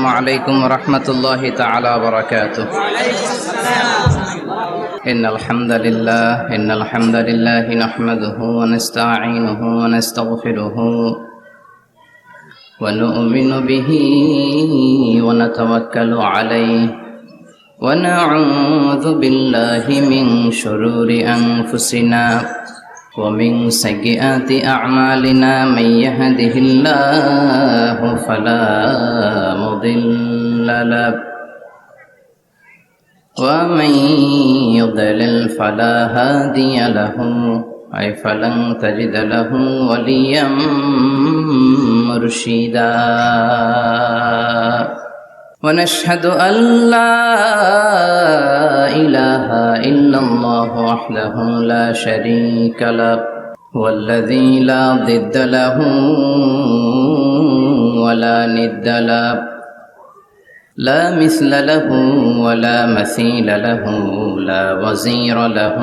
السلام عليكم ورحمة الله تعالى وبركاته. إن الحمد لله نحمده ونستعينه ونستغفره ونؤمن به ونتوكل عليه ونعوذ بالله من شرور أنفسنا ومن سيئات أعمالنا. من يهده الله فلا مضل له ومن يضلل فلا هادي له أي فلن تجد له وليا مرشدا. ونشهد أن لا إله إلا الله وحده لا شريك له والذي لا ضد له ولا ند له لا مثل له ولا مثيل له لا وزير له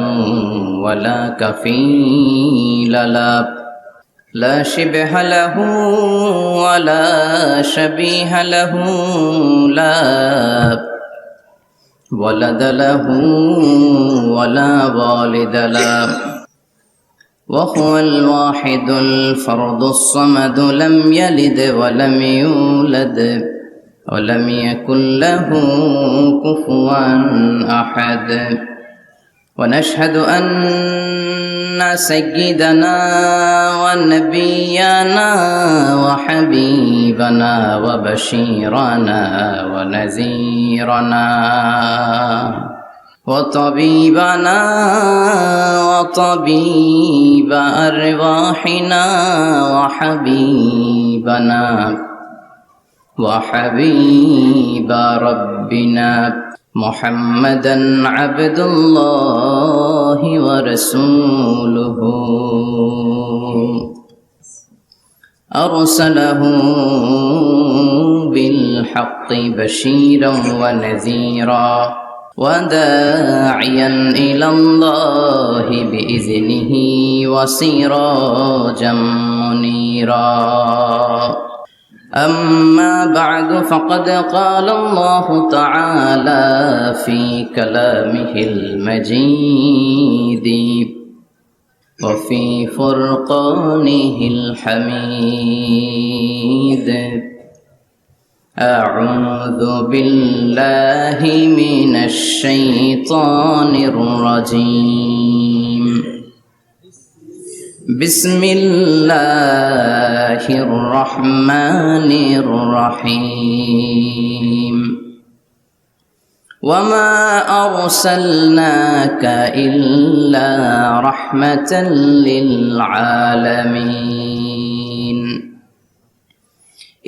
ولا كفيل له لا شبه له ولا شبيه له لا ولد له ولا والد له وهو الواحد الفرد الصمد لم يلد ولم يولد ولم يكن له كفوا أحد. ونشهد أن سيدنا ونبينا وحبيبنا وبشيرنا ونذيرنا وطبيبنا وطبيب أرواحنا وحبيبنا وحبيب ربنا محمدا عبد الله ورسوله أرسله بالحق بشيرا ونذيرا وداعيا إلى الله بإذنه وسراجا منيرا. أما بعد فقد قال الله تعالى في كلامه المجيد وفي فرقانه الحميد. أعوذ بالله من الشيطان الرجيم. بسم الله الرحمن الرحيم. وما أرسلناك إلا رحمة للعالمين.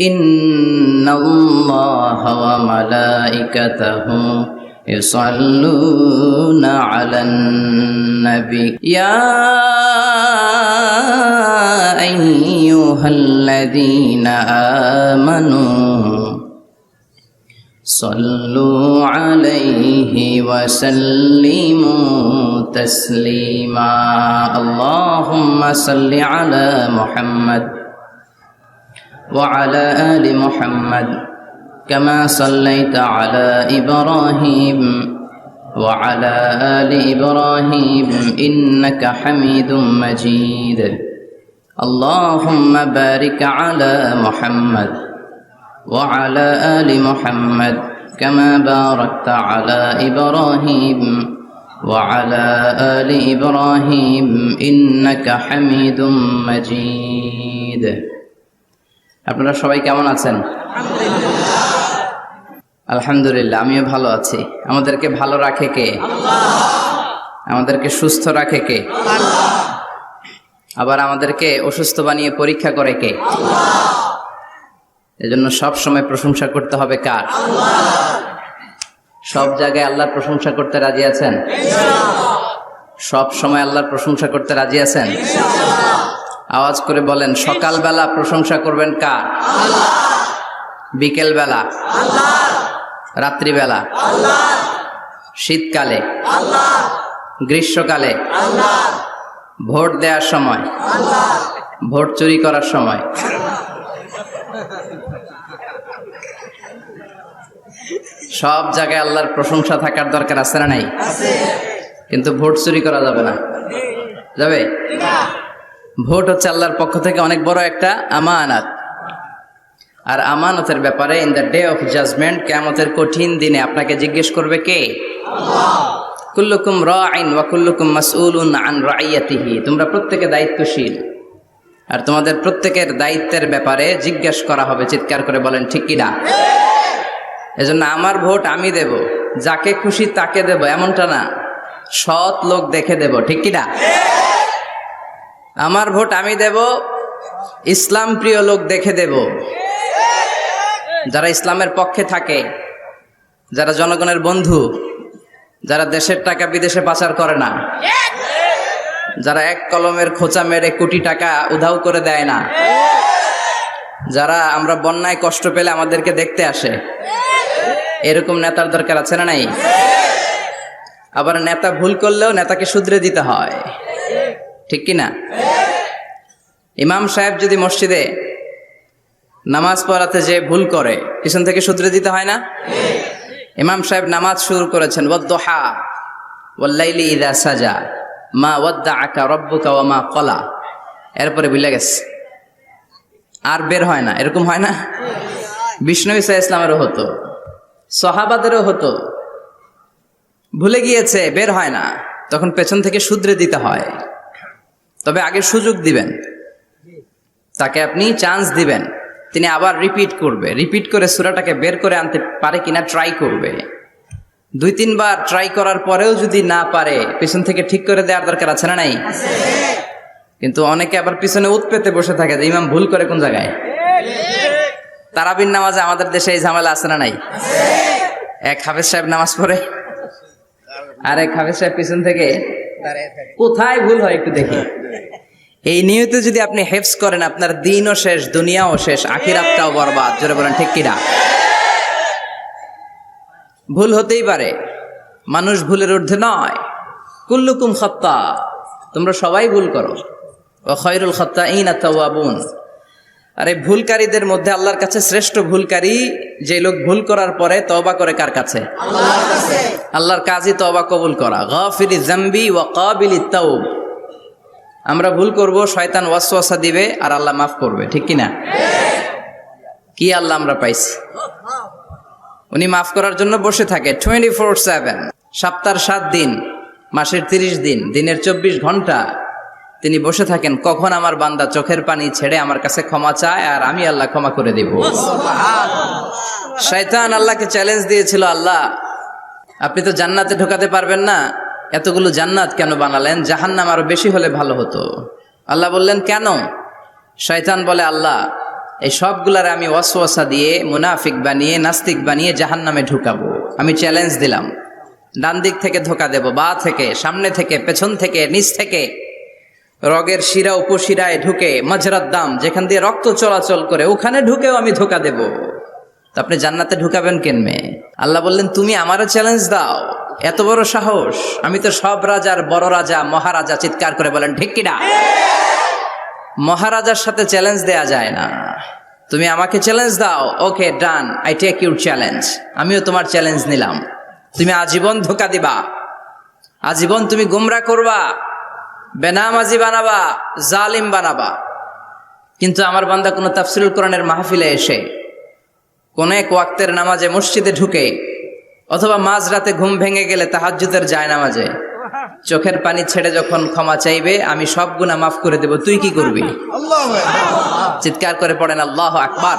إن الله وملائكته يصلون على النبي يا أيها الذين آمنوا صلوا عليه وسلموا تسليما. اللهم صل على محمد وعلى آل محمد كما صليت على إبراهيم وعلى آل إبراهيم إنك حميد مجيد. اللهم بارك على محمد وعلى آل محمد كما باركت على إبراهيم وعلى آل إبراهيم إنك حميد مجيد. আপনারা সবাই কেমন আছেন? আলহামদুলিল্লাহ, আমিও ভালো আছি। আমাদেরকে ভালো রাখে কে? আমাদেরকে সুস্থ রাখে কে? আবার আমাদেরকে অসুস্থ বানিয়ে পরীক্ষা করে কে? এজন্য সব সময় প্রশংসা করতে হবে কার? সব জায়গায় আল্লাহর প্রশংসা করতে রাজি আছেন? সব সময় আল্লাহর প্রশংসা করতে রাজি আছেন? আওয়াজ করে বলেন, সকালবেলা প্রশংসা করবেন কার? বিকেল বেলা? রাত্রিবেলা? শীতকালে? গ্রীষ্মকালে? ভোট দেওয়ার সময়? ভোট চুরি করার সময়? সব জায়গায় আল্লাহর প্রশংসা থাকার দরকার আছে না নাই? কিন্তু ভোট চুরি করা যাবে না, যাবে? ভোট হচ্ছে আল্লাহর পক্ষ থেকে অনেক বড় একটা আমানত। আর আমানতের ব্যাপারে in the day of judgement, কিয়ামতের কঠিন দিনে আপনাকে জিজ্ঞেস করবে কে? আল্লাহ। কুল্লুকুম রাঈন ওয়া কুল্লুকুম মাসউলুন আন রাইয়াতিহি। তোমরা প্রত্যেকে দায়িত্বশীল, আর তোমাদের প্রত্যেকের দায়িত্বের ব্যাপারে জিজ্ঞেস করা হবে। চিৎকার করে বলেন ঠিক কি না? এজন্য আমার ভোট আমি দেব, যাকে খুশি তাকে দেব এমনটা না, সৎ লোক দেখে দেব। ঠিক কি না? আমার ভোট আমি দেব, ইসলাম প্রিয় লোক দেখে দেব, যারা ইসলামের পক্ষে থাকে, যারা জনগণের বন্ধু, যারা দেশের টাকা বিদেশে পাচার করে না, যারা এক কলমের খোঁচা মেরে কোটি টাকা উধাও করে দেয় না, যারা আমরা বন্যায় কষ্ট পেলে আমাদেরকে দেখতে আসে, এরকম নেতার দরকার আছে না নাই? আবার নেতা ভুল করলেও নেতাকে শুধরে দিতে হয়। ঠিক কি না? ইমাম সাহেব যদি মসজিদে নামাজ পড়াতে যে ভুল করে, পিছন থেকে শুধরে দিতে হয় না? ইমাম সাহেব নামাজ শুরু করেছেন, ওয়াদ্দুহা ওয়াল্লাইলি ইযা সাজা মা ওয়াদ্দাআকা রাব্বুকা ওয়া মা ক্বালা, এরপরে ভুলে গেছে, আর বের হয় না। এরকম হয় না? বিষ্ণু ঈসা ইসলামেরও হতো, সাহাবাদেরও হতো। ভুলে গিয়েছে, বের হয় না, তখন পেছন থেকে শুধরে দিতে হয়। তবে আগে সুযোগ দিবেন, তাকে আপনি চান্স দিবেন, তিনি আবার রিপিট করবে, রিপিট করে সূরাটাকে বের করে আনতে পারে কিনা ট্রাই করবে। 2-3 বার ট্রাই করার পরেও যদি না পারে, পিছন থেকে ঠিক করে দেওয়ার দরকার আছে না নাই? কিন্তু অনেকে আবার পিছনে উৎ পেতে বসে থাকে যে ইমাম ভুল করে কোন জায়গায়। তারাবির নামাজে আমাদের দেশে এই ঝামেলা আছে না নাই? এক হাফেজ সাহেব নামাজ পড়ে, আর এক হাফেজ সাহেব পিছন থেকে কোথায় ভুল হয় একটু দেখি। এই নিয়তে যদি আপনি হেফজ করেন, আপনার দিনও শেষ, দুনিয়াও শেষ, আখিরাতটাও বরবাদ। জোরে বলেন ঠিক কিনা? ভুল হতেই পারে, মানুষ ভুলের ঊর্ধ্বে নয়। কুল্লুকুম খাত্তা, তোমরা সবাই ভুল করো। ওয়া খায়রুল খাত্তাইনা তাওয়াবুন, আর এই ভুলকারীদের মধ্যে আল্লাহর কাছে শ্রেষ্ঠ ভুলকারী যে লোক ভুল করার পরে তওবা করে। কার কাছে? আল্লাহর কাছে। আল্লাহর কাজই তওবা কবুল করা। গাফিরিজ যামবি ওয়া কাবিলিত তাওব। আমরা ভুল করব, শয়তান ওয়াসওয়াসা দিবে, আর আল্লাহ মাফ করবে। ঠিক কি না? কি আল্লাহ আমরা পাইছি, উনি মাফ করার জন্য বসে থাকে 24/7, সপ্তাহের 7 দিন, মাসের 30 দিন, দিনের 24 ঘন্টা তিনি বসে থাকেন। কখন আমার বান্দা চোখের পানি ছেড়ে আমার কাছে ক্ষমা চায়, আর আমি আল্লাহ ক্ষমা করে দিব। শয়তান আল্লাহকে চ্যালেঞ্জ দিয়েছিল, আল্লাহ আপনি তো জান্নাতে ঢোকাতে পারবেন না, এতগুলো জান্নাত কেন বানালেন? জাহান্নাম আরো বেশি হলে ভালো হতো। আল্লাহ বললেন কেন? শয়তান বলে, আল্লাহ এই সবগুলারে আমি ওয়াসওয়াসা দিয়ে, মুনাফিক বানিয়ে, নাস্তিক বানিয়ে জাহান্নামে ঢুকাবো। আমি চ্যালেঞ্জ দিলাম, ডান দিক থেকে ধোকা দেব, বা থেকে, সামনে থেকে, পেছন থেকে, নিচ থেকে, রগের শিরা উপশিরায় ঢুকে, মাজরাত দাম যেখান দিয়ে রক্ত চলাচল করে ওখানে ঢুকেও আমি ধোকা দেব। তো আপনি জান্নাতে ঢুকাবেন কেনমে? আল্লাহ বললেন তুমি আমারও চ্যালেঞ্জ দাও, এত বড় সাহস? আমি তো সব রাজার বড় রাজা, মহারাজা। চিৎকার করে বলেন ঠিক কিনা? মহারাজার সাথে চ্যালেঞ্জ দেয়া যায় না। তুমি আমাকে চ্যালেঞ্জ দাও, ওকে ডান, আই টেক ইউর চ্যালেঞ্জ। আমিও তোমার চ্যালেঞ্জ নিলাম। তুমি আজীবন ধোকা দিবা, আজীবন তুমি গুমরা করবা, বেনামাজি বানাবা, জালিম বানাবা। কিন্তু আমার বান্দা কোনো তাফসিরুল কোরআনের মাহফিলে এসে, কোন এক ওয়াক্তের নামাজে মসজিদে ঢুকে, অথবা মাঝরাতে ঘুম ভেঙে গেলে তাহাজ্জুদের জায়নামাজে চোখের পানি ছেড়ে যখন ক্ষমা চাইবে, আমি সব গুনাহ মাফ করে দেব। তুই কি করবি? চিৎকার করে পড়েন আল্লাহু আকবার।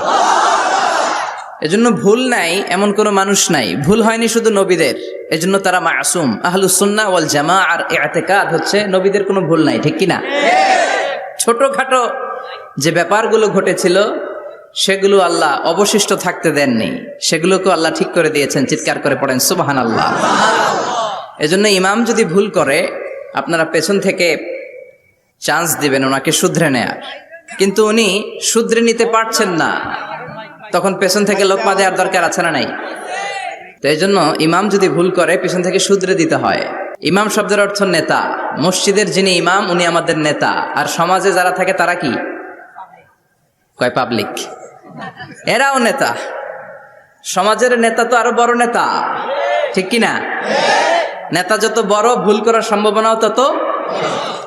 এজন্য ভুল নাই এমন কোনো মানুষ নাই। ভুল হয়নি শুধু নবীদের, এজন্য তারা মাসুম। আহলুস সুন্নাহ ওয়াল জামাআর ইতিকাদ হচ্ছে নবীদের কোনো ভুল নাই। ঠিক কিনা? ছোটখাটো যে ব্যাপারগুলো ঘটেছিল সেগুলো আল্লাহ অবশিষ্ট থাকতে দেননি, সেগুলোকে আল্লাহ ঠিক করে দিয়েছেন। চিৎকার করে পড়েন সুবহানাল্লাহ। এজন্য ইমাম যদি ভুল করে, আপনারা পেছন থেকে চান্স দিবেন ওনাকে শুধরে নেয়ার। কিন্তু উনি শুধরে নিতে পারছেন না, তখন পেছন থেকে লোকমা দেওয়ার দরকার আছে না নাই? তো এই জন্য ইমাম যদি ভুল করে, পেছন থেকে শুধরে দিতে হয়। ইমাম শব্দের অর্থ নেতা। মসজিদের যিনি ইমাম উনি আমাদের নেতা, আর সমাজে যারা থাকে তারা কি কয়? পাবলিক। এরাও নেতা। সমাজের নেতা তো আরো বড় নেতা, ঠিক কিনা? নেতা যত বড়, ভুল করার সম্ভাবনাও তত।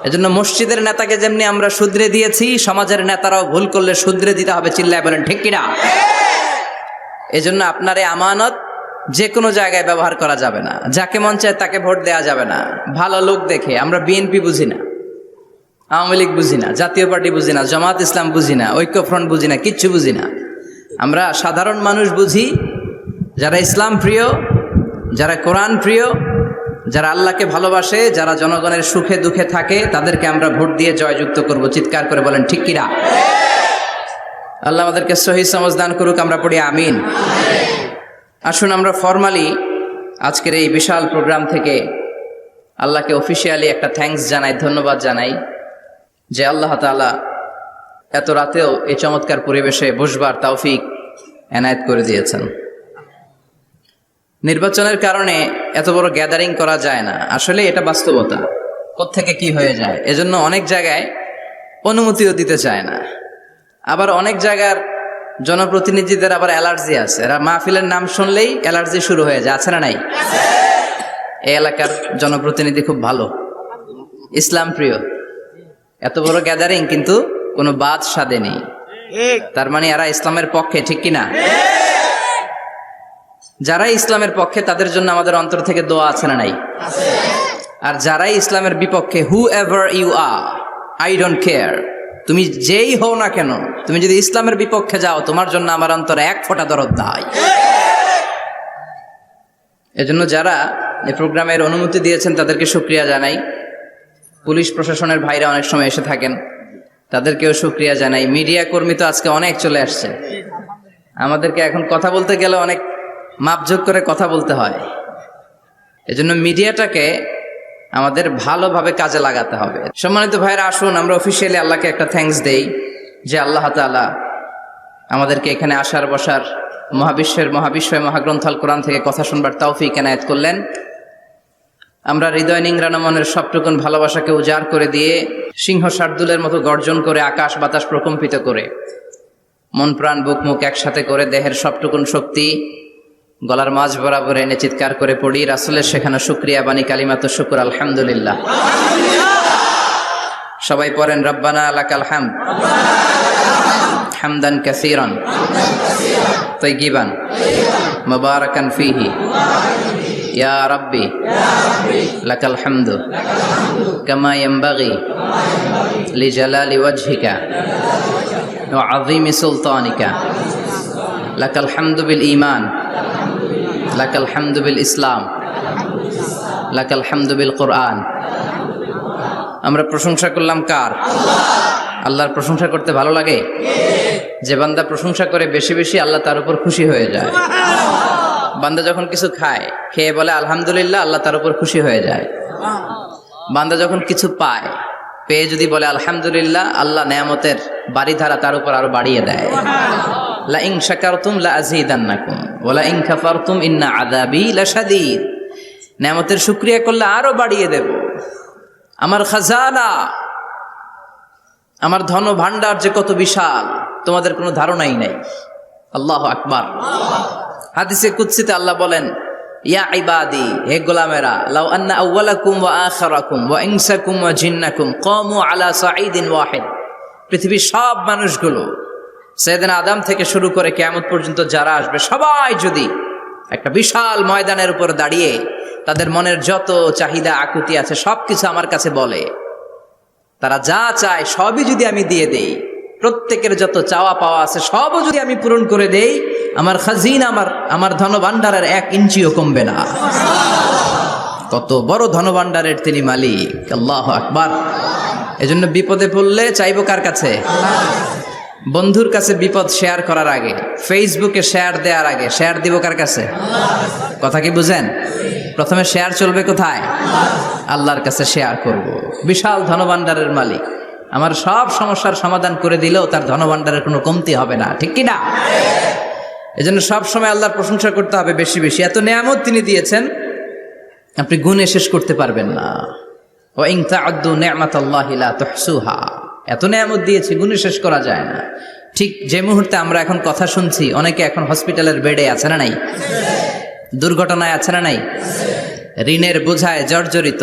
এজন্য মসজিদের নেতাকে যেমনি আমরা শুধরে দিয়েছি, সমাজের নেতারাও ভুল করলে শুধরে দিতে হবে। চিল্লায় বলেন ঠিক কিনা? এজন্য আপনার এই আমানত যে কোনো জায়গায় ব্যবহার করা যাবে না। যাকে মন চায় তাকে ভোট দেওয়া যাবে না। ভালো লোক দেখে, আমরা বিএনপি বুঝি না, আওয়ামী লীগ বুঝি না, জাতীয় পার্টি বুঝি না, জামাত ইসলাম বুঝি না, ঐক্যফ্রন্ট বুঝি না, কিচ্ছু বুঝি না। আমরা সাধারণ মানুষ বুঝি, যারা ইসলাম প্রিয়, যারা কোরআন প্রিয়, যারা আল্লাহকে ভালোবাসে, যারা জনগণের সুখে দুঃখে থাকে, তাদেরকে আমরা ভোট দিয়ে জয়যুক্ত করব। চিৎকার করে বলেন ঠিক কিনা? আল্লাহ আমাদেরকে সহি সমঝ দান করুক। আমরা পড়ি আমিন। আসুন আমরা ফরমালি আজকের এই বিশাল প্রোগ্রাম থেকে আল্লাহকে অফিসিয়ালি একটা থ্যাঙ্কস জানাই, ধন্যবাদ জানাই যে আল্লাহ তাআলা এত রাতেও এই চমৎকার পরিবেশে বসবার তৌফিক এনায়েত করে দিয়েছেন। নির্বাচনের কারণে এত বড় গ্যাদারিং করা যায় না, আসলে এটা বাস্তবতা। কোত্থেকে কি হয়ে যায়, এজন্য অনেক জায়গায় অনুমতিও দিতে চায় না। আবার অনেক জায়গার জনপ্রতিনিধিদের আবার অ্যালার্জি আছে, এরা মাহফিলের নাম শুনলেই অ্যালার্জি শুরু হয়ে যায়। আছে না নাই? এই এলাকার জনপ্রতিনিধি খুব ভালো, ইসলাম প্রিয়, এত বড় গ্যাদারিং কিন্তু কোনো বাদ সাধে নেই। তার মানে এরা ইসলামের পক্ষে, ঠিক কিনা? যারাই ইসলামের পক্ষে তাদের জন্য আমাদের অন্তর থেকে দোয়া আছে না নাই? আর যারাই ইসলামের বিপক্ষে, whoever you are, I don't care, তুমি যেই হও না কেন, তুমি যদি ইসলামের বিপক্ষে যাও, তোমার জন্য আমার অন্তরে এক ফোঁটা দরদ নাই। এজন্য যারা এই প্রোগ্রামের অনুমতি দিয়েছেন তাদেরকে শুকরিয়া জানাই। পুলিশ প্রশাসনের ভাইরা অনেক সময় এসে থাকেন, তাদেরকেও শুকরিয়া জানাই। মিডিয়া কর্মী তো আজকে অনেক চলে আসছে, আমাদেরকে এখন কথা বলতে গেলে অনেক মাপযোগ করে কথা বলতে হয়। এজন্য মিডিয়াটাকে আমাদের ভালোভাবে কাজে লাগাতে হবে। সম্মানিত ভাইরা, আসুন আমরা অফিসিয়ালি আল্লাহকে একটা থ্যাঙ্কস দেই যে আল্লাহ তাআলা আমাদেরকে এখানে আসার বসার, মহাবিশ্বয় মহাগ্রন্থ আল কোরআন থেকে কথা শুনবার তৌফিক এনায়েত করলেন। আমরা হৃদয় নিংড়ানো মনের সবটুকুন ভালোবাসাকে উজাড় করে দিয়ে, সিংহ শার্দুলের মতো গর্জন করে, আকাশ বাতাস প্রকম্পিত করে, মন প্রাণ বুক মুখ একসাথে করে, দেহের সবটুকুন শক্তি গলার মাঝ বরাবর এনে চিৎকার করে পড়ি রাসূলের শেখানো শুকরিয়া বাণী কালিমাতুশ শুকর, আলহামদুলিল্লাহ। সবাই পড়েন রব্বানা লাকাল হামদ হামদান কাসীরান তাইয়িবান মুবারাকান ফীহি ইয়া রাব্বি লাকাল হামদু কামা ইয়ানবাগি লিজালালি ওয়াজহিকা ওয়া আযীমি সুলতানিকা লাকাল হামদু বিল ঈমান লাকাল হামদু বিল ইসলাম লাকাল হামদু বিল কোরআন। আমরা প্রশংসা করলাম কার? আল্লাহর প্রশংসা করতে ভালো লাগে? যে বান্দা প্রশংসা করে বেশি বেশি, আল্লাহ তার উপর খুশি হয়ে যায়। বান্দা যখন কিছু খায়, খেয়ে বলে আলহামদুলিল্লাহ, আল্লাহ তার উপর খুশি হয়ে যায়। বান্দা যখন কিছু পায়, পেয়ে যদি বলে আলহামদুলিল্লাহ, আল্লাহ নেয়ামতের বাড়িধারা তার উপর আরো বাড়িয়ে দেয়। লা ইন শাকারতুম লা আযীদান্নাকুম ওয়া লা ইন কাফারতুম ইন্না আযাবি লাশাদীদ। নেয়ামতের শুকরিয়া করলে আরো বাড়িয়ে দেব। আমার খাজানা, আমার ধন ভান্ডার যে কত বিশাল, তোমাদের কোনো ধারণাই নাই। আল্লাহু আকবার। হাদিসে কুদসিতে আল্লাহ বলেন, ইয়া ইবাদি, হে গোলামেরা, লাউ আন্না আউওয়ালাকুম ওয়া আখিরাকুম ওয়া ইনসাকুম ওয়া জিন্নাকুম কামু আলা সাঈদিন ওয়াহিদ। পৃথিবীর সব মানুষগুলো, সাইয়েদনা আদম থেকে শুরু করে কিয়ামত পর্যন্ত যারা আসবে, সবাই যদি একটা বিশাল ময়দানের উপর দাঁড়িয়ে তাদের মনের যত চাহিদা আকুতি আছে সবকিছু আমার কাছে বলে, তারা যা চায় সবই যদি আমি দিয়ে দেই, প্রত্যেকের যত চাওয়া পাওয়া আছে সবও যদি আমি পূরণ করে দেই, আমার খাজিনা, আমার ধনভাণ্ডারের 1 ইঞ্চিও কমবে না। কত বড় ধনভাণ্ডারের তিনি মালিক। আল্লাহু আকবার। এজন্য বিপদে পড়লে চাইবো কার কাছে? বন্ধুর কাছে বিপদ শেয়ার করার আগে, ফেসবুকে শেয়ার দেওয়ার আগে শেয়ার দিব কার কাছে? কথা কি বুঝেন? প্রথমে শেয়ার চলবে কোথায়? আল্লাহর কাছে শেয়ার করব। বিশাল ধনভাণ্ডারের মালিক আমার সব সমস্যার সমাধান করে দিলেও তার ধনভাণ্ডারের কোনো কমতি হবে না, ঠিক কি না? এজন্য সব সময় আল্লাহর প্রশংসা করতে হবে বেশি বেশি। এত নেয়ামত তিনি দিয়েছেন, আপনি গুণে শেষ করতে পারবেন না। ওয়া ইন তা'উদ্দু নি'মাতাল্লাহি লা তুহসুহা। এত নেয়ামত দিয়েছি, গুণে শেষ করা যায় না। ঠিক যে মুহূর্তে আমরা এখন কথা শুনছি, অনেকে এখন হসপিটালের বেডে আছে না নাই? দুর্ঘটনায় আছে না নাই? ঋণের বোঝায় জর্জরিত,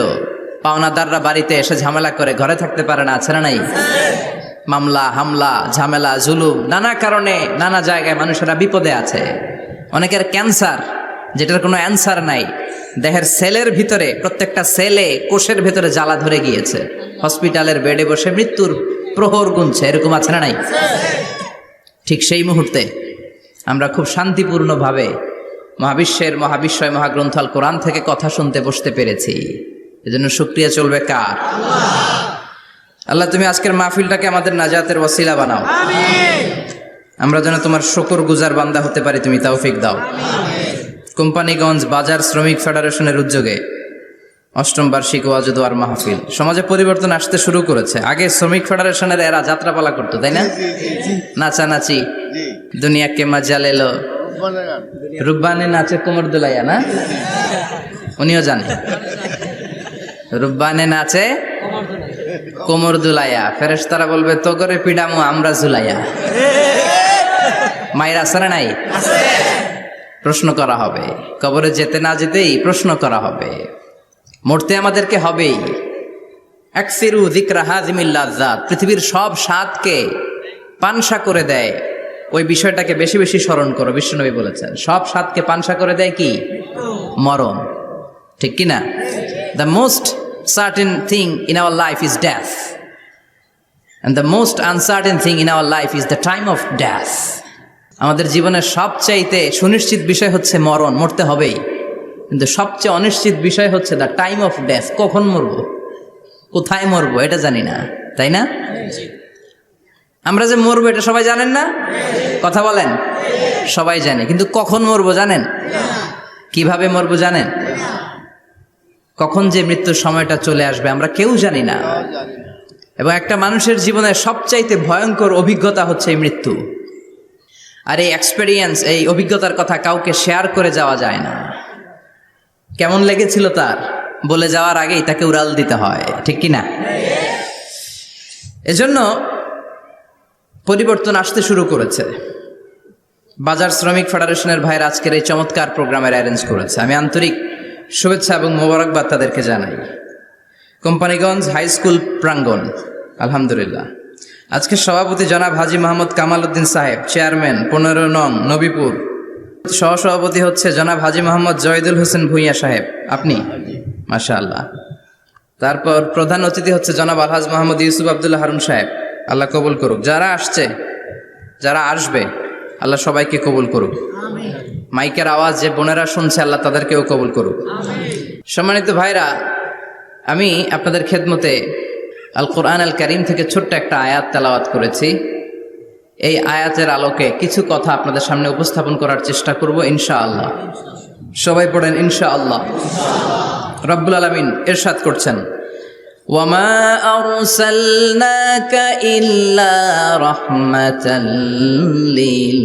পাওনাদাররা বাড়িতে এসে ঝামেলা করে ঘরে থাকতে পারে না, আছে না নাই? মামলা হামলা ঝামেলা জুলুম, নানা কারণে নানা জায়গায় মানুষেরা বিপদে আছে। অনেকের ক্যান্সার, যেটার কোনো অ্যান্সার নাই, দেহের সেলের ভিতরে, প্রত্যেকটা সেলে কোষের ভেতরে জ্বালা ধরে গিয়েছে, হসপিটালের বেডে বসে মৃত্যুর প্রহর গুনছে, এরকম আছে না নাই? ঠিক সেই মুহূর্তে আমরা খুব শান্তিপূর্ণভাবে মহাবিশ্বের মহাবিশ্বয় মহাগ্রন্থ আল কোরআন থেকে কথা শুনতে বসতে পেরেছি। এজন্য শুকরিয়া চলবে কার? আল্লাহ, তুমি আজকের মাহফিলটাকে আমাদের নাজাতের ওয়াসিলা বানাও। আমরা যেন তোমার শুকর গুজার বান্দা হতে পারি, তুমি তৌফিক দাও। কোম্পানিগঞ্জ বাজার শ্রমিক ফেডারেশনের উদ্যোগে ৮ম বার্ষিক ওয়াজ ও দোয়ার মাহফিল। সমাজে পরিবর্তন আসতে শুরু করেছে। আগে শ্রমিক ফেডারেশনের এরা যাত্রাপালা করতো, তাই না? নাচানাচি, দুনিয়াকে মজা লেলো, রুব্বানে নাচে কোমর দুলাইয়া, না? উনিও জানে রুব্বানে নাচে কোমর দুলাইয়া। ফেরেশতারা বলবে তো করে পিডামু আমরা ঝুলাইয়া। মায়ের আসরে নাই? প্রশ্ন করা হবে, কবরে যেতে না যেতেই প্রশ্ন করা হবে। মরতে আমাদেরকে হবেই। আকসিরু যিকরা হাযিমিল লাযযাত, পৃথিবীর সব স্বাদকে পানসা করে দেয় ওই বিষয়টাকে বেশি বেশি স্মরণ করো। বিশ্বনবী বলেছেন সব স্বাদকে পানসা করে দেয় কি? মরণ। ঠিক কি না? The most certain thing in our life is death, and the most uncertain thing in our life is the time of death. আমাদের জীবনের সবচাইতে সুনিশ্চিত বিষয় হচ্ছে মরণ, মরতে হবেই। কিন্তু সবচেয়ে অনিশ্চিত বিষয় হচ্ছে দ্য টাইম অফ ডেথ, কখন মরবো, কোথায় মরবো এটা জানি না, তাই না? আমরা যে মরবো এটা সবাই জানেন না? কথা বলেন। সবাই জানে, কিন্তু কখন মরবো জানেন? কিভাবে মরবো জানেন? কখন যে মৃত্যুর সময়টা চলে আসবে আমরা কেউ জানি না। এবং একটা মানুষের জীবনের সবচাইতে ভয়ঙ্কর অভিজ্ঞতা হচ্ছে এই মৃত্যু। আর এই এক্সপেরিয়েন্স, এই অভিজ্ঞতার কথা কাউকে শেয়ার করে যাওয়া যায় না। কেমন লেগেছিল তার বলে যাওয়ার আগেই তাকে উড়াল দিতে হয়, ঠিক কি না? এজন্য পরিবর্তন আসতে শুরু করেছে। বাজার শ্রমিক ফেডারেশনের ভাইয়ের আজকের এই চমৎকার প্রোগ্রামের অ্যারেঞ্জ করেছে। আমি আন্তরিক শুভেচ্ছা এবং মোবারকবাদ তাদেরকে জানাই। কোম্পানিগঞ্জ হাই স্কুল প্রাঙ্গণ, আলহামদুলিল্লাহ। আজকে সভাপতি জনাব হাজী মোহাম্মদ কামাল উদ্দিন সাহেব, চেয়ারম্যান 15 নং নবীপুর। সহসভাপতি হচ্ছে জনাব হাজী মোহাম্মদ জয়দুল হোসেন ভূঁইয়া সাহেব, আপনি? মাশাআল্লাহ। তারপর প্রধান অতিথি হচ্ছে জনাব আলহাজ মোহাম্মদ ইউসুফ আব্দুল্লাহ হারুন সাহেব, আল্লাহ কবুল করুক। যারা আসছে, যারা আসবে, আল্লাহ সবাইকে কবুল করুক। মাইকের আওয়াজ যে বোনেরা শুনছে, আল্লাহ তাদেরকেও কবুল করুক। সম্মানিত ভাইরা, আমি আপনাদের খেদমতে আল কোরআন আল কারীম থেকে ছোট্ট একটা আয়াত তেলাওয়াত করেছি। এই আয়াতের আলোকে কিছু কথা আপনাদের সামনে উপস্থাপন করার চেষ্টা করব ইনশাআল্লাহ। সবাই পড়েন ইনশাআল্লাহ। রব্বুল আলামিন ইরশাদ করছেন, ওয়ামা আরসালনাকা ইল্লা রাহমাতাল লিল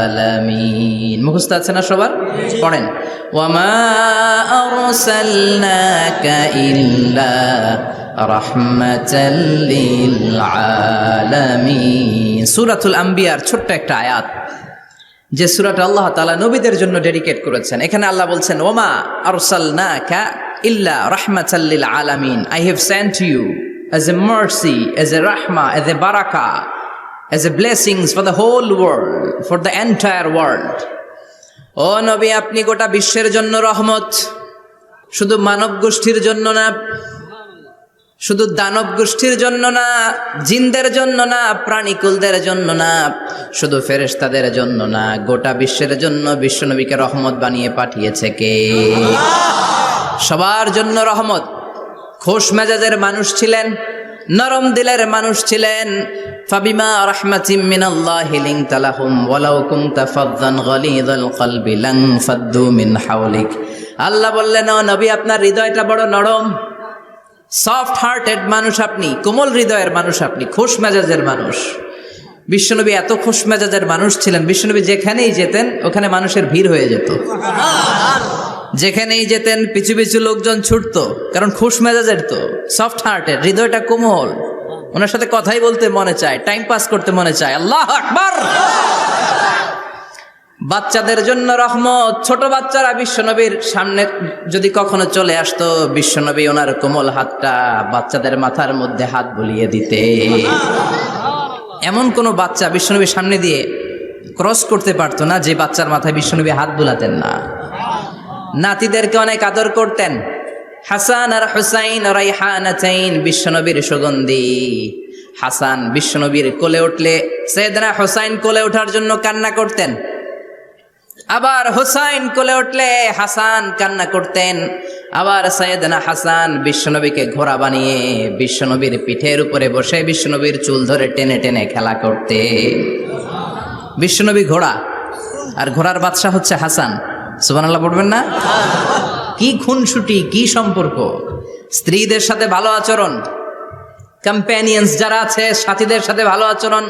আলামিন। মুখস্থ আছে না সবার? পড়েন, ওয়ামা আরসালনাকা ইল্লা রাহমাতাল লিল আলামিন। সূরাতুল আম্বিয়ার ছোট্ট একটা আয়াত, যে সূরাটা আল্লাহ তাআলা নবীদের জন্য ডেডিকেট করেছেন। এখানে আল্লাহ বলছেন, ওয়ামা আরসালনাকা illa rahmatan lil alamin, I have sent you as a mercy, as a rahmah, as a barakah, as a blessings for the whole world, for the entire world. ও নবী, আপনি গোটা বিশ্বের জন্য রহমত। শুধু মানব গোষ্ঠীর জন্য না, শুধু দানব গোষ্ঠীর জন্য না, জিনদের জন্য না, প্রাণীকুলদের জন্য না, শুধু ফেরেশতাদের জন্য না, গোটা বিশ্বের জন্য বিশ্বনবীকে রহমত বানিয়ে পাঠিয়েছে কে? সবার জন্য রহমত। খোশ মেজাজের মানুষ ছিলেন, নরম দিলের মানুষ ছিলেন। ফাবিমা রাহমাতিম মিনাল্লাহি লিনতা লাহুম ওয়ালাউ কুনতা ফাযযান গালিযাল কলবি লানফাদ্দু মিন হাওলিক। আল্লাহ বললেন, ও নবী, আপনার হৃদয়টা বড় নরম, সফট হার্টেড মানুষ আপনি, কোমল হৃদয়ের মানুষ আপনি, খোশ মেজাজের মানুষ। বিশ্বনবী এত খোশ মেজাজের মানুষ ছিলেন, বিশ্বনবী যেখানেই যেতেন ওখানে মানুষের ভিড় হয়ে যেত। যেখানেই যেতেন পিছু পিছু লোকজন ছুটতো, কারণ খুশ মেজাজের তো, সফট হার্টের, হৃদয়টা কোমল, ওনার সাথে কথাই বলতে মনে চায়, টাইম পাস করতে মনে চায়। আল্লাহু আকবার। বাচ্চাদের জন্য রহমত। ছোট বাচ্চারা বিশ্বনবীর সামনে যদি কখনো চলে আসতো, বিশ্বনবী ওনার কোমল হাতটা বাচ্চাদের মাথার মধ্যে হাত বুলিয়ে দিতে। এমন কোন বাচ্চা বিশ্বনবীর সামনে দিয়ে ক্রস করতে পারতো না যে বাচ্চার মাথায় বিশ্বনবী হাত বুলাতেন না। নাতিদেরকে অনেক আদর করতেন। হাসান আর হুসাইন রাইহানাতাইন, বিশ্বনবীর সুগন্ধি। হাসান বিশ্বনবীর কোলে উঠলে সাইয়েদনা হুসাইন কোলে ওঠার জন্য কান্না করতেন, আবার হুসাইন কোলে উঠলে হাসান কান্না করতেন। আবার সাইয়েদনা হাসান বিশ্বনবীকে ঘোড়া বানিয়ে বিশ্বনবীর পিঠের উপরে বসে বিশ্বনবীর চুল ধরে টেনে টেনে খেলা করতে। বিশ্বনবী ঘোড়া, আর ঘোড়ার বাদশা হচ্ছে হাসান। সুবহানাল্লাহ পড়বেন না? কি খুনসুটি, কি সম্পর্ক! স্ত্রীদের সাথে ভালো আচরণ, কম্প্যানিয়ন্স যারা আছে সাথীদের সাথে ভালো আচরণ,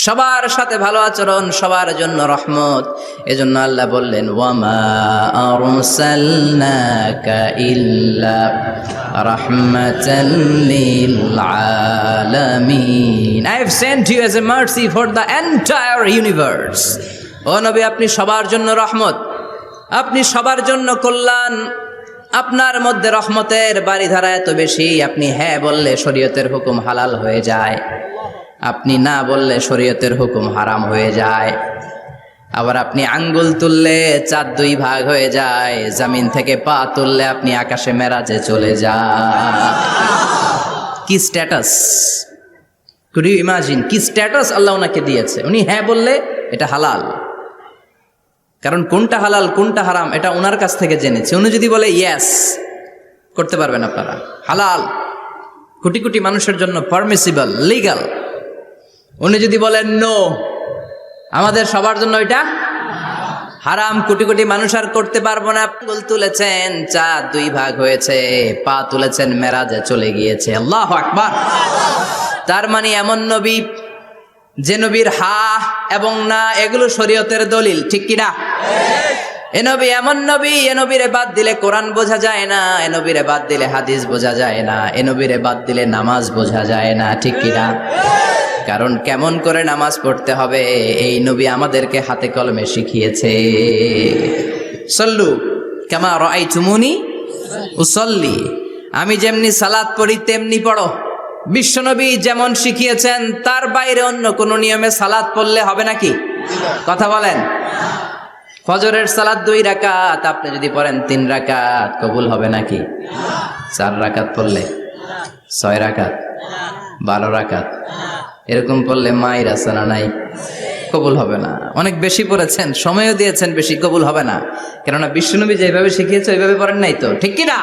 সবার সাথে ভালো আচরণ, সবার জন্য রহমত। এজন্য আল্লাহ বললেন, ওয়ামা আরসালনাকা ইল্লা রাহমাতাল লিল আলামিন। I have sent you as a mercy for the entire universe. ও নবী, আপনি সবার জন্য রহমত, আপনি সবার জন্য কল্যাণ। আপনার মধ্যে রহমতের বাড়িধারা এত বেশি, আপনি হ্যাঁ বললে শরীয়তের হুকুম হালাল হয়ে যায়, আপনি না বললে শরীয়তের হুকুম হারাম হয়ে যায়। আবার আপনি আঙ্গুল তুললে চাঁদ দুই ভাগ হয়ে যায়, জমিন থেকে পা তুললে আপনি আকাশে মেরাজে চলে যান। কি স্ট্যাটাস! কুড ইউ ইমাজিন কি স্ট্যাটাস আল্লাহ ওনাকে দিয়েছে। উনি হ্যাঁ বললে এটা হালাল, কারণ কোনটা হালাল কোনটা হারাম এটা ওনার কাছ থেকে জেনেছে। উনি যদি বলে ইয়েস, করতে পারবেন আপনারা, হালাল, কোটি কোটি মানুষের জন্য পারমিসিবল, লিগ্যাল। উনি যদি বলেন নো, আমাদের সবার জন্য এটা হারাম, কোটি কোটি মানুষ আর করতে পারবো না। আঙ্গুল তুলেছেন চাঁদ দুই ভাগ হয়েছে, পা তুলেছেন মেরাজে চলে গিয়েছে। আল্লাহু আকবার। তার মানে এমন নবী যে নবীর হা এবং না এগুলো শরীয়তের দলিল, ঠিক কিনা? এ নবী এমন নবী, এ নবীরে বাদ দিলে কোরআন বোঝা যায় না, এ নবীরে বাদ দিলে হাদিস বোঝা যায় না, এ নবীরে বাদ দিলে নামাজ বোঝা যায় না, ঠিক কিনা? কারণ কেমন করে নামাজ পড়তে হবে এই নবী আমাদেরকে হাতে কলমে শিখিয়েছে। সল্লু কামা রাআইতুমুনি উসাল্লি, আমি যেমনি সালাত পড়ি তেমনি পড়ো। বিশ্বনবী যেমন শিখিয়েছেন তার বাইরে অন্য কোন নিয়মে সালাত পড়লে হবে নাকি? কথা বলেন। ফজরের সালাত 2 রাকাত, আপনি যদি পড়েন 3 রাকাত, কবুল হবে নাকি? 4 রাকাত পড়লে, 6 রাকাত, 12 রাকাত এরকম পড়লে মায়ের আছে না নাই? কবুল হবে না। অনেক বেশি পড়েছেন, সময়ও দিয়েছেন বেশি, কবুল হবে না। কেননা বিশ্বনবী যেভাবে শিখিয়েছে ওইভাবে পড়েন নাই তো, ঠিক কিনা?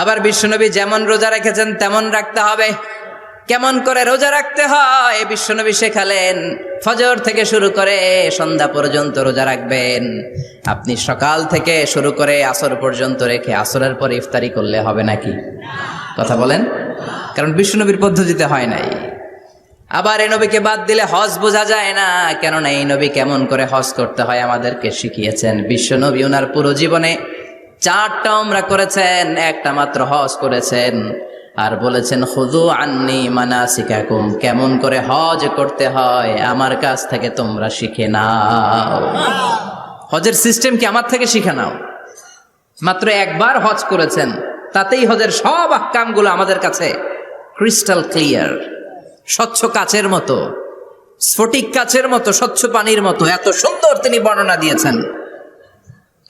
আবার বিশ্বনবী যেমন রোজা রেখেছেন তেমন রাখতে হবে। কেমন করে রোজা রাখতে হয় বিশ্বনবী শেখালেন। ফজর থেকে শুরু করে সন্ধ্যা পর্যন্ত রোজা রাখবেন। আপনি সকাল থেকে শুরু করে আসর পর্যন্ত রেখে আসরের পরে ইফতারি করলে হবে নাকি? কথা বলেন। কারণ বিশ্বনবীর পদ্ধতিতে হয় নাই। আবার এই নবীকে বাদ দিলে হজ বোঝা যায় না, কেননা এই নবী কেমন করে হজ করতে হয় আমাদেরকে শিখিয়েছেন। বিশ্বনবী ওনার পুরো জীবনে 4টা উমরা করেছেন, একটা মাত্র হজ করেছেন। আর বলেছেন খুযু আন্নী মানাসিকাকুম, কেমন করে হজ করতে হয় আমার কাছ থেকে তোমরা শিখে নাও। হজের সিস্টেম কি আমার থেকে শিখে নাও। মাত্র একবার হজ করেছেন, তাতেই হজের সব আহকামগুলো আমাদের কাছে ক্রিস্টাল ক্লিয়ার, স্বচ্ছ কাচের মতো, স্ফটিক কাচের মতো, স্বচ্ছ পানির মতো এত সুন্দর তিনি বর্ণনা দিয়েছেন।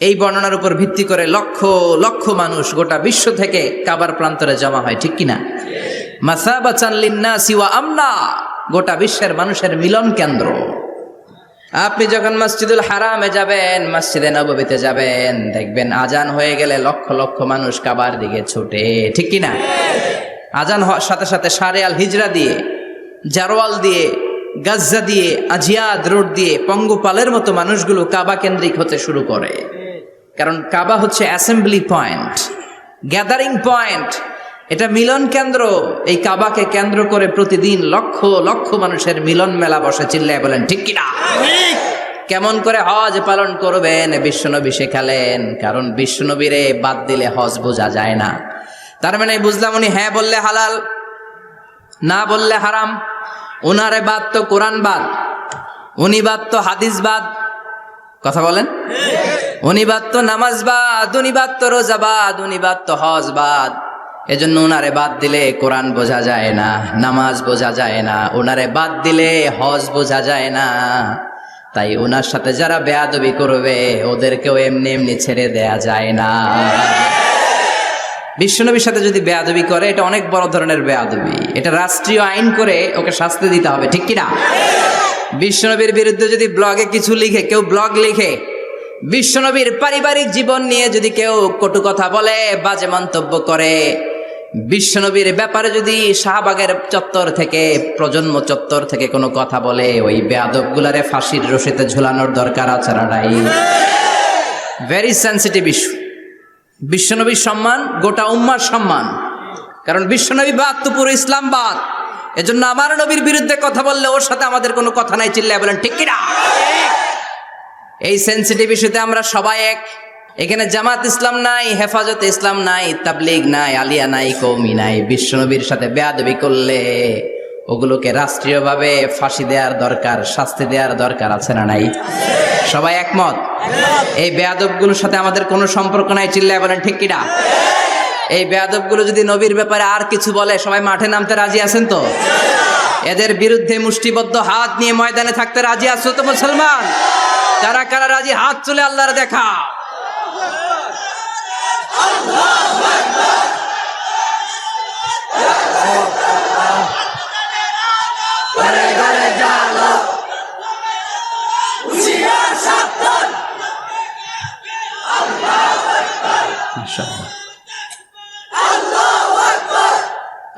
এই বর্ণনার উপর ভিত্তি করে লক্ষ লক্ষ মানুষ গোটা বিশ্ব থেকে কাবার প্রান্তরে জমা হয়, ঠিক কিনা? মাসাবাতান লিন্নাসি ওয়া আমনা, গোটা বিশ্বের মানুষের মিলন কেন্দ্র। আপনি যখন মসজিদুল হারামে যাবেন, মসজিদে নববীতে যাবেন, দেখবেন আজান হয়ে গেলে লক্ষ লক্ষ মানুষ কাবার দিকে ছুটে, ঠিক কিনা? আজান হওয়ার সাথে সাথে শারে আল হিজরা দিয়ে, জারওয়াল দিয়ে, গাজ্জা দিয়ে, আজিয়াদ রোড দিয়ে পঙ্গপালের মতো মানুষগুলো কাবা কেন্দ্রিক হতে শুরু করে। কারণ কাবা হচ্ছে অ্যাসেম্বলি পয়েন্ট, গ্যাদারিং পয়েন্ট, এটা মিলন কেন্দ্র। এই কাবাকে কেন্দ্র করে প্রতিদিন লক্ষ লক্ষ মানুষের মিলন মেলা বসে। চিল্লায় বলেন ঠিক কিনা? কেমন করে হজ পালন করবেন বিশ্বনবী শেখালেন। কারণ বিশ্বনবীরে বাদ দিলে হজ বোঝা যায় না। তার মানে বুঝলাম উনি হ্যাঁ বললে হালাল, না বললে হারাম। উনারে বাদ তো কোরআন বাদ, উনি বাদ তো হাদিস বাদ। কথা বলেন। উনি বাদ তো নামাজ বাদ, উনি বাদ তো রোজা বাদ, উনি বাদ তো হজ বাদ। এজন্য উনারে বাদ দিলে কোরআন বোঝা যায় না, নামাজ বোঝা যায় না, উনারে বাদ দিলে হজ বোঝা যায় না। তাই উনার সাথে যারা বেয়াদবি করবে ওদেরকেও এমনি এমনি ছেড়ে দেয়া যায় না। বিশ্বনবীর সাথে যদি বেয়াদবি করে এটা অনেক বড় ধরনের বেয়াদবি, এটা রাষ্ট্রীয় আইন করে ওকে শাস্তি দিতে হবে, ঠিক কিনা? বিশ্বনবীর বিরুদ্ধে যদি ব্লগে কিছু লিখে, কেউ ব্লগ লিখে, বিশ্বনবীর পারিবারিক জীবন নিয়ে যদি কেউ কটু কথা বলে, বাজে মন্তব্য করে, বিশ্বনবীর ব্যাপারে যদি শাহবাগের চত্বর থেকে, প্রজন্ম চত্বর থেকে কোনো কথা বলে, ওই বেয়াদব গুলারে ফাঁসির রশিতে ঝুলানোর দরকার আছে না নাই? Very sensitive issue. বিশ্বনবীর সম্মান গোটা উম্মার সম্মান, কারণ বিশ্বনবী বাদ তো পুরো ইসলাম বাদ। এজন্য আমার নবীর বিরুদ্ধে কথা বললে ওর সাথে আমাদের কোনো কথা নাই, চিল্লায় বলেন ঠিক কিনা? এই সেন্সিটিভ ইস্যুতে আমরা সবাই এক। এখানে জামাত ইসলাম নাই, হেফাজত ইসলাম নাই, তাবলীগ নাই, আলিয়া নাই, কওমি নাই। বিশ্বনবীর সাথে বেয়াদবি করলে ওগুলোকে রাষ্ট্রীয়ভাবে ফাঁসি দেওয়ার দরকার, শাস্তি দেওয়ার দরকার আছে না নাই? সবাই একমত? এই বেয়াদবগুলোর সাথে আমাদের কোনো সম্পর্ক নাই, চিল্লায় বলেন ঠিক কিনা? এই বেয়াদবগুলো যদি নবীর ব্যাপারে আর কিছু বলে সবাই মাঠে নামতে রাজি আছেন তো? এদের বিরুদ্ধে মুষ্টিবদ্ধ হাত নিয়ে ময়দানে থাকতে রাজি আছো তো মুসলমান? কারা কারা রাজি হাত তুলে আল্লাহর দেখা।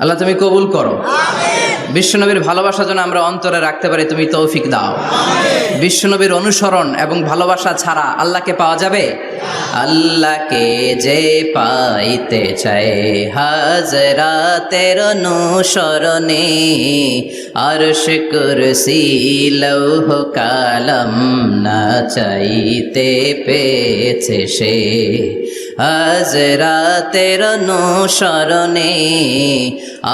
আল্লাহ তুমি কবুল করো। বিশ্বনবীর ভালোবাসা যেন আমরা অন্তরে রাখতে পারি, তুমি তৌফিক দাও। বিশ্বনবীর অনুসরণ এবং ভালোবাসা ছাড়া আল্লাহকে পাওয়া যাবে? আল্লাহকে যে পাইতে চায় হাজরাতের অনুসরণে, আরশ কুরসি লৌহ কালাম না চাইতে পেয়েছে সে। হাজরাতের অনুসরণে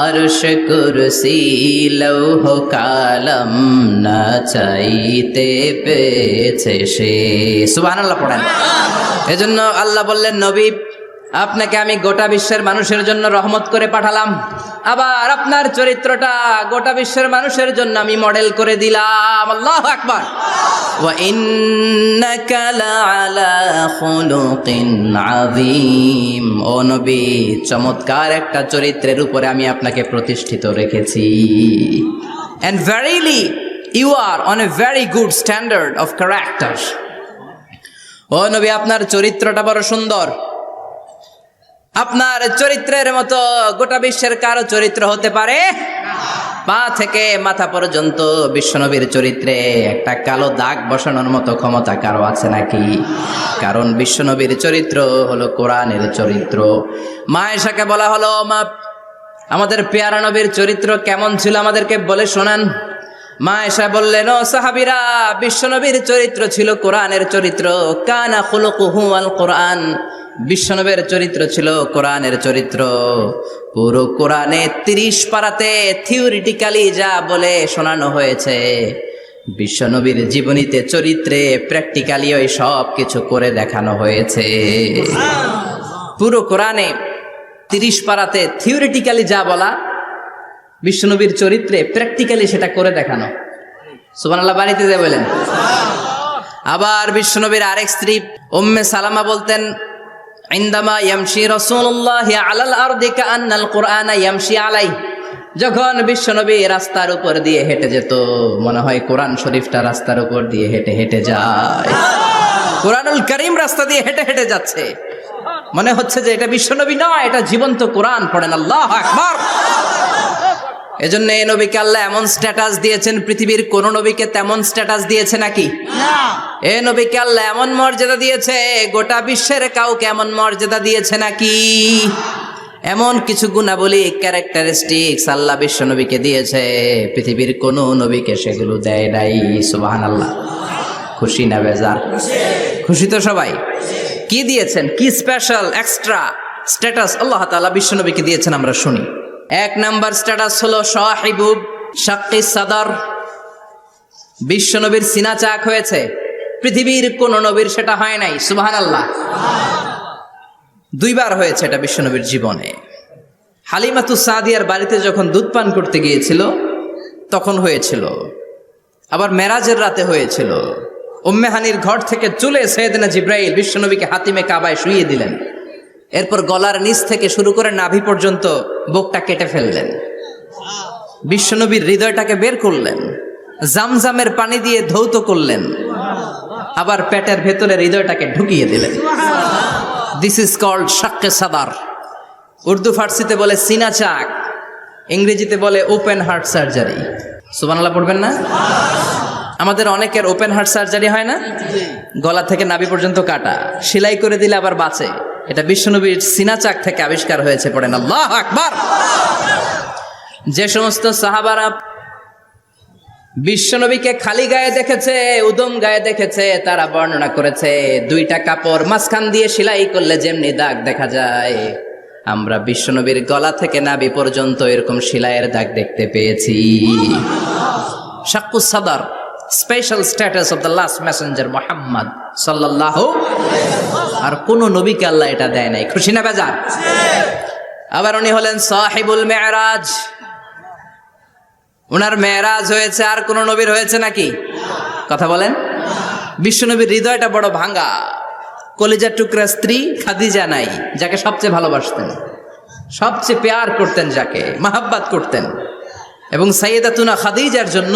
আরশ কুরসি লৌহ কালাম না চাইতে পেয়েছে সে। সুবহানাল্লাহ পড়েন। এজন্য আল্লাহ বললেন, নবী আপনাকে আমি গোটা বিশ্বের মানুষের জন্য রহমত করে পাঠালাম, আবার আপনার চরিত্রটা গোটা বিশ্বের মানুষের জন্য আমি মডেল করে দিলাম। আল্লাহু আকবার। ওয়া ইন্নাকা লাআলা খুলুকিন আযীম। ও নবী, চমৎকার একটা চরিত্রের উপরে আমি আপনাকে প্রতিষ্ঠিত রেখেছি। And verily you are on a very good standard of character. ও নবী, আপনার চরিত্রটা বড় সুন্দর। আপনার চরিত্রের মতো গোটা বিশ্বের কারো চরিত্র হতে পারে? পা থেকে মাথা পর্যন্ত বিশ্বনবীর চরিত্রে একটা কালো দাগ বসানোর মতো ক্ষমতা কারো আছে নাকি? কারণ বিশ্বনবীর চরিত্র হলো কোরআনের চরিত্র। মা আয়েশাকে বলা হলো, মা আমাদের পেয়ারা নবীর চরিত্র কেমন ছিল আমাদেরকে বলে শোনান। মা আয়েশা বললেন, ও সাহাবীরা, বিশ্বনবীর চরিত্র ছিল কোরআনের চরিত্র। কানা খুলুকুহু আল কোরআন। বিশ্বনবীর চরিত্র ছিল কোরআনের চরিত্র। পুরো কোরআনে 30 পারাতে থিওরিটিক্যালি যা বলে শোনানো হয়েছে, বিশ্বনবীর জীবনীতে চরিত্রে প্র্যাকটিক্যালি ওই সব কিছু করে দেখানো হয়েছে। পুরো কোরআনে 30 পারাতে থিওরিটিক্যালি যা বলা, বিশ্বনবীর চরিত্রে প্র্যাকটিক্যালি সেটা করে দেখানো। সুবহানাল্লাহ বাড়িতে যে বলেন। আবার বিশ্বনবীর আরেক স্ত্রী উম্মে সালামা বলতেন, ইনদামা ইয়ামশি রাসূলুল্লাহ আলাল আরদি কাআন্নাল কুরআনা ইয়ামশি আলাইহি। যখন বিশ্বনবী রাস্তার উপর দিয়ে হেঁটে যেত, মনে হয় কোরআন শরীফটা রাস্তার উপর দিয়ে হেঁটে হেঁটে যায়। কোরআনুল কারীম রাস্তা দিয়ে হেঁটে হেঁটে যাচ্ছে, মনে হচ্ছে যে এটা বিশ্বনবী নয়, এটা জীবন্ত কোরআন। পড়েন আল্লাহু আকবার। এজন্য এই নবীকে আল্লাহ এমন স্ট্যাটাস দিয়েছেন, পৃথিবীর কোন নবীকে তেমন স্ট্যাটাস দিয়েছে নাকি? এই নবীকে আল্লাহ এমন মর্যাদা দিয়েছে, গোটা বিশ্বের কাউকে এমন মর্যাদা দিয়েছে নাকি? এমন কিছু গুণাবলী, ক্যারেক্টারিস্টিক্স আল্লাহ বিশ্ব নবীকে দিয়েছে, পৃথিবীর কোন নবীকে সেগুলো দেয় নাই। সুবহানাল্লাহ। খুশি না বেজার? খুশি তো সবাই। কি দিয়েছেন, কি স্পেশাল এক্সট্রা স্ট্যাটাস আল্লাহ তাআলা বিশ্ব নবীকে দিয়েছেন আমরা শুনি। এক নাম্বার স্ট্যাটাস হলো সাহিবু শাক্কি সাদর, বিশ্বনবীর সিনা চাক হয়েছে, পৃথিবীর কোন নবীর সেটা হয় নাই। সুবহানাল্লাহ। দুইবার হয়েছে এটা বিশ্বনবীর জীবনে। হালিমাতু সাদিয়ার বাড়িতে যখন দুধ পান করতে গিয়েছিল তখন হয়েছিল, আবার মেরাজের রাতে হয়েছিল। উম্মে হানির ঘর থেকে চলে সাইয়েদনা জিব্রাইল বিশ্বনবীকে হাতিমে কাবায় শুইয়ে দিলেন। এরপর গলার নিচ থেকে শুরু করে নাভি পর্যন্ত বুকটা কেটে ফেললেন, বিশ্বনবীর হৃদয়টাকে বের করলেন, জামজামের পানি দিয়ে ধৌত করলেন, আবার পেটের ভেতরে হৃদয়টাকে ঢুকিয়ে দিলেন। দিস ইজ কল্ড শাক্কে সাদার। উর্দু ফার্সিতে বলে সিনা চাক, ইংরেজিতে বলে ওপেন হার্ট সার্জারি। সুবহানাল্লাহ পড়বেন না? আমাদের অনেকের ওপেন হার্ট সার্জারি হয় না, গলা থেকে নাভি পর্যন্ত কাটা, সেলাই করে দিলে আবার বাঁচে। এটা বিশ্বনবীর সিনা চাক থেকে আবিষ্কার হয়েছে। পড়েন আল্লাহু আকবার। যে সমস্ত সাহাবারা বিশ্বনবীকে খালি গায়ে দেখেছে, উদম গায়ে দেখেছে, তারা বর্ণনা করেছে দুইটা কাপড় মাঝখান দিয়ে সেলাই করলে যেমনি দাগ দেখা যায়, আমরা বিশ্বনবীর গলা থেকে নাভি পর্যন্ত এরকম সেলাইয়ের দাগ দেখতে পেয়েছি। শাক্কুস সাদর, special status of the last Messenger Muhammad সাল্লাল্লাহু। আর কোন নবীকে আল্লাহ এটা দেয় নাই। খুশি না বেজার? আবার উনি হলেন সাহিবুল মেরাজ। ওনার মেরাজ হয়েছে, আর কোন নবীর হয়েছে নাকি? কথা বলেন। বিশ্বনবীর হৃদয়টা বড় ভাঙা, কলিজার টুকরা স্ত্রী খাদিজা নাই, যাকে সবচেয়ে ভালোবাসতেন, সবচেয়ে প্যার করতেন, যাকে মাহাব্বাত করতেন। এবং সাইয়েদাতুনা খাদিজার জন্য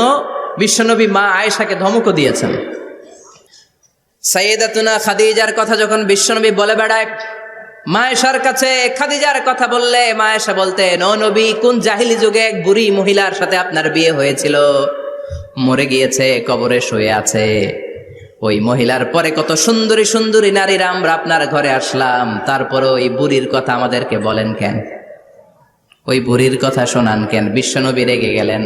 বিশ্বনবী মা আয়েশাকে ধমকও দিয়েছেন। সাইয়েদাতুনা খাদিজার কথা যখন বিশ্বনবী বলে বেড়ায় মা আয়েশার কাছে, খাদিজার কথা বললে মা আয়েশা বলতেন, ও নবী, কোন জাহিলি যুগে এক বুড়ি মহিলার সাথে আপনার বিয়ে হয়েছিল, মরে গিয়েছে, কবরে শুয়ে আছে। ওই মহিলার পরে কত সুন্দরী সুন্দরী নারীরা আমরা আপনার ঘরে আসলাম, তারপরে ওই বুড়ির কথা আমাদেরকে বলেন কেন? ওই বুড়ির কথা শোনান কেন? বিশ্বনবী রেগে গেলেন।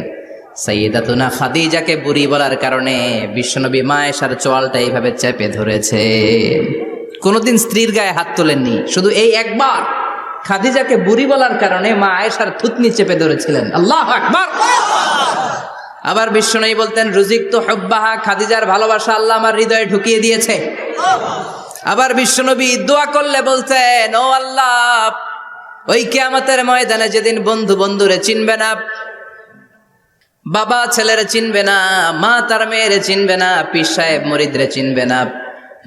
সাইয়েদাতুনা খাদিজাকে বুড়ি বলার কারণে বিশ্বনবী মা আয়েশার চোয়ালটা এইভাবে চেপে ধরেছে। কোনোদিন স্ত্রীর গায়ে হাত তোলেননি, শুধু এই একবার খাদিজাকে বুড়ি বলার কারণে মা আয়েশার থুতনি চেপে ধরেছিলেন। আল্লাহু আকবার। আবার বিশ্বনবী বলতেন, রুজিকতু হুব্বাহা, খাদিজার ভালোবাসা আল্লাহ আমার হৃদয়ে ঢুকিয়ে দিয়েছে। আবার বিশ্বনবী দোয়া করলে বলতেন, ও আল্লাহ, ওই কিয়ামতের ময়দানে যেদিন বন্ধু বন্ধুরে চিনবে না, বাবা ছেলেরে চিনবে না, মা তার মেয়েরে চিনবে না, পীর সাহেব মুরিদরে চিনবে না,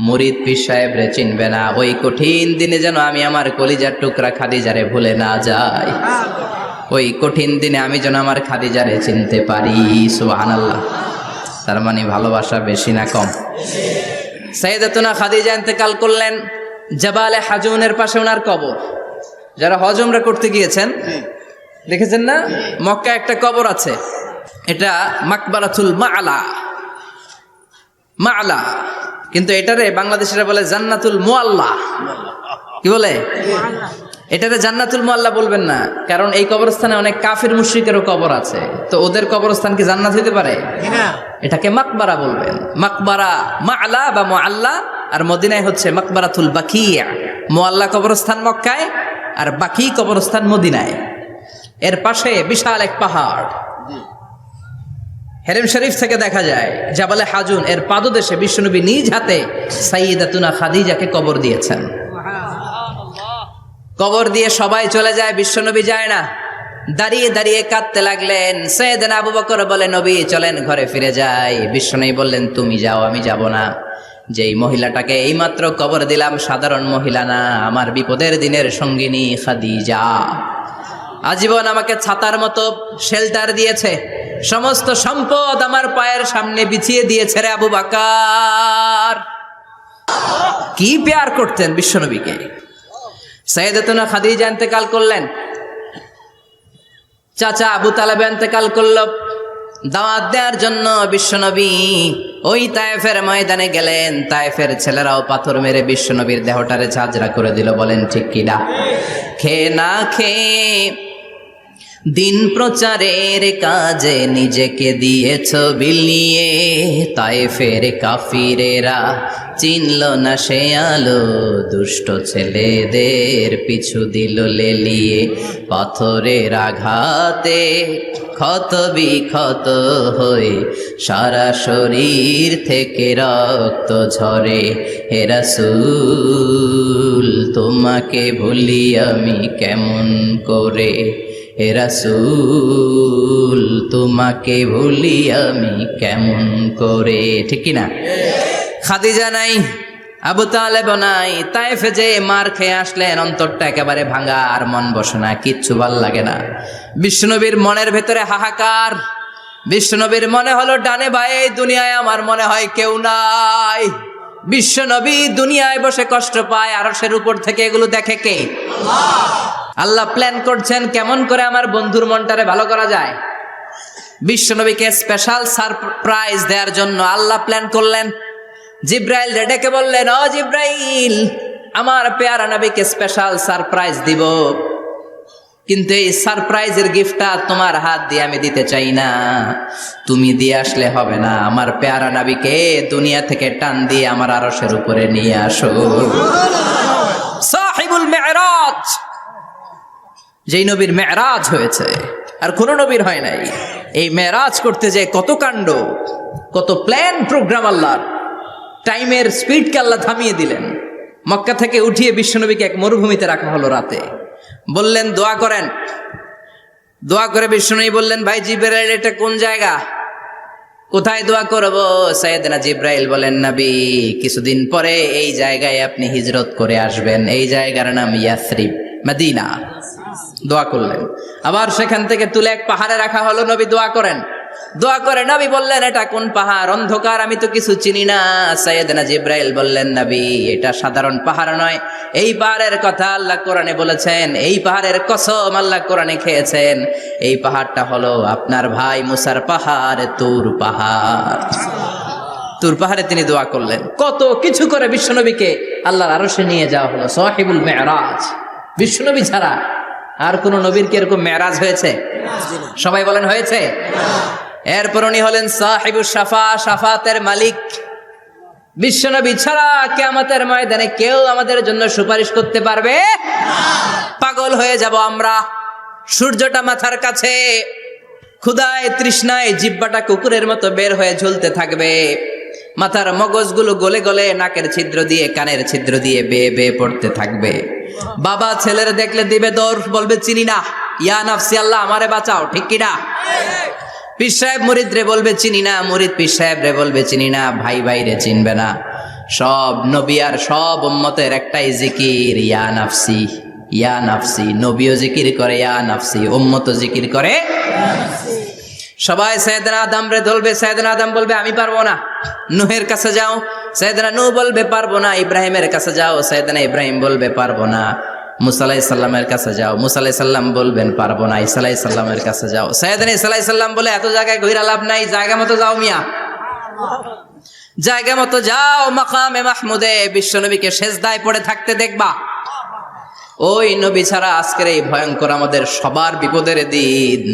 মুরিদ পীর সাহেবরে চিনবে না, ওই কঠিন দিনে যেন আমি আমার কলিজার টুকরা খাদিজারে ভুলে না যাই। ওই কঠিন দিনে আমি যেন আমার খাদিজারে চিনতে পারি। সুবহানাল্লাহ। তার মানে ভালোবাসা বেশি না কম? সাইয়েদাতুনা খাদিজা ইন্তেকাল করলেন, জাবালে হাজুনের পাশে ওনার কবর। যারা হজ উমরা করতে গিয়েছেন দেখেছেন না, মক্কায় একটা কবর আছে, এটা মাকবারাতুল মা'লা। মা'লা, কিন্তু এটারে বাংলাদেশিরা বলে জান্নাতুল মুআল্লা। কি বলে? এটারে জান্নাতুল মুআল্লা বলবেন না, কারণ এই কবরস্থানে অনেক কাফির মুশরিকেরও কবর আছে, তো ওদের কবরস্থান কি জান্নাত হইতে পারে? এটাকে মাকবারা বলবেন। মাকবারা মা'লা বা মুআল্লা, আর মদিনায় হচ্ছে মাকবারাতুল বাকিয়া। মুআল্লা কবরস্থান মক্কায়, আর বাকি কবরস্থান মদিনায়। এর পাশে বিশাল এক পাহাড়, হেরেম শরীফ থেকে দেখা যায় জাবালে হাজুন, এর পাদদেশে বিশ্বনবী নিজ হাতে সাইয়েদাতুনা খাদিজাকে কবর দিয়েছেন। কবর দিয়ে সবাই চলে যায়, বিশ্বনবী যায় না। দাঁড়িয়ে দাঁড়িয়ে কাঁদতে লাগলেন। সাইয়েদনা আবু বকর বলে, নবী চলেন ঘরে ফিরে যাই। বিশ্বনবী বললেন, তুমি যাও, আমি যাব না। যেই মহিলাটাকে এইমাত্র কবর দিলাম সাধারণ মহিলা না, আমার বিপদের দিনের সঙ্গিনী খাদিজা। আজীবন আমাকে ছাতার মতো শেল্টার দিয়েছে, সমস্ত সম্পদ আমার পায়ের সামনে বিছিয়ে দিয়েছে রে আবু বকর। কি প্যার করতেন বিশ্বনবীকে। সাইয়েদাতুনা খাদিজা ইন্তেকাল করলেন, চাচা আবু তালেব ইন্তেকাল করল। দাওয়াত দেওয়ার জন্য বিশ্বনবী ওই তায়েফের ময়দানে গেলেন। তায়েফের ছেলেরাও পাথর মেরে বিশ্বনবীর দেহটারে ঝাঁঝরা করে দিল। বলেন ঠিক কিনা? খেয়ে না খেয়ে দিন প্রচারের কাজে নিজেকে দিয়েছ বিলিয়ে, তায়েফের কাফিরেরা চিনল না সে আলো, দুষ্ট ছেলেদের পিছু দিল লেলিয়ে। পাথরের আঘাতে ক্ষত বিক্ষত হয়ে সারা শরীর থেকে রক্ত ঝরে। হে রাসূল তোমাকে ভুলি আমি কেমন করে, হে রাসূল তোমাকে ভুলি আমি কেমন করে। ঠিক কি না? খাদিজা নাই, আবু তালেব নাই, তায়েফে যে মার খেয়ে আসলেন, অন্তরটা একেবারে ভাঙা, আর মন বসে না, কিচ্ছু ভাল লাগে না। বিশ্বনবীর মনের ভেতরে হাহাকার। বিশ্বনবীর মনে হলো ডানে বায়ে দুনিয়ায় আমার মনে হয় কেউ নাই। বিশ্বনবী দুনিয়ায় বসে কষ্ট পায়, আরশের উপর থেকে এগুলো দেখে কে? আল্লাহ প্ল্যান করছেন কেমন করে আমার বন্ধুর মনটারে ভালো করা যায়। বিশ্বনবীকে স্পেশাল সারপ্রাইজ দেওয়ার জন্য আল্লাহ প্ল্যান করলেন। জিব্রাইল ডেকে বললেন, ও জিব্রাইল, আমার পেয়ারা নবীকে স্পেশাল সারপ্রাইজ দিব, কিন্তু এই সারপ্রাইজের গিফটটা তোমার হাত দিয়ে আমি দিতে চাই না, তুমি দিয়ে আসলে হবে না। আমার পেয়ারা নবীকে দুনিয়া থেকে টান দিয়ে আমার আরশের উপরে নিয়ে আসো। সাহিবুল মেরাজ, যেই নবীর মেরাজ হয়েছে আর কোন নবীর হয় নাই। এই মেরাজ করতে যে কত কাণ্ড, কত প্ল্যান প্রোগ্রাম আল্লাহর। টাইমের স্পিডকে আল্লাহ থামিয়ে দিলেন। মক্কা থেকে উঠিয়ে বিশ্বনবীকে এক মরুভূমিতে রাখা হলো রাতে। বললেন দোয়া করেন। দোয়া করে বিশ্বনবী বললেন, ভাই জিবরাইল, এটা কোন জায়গা, কোথায় দোয়া করব? সাইয়েদনা জিবরাইল বলেন, নবী, কিছুদিন পরে এই জায়গায় আপনি হিজরত করে আসবেন, এই জায়গার নাম ইয়াসরিব, মদিনা। দোয়া করলেন। আবার সেখান থেকে তুলে এক পাহাড়ে রাখা হলো। নবী দোয়া করেন। দোয়া করে নবী বললেন, এটা কোন পাহাড়? অন্ধকার, আমি তো কিছু চিনি না। সাইয়েদনা জিবরাইল বললেন, নবী, এটা সাধারণ পাহাড় নয়, এই পাহাড়ের কথা আল্লাহ কোরআনে বলেছেন, এই পাহাড়ের কসম আল্লাহ কোরআনে খেয়েছেন। এই পাহাড়টা হলো আপনার ভাই মুসার পাহাড়, তুর পাহাড়। তুর পাহাড়ে তিনি দোয়া করলেন। কত কিছু করে বিশ্বনবীকে আল্লাহর আরশে নিয়ে যাওয়া হলো। সাহিবুল মেরাজ। বিশ্বনবী ছাড়া আর কোন নবীর কি এরকম মেরাজ হয়েছে? সবাই বলেন হয়েছে। এরপর উনি হলেন সাহিবুস শাফা, শাফাতের মালিক। বিশ্বনবী ছাড়া কিয়ামতের ময়দানে কেউ আমাদের জন্য সুপারিশ করতে পারবে না। পাগল হয়ে যাব আমরা। সূর্যটা মাথার কাছে, ক্ষুধায় তৃষ্ণায় জিহ্বাটা কুকুরের মতো বের হয়ে ঝুলতে থাকবে। মাথার মগজগুলো গলে গলে নাকের ছিদ্র দিয়ে, কানের ছিদ্র দিয়ে বেয়ে বেয়ে পড়তে থাকবে। বাবা ছেলের দেখলে দিবে দৌড়, বলবে চিনি না, ইয়া নাফসি, আল্লাহ আমারে বাঁচাও। ঠিক কিনা? পীর সাহেব মুরিদ রে বলবে চিনি না, মুরিদ পীর সাহেব রে বলবে চিনি না, ভাই ভাই রে চিনবে না। সব নবী আর সব উম্মতের একটাই জিকির, ইয়া নাফসি, ইয়া নাফসি। নবীও জিকির করে ইয়া নাফসি, উম্মতও জিকির করে। সবাই সাইয়েদনা আদম রে ধরবে। সাইয়েদনা আদম বলবে আমি পারবো না। নূহের কাছে যাও। সাইয়েদনা নূহ বলবে পারবো না। ইব্রাহিমের কাছে যাও। সাইয়েদনা ইব্রাহিম বলবে পারবো না। মুসা আলাইহিস সালামের কাছে যাও। মুসা আলাইহিস সালাম বলবেন পারবো না। ঈসা আলাইহিস সালামের কাছে যাও। সাইয়েদনা ঈসা আলাইহিস সালাম বলে এত জায়গায় ঘুরে লাভ নাই, জায়গা মতো যাও মিয়া, জায়গা মতো যাও। মাকামে মাহমুদে বিশ্বনবীকে সেজদায় পড়ে থাকতে দেখবা। ওই নবী ছাড়া আজকের এই ভয়ঙ্কর আমাদের সবার বিপদের দিন।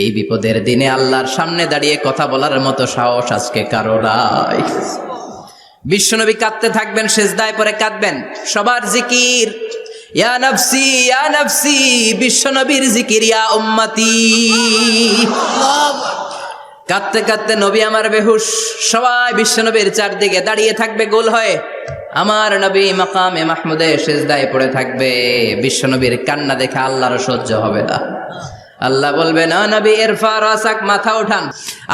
এই বিপদের দিনে আল্লাহর সামনে দাঁড়িয়ে কথা বলার মতো সাহস আজকে কারো নাই। বিশ্বনবী কাঁদতে থাকবেন, সেজদায় পড়ে কাঁদবেন। সবার জিকির ইয়া নাফসি, ইয়া নাফসি। বিশ্বনবীর জিকির ইয়া উম্মতি। কাঁদতে কাঁদতে নবী আমার বেহুশ। সবাই বিশ্বনবীর চারদিকে দাঁড়িয়ে থাকবে গোল হয়ে। আমার নবী মাকামে মাহমুদে সেজদায় পড়ে থাকবে। বিশ্বনবীর কান্না দেখে আল্লাহর সহ্য হবে না। আল্লাহ বলবে, না নবী, ইরফা রাসাক, মাথা উঠান,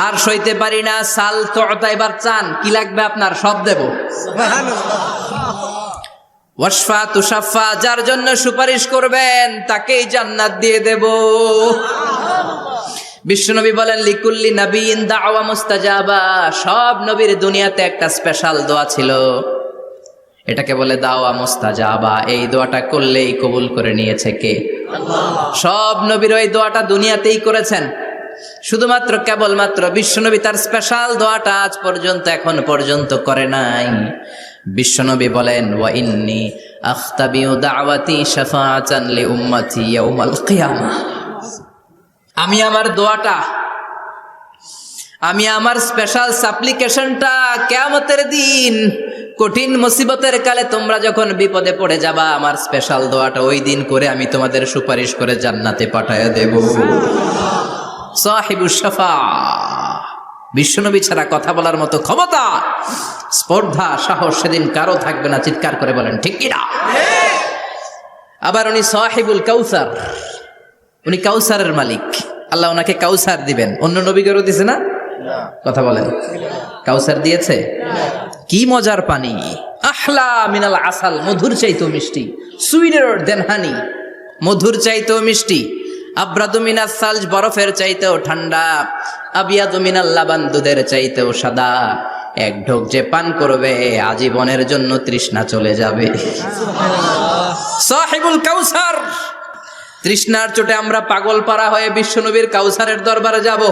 আর সইতে পারি না। সাল তুতা, এবার চান, কি লাগবে আপনার, সব দেব। ওয়াশফা তুশাফা, যার জন্য সুপারিশ করবেন তাকেই জান্নাত দিয়ে দেব। বিশ্বনবী বলেন, লিকুল্লি নবিয়্যিন দাওয়া মুস্তাজাবা। সব নবীর দুনিয়াতে একটা স্পেশাল দোয়া ছিল, এটাকে বলে দাওয়া মুস্তাজাবা। এই দোয়াটা করলেই কবুল করে নিয়েছে কে? আল্লাহ। সব নবীর ওই দোয়াটা দুনিয়াতেই করেছেন, শুধুমাত্র কেবলমাত্র বিশ্বনবী তার স্পেশাল দোয়াটা আজ পর্যন্ত, এখন পর্যন্ত করে নাই। বিশ্বনবী বলেন, ওয়া ইন্নী আখতাবিউ দাওয়াতি শাফাআতান লি উম্মতি ইয়াউমাল কিয়ামাহ। আমি আমার দোয়াটা, আমি আমার স্পেশাল সাপ্লিকেশনটা কিয়ামতের দিন কঠিন মুসিবতের কালে তোমরা যখন বিপদে পড়ে যাবা, আমার স্পেশাল দোয়াটা ওই দিন করে আমি তোমাদের সুপারিশ করে জান্নাতে পাঠায়া দেব। সাহিবুশ শাফা, বিশ্বনবী ছাড়া কথা বলার মতো ক্ষমতা, স্পর্ধা, সাহস সেদিন কারো থাকবে না। চিৎকার করে বলেন ঠিক কিনা? আবার উনি সাহিবুল কাউসার, উনি কাউসারের মালিক। আল্লাহ ওনাকে কাউসার দিবেন। অন্য নবীদেরও দিছে না? কথা বলেন, কাউসার দিয়েছে। কি মজার পানি, আহলা মিনাল আসাল, মধুর চাইতেও মিষ্টি, সুইটার দেন হানি, মধুর চাইতেও মিষ্টি। আব্রাদু মিনাস সালজ, বরফের চাইতেও ঠান্ডা। আবিয়াদু মিনাল লাবান, দুধের চাইতেও সাদা। এক ঢোক যে পান করবে আজীবনের জন্য তৃষ্ণা চলে যাবে। সাহিবুল কাউসার। তৃষ্ণার চোটে আমরা পাগল পারা হয়ে বিশ্বনবীর কাউসারের দরবারে যাব।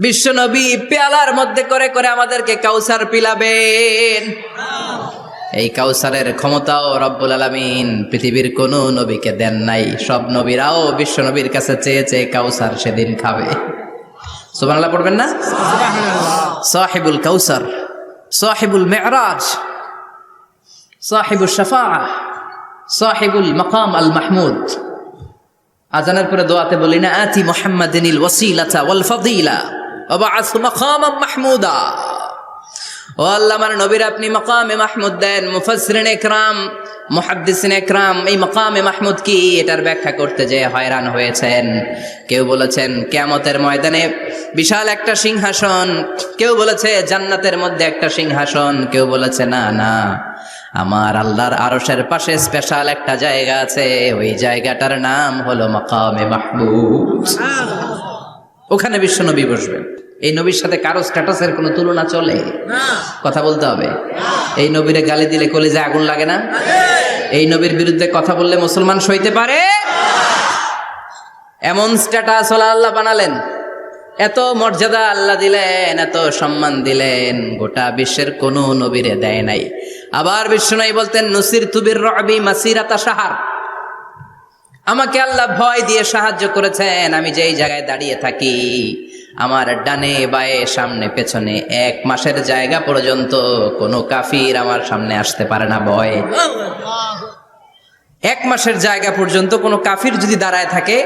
বিশ্বনবী পেয়ালার মধ্যে করে করে আমাদেরকে কাউসার পিলাবেন। এই কাউসারের ক্ষমতাও রব্বুল আলামিন পৃথিবীর কোন নবীকে দেন নাই। সব নবীরাও বিশ্বনবীর কাছে চেয়ে চেয়ে কাউসার সেদিন খাবে। সুবহানাল্লাহ পড়বেন না? সাহিবুল কাউসার, সাহিবুল মেরাজ, সাহিবুল শাফাআহ, সাহিবুল মাকাম আল মাহমুদ। আজানের পরে দোয়াতে বলি না, আতি মুহাম্মাদিনিল ওয়াসিলাতা ওয়াল ফাদিলা ওয়া বা'আসহু মাকামান মাহমুদা। ও আল্লাহ, আমার নবীর আপনি মাকামে মাহমুদ দেন। মুফাসসিরিন ইকরাম, মুহাদ্দিসিন ইকরাম এই মাকামে মাহমুদ কি এটার ব্যাখ্যা করতে যে হয়রান হয়েছেন। কেউ বলেছেন কিয়ামতের ময়দানে বিশাল একটা সিংহাসন, কেউ বলেছে জান্নাতের মধ্যে একটা সিংহাসন, কেউ বলেছে না না, আমার আল্লাহর আরশের পাশে স্পেশাল একটা জায়গা আছে, ওই জায়গাটার নাম হলো মাকামে মাহমুদ। ওখানে বিশ্বনবী বসবেন। এই নবীর সাথে কারো স্ট্যাটাসের কোনো তুলনা চলে? কথা বলতে হবে। এই নবীরে গালি দিলে কলিজায় আগুন লাগে না? এই নবীর বিরুদ্ধে কথা বললে মুসলমান সইতে পারে? এমন স্ট্যাটাস আল্লাহ বানালেন, এত মর্যাদা আল্লাহ দিলেন, এত সম্মান দিলেন, গোটা বিশ্বের কোন নবীরে দেয় নাই। আবার বিশ্বনবী বলতেন, নুসিরতু বির-রু'বি মাসিরাতা শাহর, আমাকে আল্লাহ ভয় দিয়ে সাহায্য করেছেন। আমি যেই জায়গায় দাঁড়িয়ে থাকি, আমার ডানে বায়ে সামনে পেছনে 1 মাসের জায়গা পর্যন্ত কোনো কাফির আমার সামনে আসতে পারে না ভয়ে। 1 মাসের জায়গা পর্যন্ত কোনো কাফির যদি দাঁড়ায় থাকে,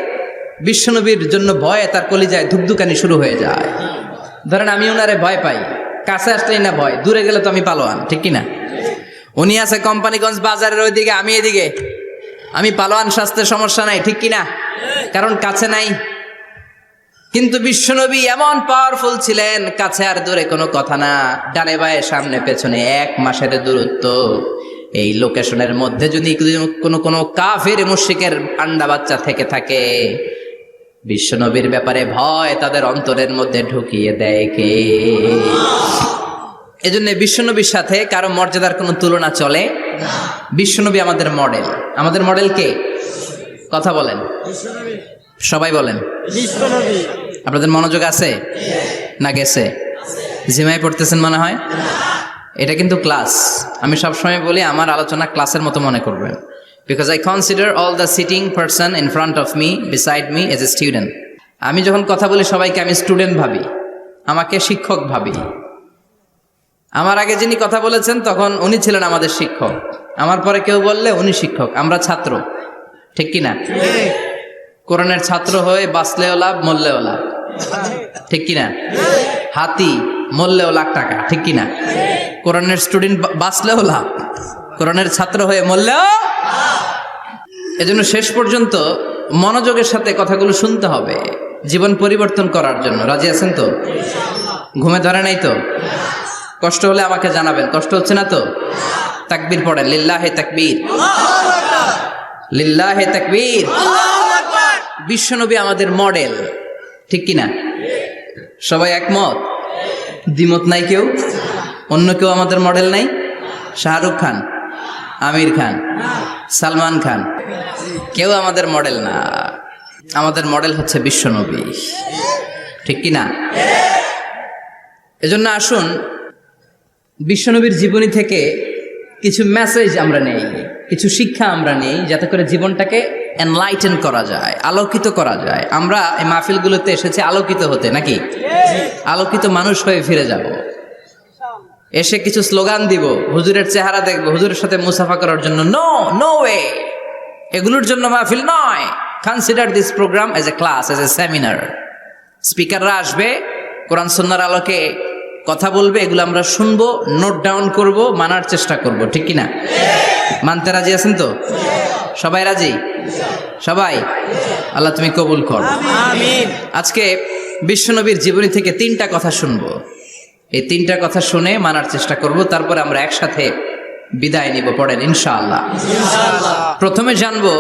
বিশ্বনবীর জন্য ভয়ে তার কলিজায় ধুকধুকানি শুরু হয়ে যায়। ধরেন আমি ওনারে ভয় পাই, কাছে আসলেই না ভয়, দূরে গেলে তো আমি পালোয়ান, ঠিক কিনা? উনি আছে কোম্পানিগঞ্জ বাজারের ওইদিকে, আমি এদিকে, আমি পালোয়ান, স্বাস্থ্যের সমস্যা নাই, ঠিক কিনা? কারণ কাছে নাই। কিন্তু বিশ্বনবী এমন পাওয়ারফুল ছিলেন, কাছে আর দূরে কোনো কথা না, ডানে বায়ে সামনে পেছনে 1 মাসের দূরত্ব। এই লোকেশনের মধ্যে যদি কোনো কাফির মুশরিকের আন্ডা বাচ্চা থেকে থাকে, বিশ্বনবীর ব্যাপারে ভয় তাদের অন্তরের মধ্যে ঢুকিয়ে দেয় কে? এজন্য বিশ্বনবীর সাথে কারো মর্যাদার কোনো তুলনা চলে? বিশ্বনবী আমাদের মডেল। আমাদের মডেল কে? কথা বলেন, সবাই বলেন। আপনাদের মনোযোগ আছে না গেছে? জিমাই পড়তেছেন মনে হয়। এটা কিন্তু ক্লাস। আমি সবসময় বলি আমার আলোচনা ক্লাসের মতো মনে করবেন, because I consider all the sitting person in front of me, beside me as a student. আমি যখন কথা বলি সবাইকে আমি স্টুডেন্ট ভাবি, আমাকে শিক্ষক ভাবি। আমার আগে যিনি কথা বলেছেন তখন উনি ছিলেন আমাদের শিক্ষক, আমার পরে কেউ বললে উনি শিক্ষক, আমরা ছাত্র, ঠিক কিনা? কোরআনের ছাত্র হয়ে বাঁচলেও লাভ, মরলেও লাভ, ঠিক কিনা? হাতি মরলেও লাখ টাকা, ঠিক কিনা? কোরআনের স্টুডেন্ট বাঁচলেও লাভ, কোরআনের ছাত্র হয়ে মরলেও। এজন্য শেষ পর্যন্ত মনোযোগের সাথে কথাগুলো শুনতে হবে জীবন পরিবর্তন করার জন্য। রাজি আছেন তো? ঘুমে ধরে নাই তো? কষ্ট হলে আমাকে জানাবেন। কষ্ট হচ্ছে না তো? তাকবীর পড়েন, লিল্লাহে তাকবীর, লিল্লাহে তাকবীর। বিশ্বনবী আমাদের মডেল, ঠিক কিনা? সবাই একমত? দ্বিমত নাই কেউ? অন্য কেউ আমাদের মডেল নাই? শাহরুখ খান, আমির খান, সালমান খান, কেউ আমাদের মডেল না। আমাদের মডেল হচ্ছে বিশ্বনবী, ঠিক কিনা? এজন্য আসুন বিশ্বনবীর জীবনী থেকে কিছু মেসেজ আমরা নেই, কিছু শিক্ষা আমরা নেই, যাতে করে জীবনটাকে এনলাইটেন করা যায়, আলোকিত করা যায়। আমরা এই মাহফিলগুলোতে এসেছি আলোকিত হতে, নাকি আলোকিত মানুষ হয়ে ফিরে যাব। এসে কিছু স্লোগান দিব, হুজুরের চেহারা দেখবো, হুজুরের সাথে মুসাফা করার জন্য, নো নো ওয়ে, এগুলোর জন্য মাহফিল নয়। Consider this programme as a class, as a seminar. স্পিকাররা আসবে, কোরআন সুন্নাহর আলোকে কথা বলবে, এগুলো আমরা শুনবো, নোট ডাউন করব, মানার চেষ্টা করব, ঠিক কিনা? মানতে রাজি আছেন তো? সবাই রাজি? সবাই? আল্লাহ তুমি কবুল কর, আমিন। আজকে বিশ্বনবীর জীবনী থেকে 3টা কথা শুনবো। এই 3টা কথা শুনে মানার চেষ্টা করব, তারপরে আমরা একসাথে বিদায় নিব। পড়েন ইনশাআল্লাহ। প্রথমে জানবো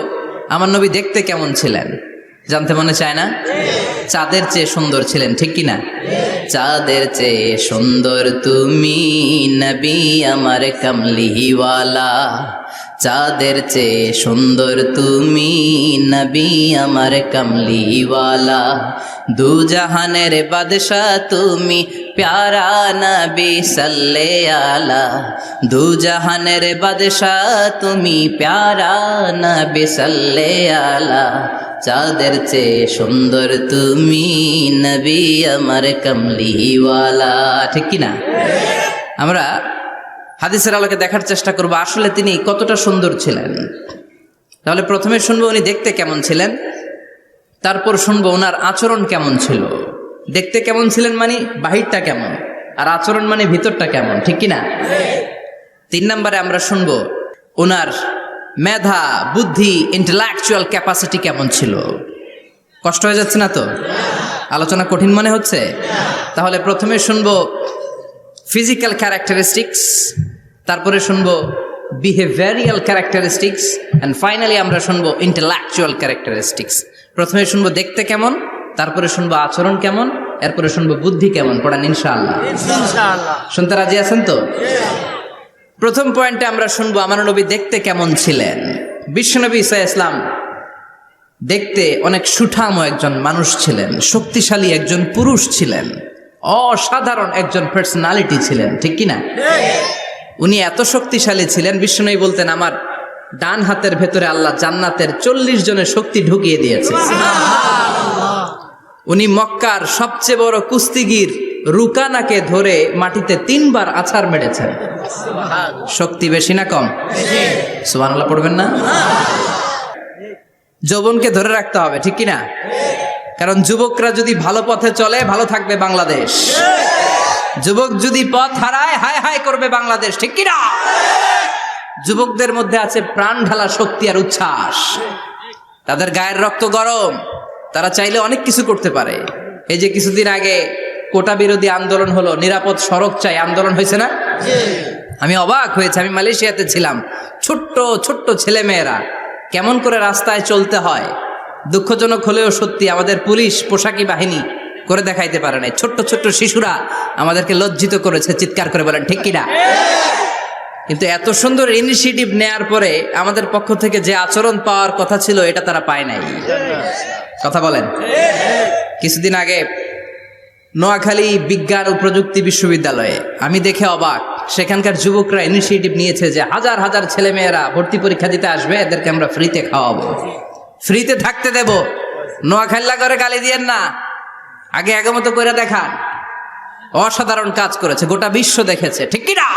আমার নবী দেখতে কেমন ছিলেন। জানতে মনে চায় না? চাঁদের চেয়ে সুন্দর ছিলেন, ঠিক কিনা? চাঁদের চেয়ে সুন্দর তুমি নবী আমার কামলিওয়ালা, চাঁদের চেয়ে সুন্দর তুমি নবী আমার কামলিওয়ালা, দু জাহানের বাদশাহ তুমি প্যারা নবী সাল্লে আলা, দু জাহানের বাদশাহ তুমি প্যারা নবী সাল্লে আলা, চাঁদের চেয়ে সুন্দর তুমি নবী আমার কামলিওয়ালা, ঠিক কিনা? আমরা হাদিসের আলোকে দেখার চেষ্টা করবো আসলে তিনি কতটা সুন্দর ছিলেন। তাহলে প্রথমে শুনবো উনি দেখতে কেমন ছিলেন, তারপর শুনবো ওনার আচরণ কেমন ছিল। দেখতে কেমন ছিলেন মানে বাহিরটা কেমন, আর আচরণ মানে ভিতরটা কেমন, ঠিক কিনা? 3 নম্বরে আমরা শুনবো ওনার মেধা, বুদ্ধি, ইন্টেলেকচুয়াল ক্যাপাসিটি কেমন ছিল। কষ্ট হয়ে যাচ্ছে না তো? আলোচনা কঠিন মনে হচ্ছে? তাহলে প্রথমে শুনবো ফিজিক্যাল ক্যারেক্টারিস্টিক্স, তারপরে শুনবো বিহেভিয়ারিয়াল ক্যারেক্টারিস্টিক্স, এন্ড ফাইনালি আমরা শুনবো ইন্টেলেকচুয়াল ক্যারেক্টারিস্টিক্স। প্রথমে শুনবো দেখতে কেমন, তারপরে শুনবো আচরণ কেমন, এরপরে শুনবো বুদ্ধি কেমন। পড়েন ইনশাআল্লাহ। শুনতে রাজি আছেন তো? প্রথম পয়েন্টে আমরা শুনবো আমার নবী দেখতে কেমন ছিলেন। বিশ্বনবী ঈসা ইসলাম দেখতে অনেক সুঠাম একজন মানুষ ছিলেন, শক্তিশালী একজন পুরুষ ছিলেন, অসাধারণ একজন পার্সোনালিটি ছিলেন, ঠিক কিনা? উনি এত শক্তিশালী ছিলেন, বিশ্বনবী বলতেন আমার ডান হাতের ভেতরে আল্লাহ জান্নাতের 40 জনের শক্তি ঢুকিয়ে দিয়েছে। উনি মক্কার সবচেয়ে বড় কুস্তিগির রুকানাকে ধরে মাটিতে 3 বার আছাড় মেরেছেন। শক্তি বেশি না কম? সুবহানাল্লাহ পড়বেন না? যৌবনকে ধরে রাখতে হবে, ঠিক কিনা? কারণ যুবকরা যদি ভালো পথে চলে ভালো থাকবে বাংলাদেশ, যুবক যদি পথ হারায় হায় হায় করবে বাংলাদেশ, ঠিক কিনা? যুবকদের মধ্যে আছে প্রাণ ঢালা শক্তি আর উচ্ছ্বাস, তাদের গায়ের রক্ত গরম, তারা চাইলে অনেক কিছু করতে পারে। এই যে কিছুদিন আগে কোটা বিরোধী আন্দোলন হলো, নিরাপদ সড়ক চাই আন্দোলন হয়েছে না? আমি অবাক হয়েছে, আমি মালয়েশিয়াতে ছিলাম, ছোট্ট ছোট্ট ছেলে মেয়েরা কেমন করে রাস্তায় চলতে হয় দুঃখজনক হলেও সত্যি, আমাদের পুলিশ পোশাকি বাহিনী করে দেখাইতে পারে নাই। ছোট্ট ছোট্ট শিশুরা আমাদেরকে লজ্জিত করেছে, চিৎকার করে বলেন ঠিক কিনা? কিন্তু এত সুন্দর ইনিশিয়েটিভ নেয়ার পরে আমাদের পক্ষ থেকে যে আচরণ পাওয়ার কথা ছিল এটা তারা পায় নাই। কথা বলেন। কিছুদিন আগে নোয়াখালী বিজ্ঞান ও প্রযুক্তি বিশ্ববিদ্যালয়ে আমি দেখে অবাক, সেখানকার যুবকরা ইনিশিয়েটিভ নিয়েছে যে হাজার হাজার ছেলে মেয়েরা ভর্তি পরীক্ষা দিতে আসবে, এদেরকে আমরা ফ্রিতে খাওয়াবো, ফ্রিতে থাকতে দেব। নোয়াখালী করে গালি দিয়েন না, আগে মতো করে দেখান। অসাধারণ কাজ করেছে, গোটা বিশ্ব দেখেছে, ঠিক কিনা?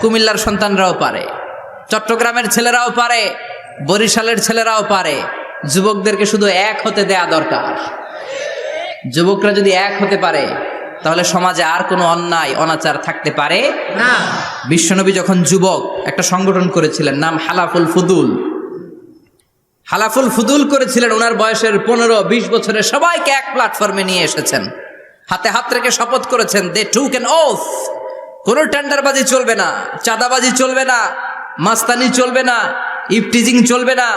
কুমিল্লার সন্তানরাও পারে, চট্টগ্রামের ছেলেরাও পারে, বরিশালের ছেলেরাও পারে। যুবকদেরকে শুধু এক হতে দেয়া দরকার। যুবকরা যদি এক হতে পারে তাহলে সমাজে আর কোনো অন্যায় অনাচার থাকতে পারে না। বিশ্বনবী যখন যুবক একটা সংগঠন করেছিলেন, নাম হালাফুল ফুদুল। হালাফুল ফুদুল করেছিলেন, ওনার বয়সের 15-20 বছরের সবাইকে এক প্ল্যাটফর্মে নিয়ে এসেছেন, হাতে হাত রেখে শপথ করেছেন, দে টুক অ্যান ওথ, কোনো টেন্ডারবাজি চলবে না, চাঁদাবাজি চলবে না, মাস্তানি চলবে না, ইফটিজিং চলবে না,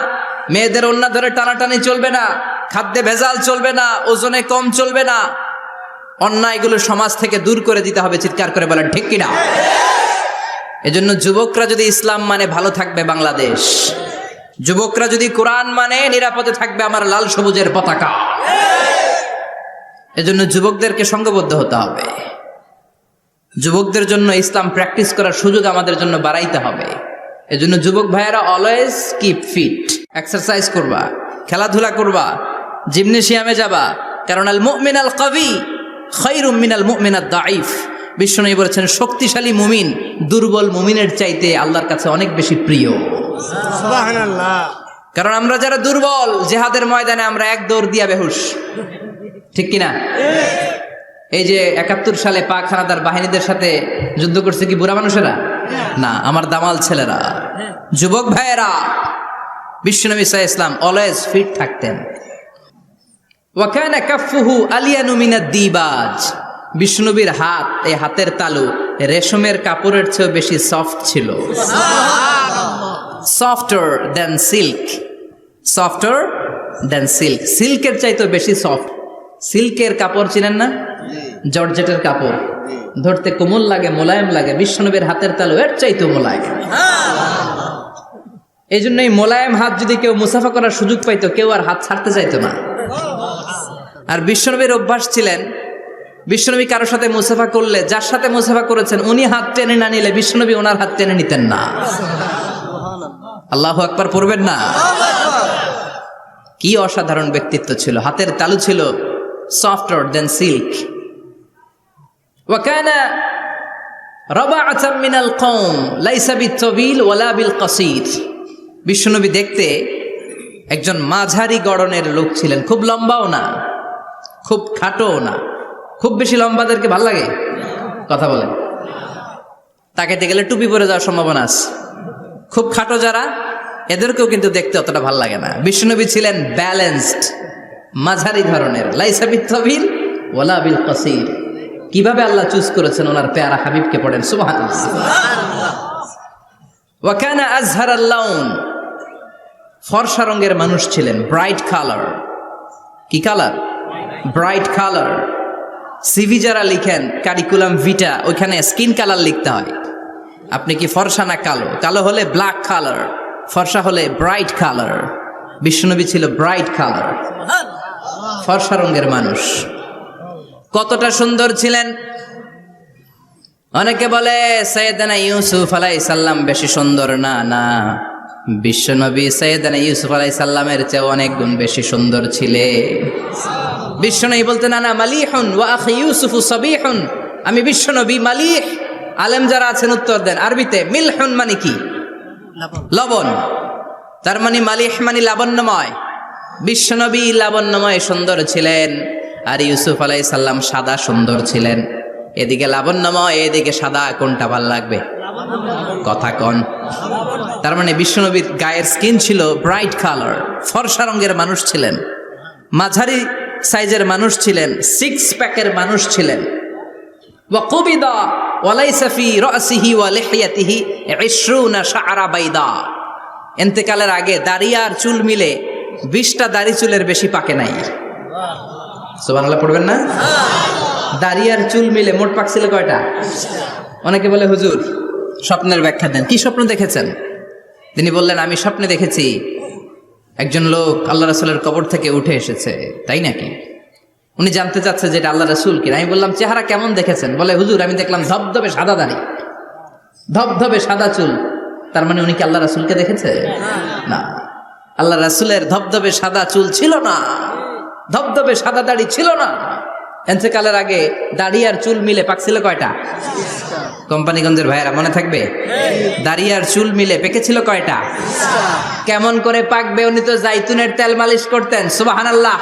মেয়েদের ওন্না ধরে টানাটানি চলবে না, খাদ্যে ভেজাল চলবে না, ওজনে কম চলবে না, অন্যায়গুলো সমাজ থেকে দূর করে দিতে হবে। চিৎকার করে বলেন ঠিক কিনা? এজন্য যুবকরা যদি ইসলাম মানে ভালো থাকবে বাংলাদেশ, যুবকরা যদি কোরআন মানে নিরাপদে থাকবে আমার লাল সবুজের পতাকা। এজন্য যুবকদেরকে সংঘবদ্ধ হতে হবে। যুবকদের জন্য ইসলাম প্র্যাকটিস করার সুযোগ আমাদের জন্য বাড়াইতে হবে। এজন্য যুবক ভাইয়েরা অলওয়েজ কিপ ফিট, এক্সারসাইজ করবা, খেলাধুলা করবা, জিমনেশিয়ামে যাবা। কারণ আল মুমিন আল কবি খায়রুম মিনাল মুমিন আদ দাঈফ। বিশ্বনবী বলেছেন শক্তিশালী মুমিন দুর্বল মুমিনের চাইতে আল্লাহর কাছে অনেক বেশি প্রিয়। সুবহানাল্লাহ। কারণ আমরা যারা দুর্বল জিহাদের ময়দানে আমরা এক দৌড় দিয়া বেহুশ, ঠিক কিনা? এই যে 71 সালে পাক হানাদার বাহিনীদের সাথে যুদ্ধ করছে কি বুড়া মানুষেরা? না, আমার দামাল ছেলেরা, যুবক ভাইয়েরা। বিশ্বনবী সাল্লাল্লাহু আলাইহি ওয়াসাল্লাম অলওয়েজ ফিট থাকতেন। ওয়া কানা কাফফুহু আলিয়ানু মিনাদ দিবাজ। বিশ্বনবীর হাত, এই হাতের তালু রেশমের কাপড়ের চেয়ে বেশি সফট ছিল। সফটার দেন সিল্ক, সফটার দেন সিল্ক। সিল্কের চাইতে বেশি সফট। সিল্কের কাপড় চিনেন না? জর্জেটের কাপড় ধরতে কোমল লাগে, মোলায়েম লাগে। বিশ্বনবীর হাতের তালু এর চাইতে মোলায়েম। এই জন্য এই মোলায়েম হাত যদি কেউ মুসাফা করার সুযোগ পাইতো, কেউ আর হাত ছাড়তে চাইতো না। আর বিশ্বনবীর অভ্যাস ছিলেন, বিশ্বনবী কারোর সাথে মুসাফা করলে, যার সাথে মুসাফা করেছেন উনি হাত টেনে না নিলে বিশ্বনবী ওনার হাত টেনে নিতেন না। আল্লাহু আকবার পড়বেন না? কি অসাধারণ ব্যক্তিত্ব ছিল। হাতের তালু ছিল softer than silk. وكان ربعة من القوم ليس بالطويل ولا بالقصير. বিশ্বনবী দেখতে একজন মাঝারি গড়নের লোক ছিলেন, খুব লম্বাও না খুব খাটোও না। খুব বেশি লম্বাদেরকে ভাল লাগে? কথা বলেন। তাকাইতে গেলে টুপি পরে যাওয়ার সম্ভাবনা আছে। খুব খাটো যারা, এদেরকেও কিন্তু দেখতে অতটা ভাল লাগে না। বিশ্বনবী ছিলেন ব্যালেন্সড, মাঝারি ধরনের। লাইসা বিত-তাবিল ওয়ালা বিল কাসির। কিভাবে আল্লাহ চুজ করেছেন ওনার পেয়ারা হাবিবকে, পড়েন সুবহানাল্লাহ। ওয়া কানা আযহারাল লাউন। ফর্সা রঙের মানুষ ছিলেন, ব্রাইট কালার। কি কালার? Bright colour. সিভি যারা লিখেন কারিকুলাম ভিটা, ওইখানে স্কিন কালার লিখতে হয়। আপনি কি ফর্সা না কালো? কালো হলে ব্ল্যাক কালার, ফর্সা হলে ব্রাইট কালার। বিশ্বনবী ছিল ব্রাইট কালার, ফর্সা রঙের মানুষ। কতটা সুন্দর ছিলেন! অনেকে বলে সাইয়েদনা ইউসুফ আলাইহিস সালাম বেশি সুন্দর। না না, বিশ্বনবী সাইয়েদনা ইউসুফ আলাইহিস সালামের চেয়ে অনেক গুণ বেশি সুন্দর ছিলেন। বিশ্বনবী বলতেন আনা মালিহুন ওয়া আখি ইউসুফু সাবিহুন। আমি বিশ্বনবী মালিহ। আলেম যারা আছেন উত্তর দেন আরবিতে। মিলহুন মানে কি? লবণ। তার মানে মালিহ মানে লাবণ্যময়। বিশ্বনবী লাবণ্যময় সুন্দর ছিলেন, আর ইউসুফ আলাইহিস সালাম সাদা সুন্দর ছিলেন। এদিকে লাবণ্যময়, এদিকে সাদা, কোনটা ভাল লাগবে? কথা কন। তার মানে বিশ্বনবীর গায়ের স্কিন ছিল ব্রাইট কালার, ফর্সা রঙের মানুষ ছিলেন, মাঝারি সাইজের মানুষ ছিলেন, সিক্স প্যাকের মানুষ ছিলেন। ওয়া কুবিদা ওয়া লাইসা ফি রাসিহি ওয়া লিহিয়াতিহি 20 শাআরা বাইদা। ইন্তেকালের আগে দাড়ি আর চুল মিলে 20টা দাড়ি চুলের বেশি পাকে নাই। সুবহানাল্লাহ পড়বেন না? দাড়ি আর চুল মিলে মোট পাকছিল কয়টা? অনেকে বলে হুজুর স্বপ্নের ব্যাখ্যা দেন। কি স্বপ্ন দেখেছেন? তিনি বললেন আমি স্বপ্নে দেখেছি একজন লোক আল্লাহ রাসূলের কবর থেকে উঠে এসেছে। তাই নাকি? উনি জানতে চাচ্ছে যে এটা আল্লাহ রাসূল কিনা। আমি বললাম চেহারা কেমন দেখেছেন? বলে হুজুর আমি দেখলাম ধবধবে সাদা দাড়ি, ধবধবে সাদা চুল। তার মানে উনি কি আল্লাহ রাসূলকে দেখেছে? না, আল্লাহ রাসূলের ধবধবে সাদা চুল ছিল না, ধবধবে সাদা দাড়ি ছিল না। ইন্তেকালের আগে দাড়ি আর চুল মিলে পাকছিল কয়টা? কোম্পানিগঞ্জের ভাইয়েরা মনে থাকবে? দাড়ি আর চুল মিলে পেকেছিল কয়টা? কেমন করে পাকবে? উনি তো জাইতুনের তেল মালিশ করতেন। সুবহানাল্লাহ।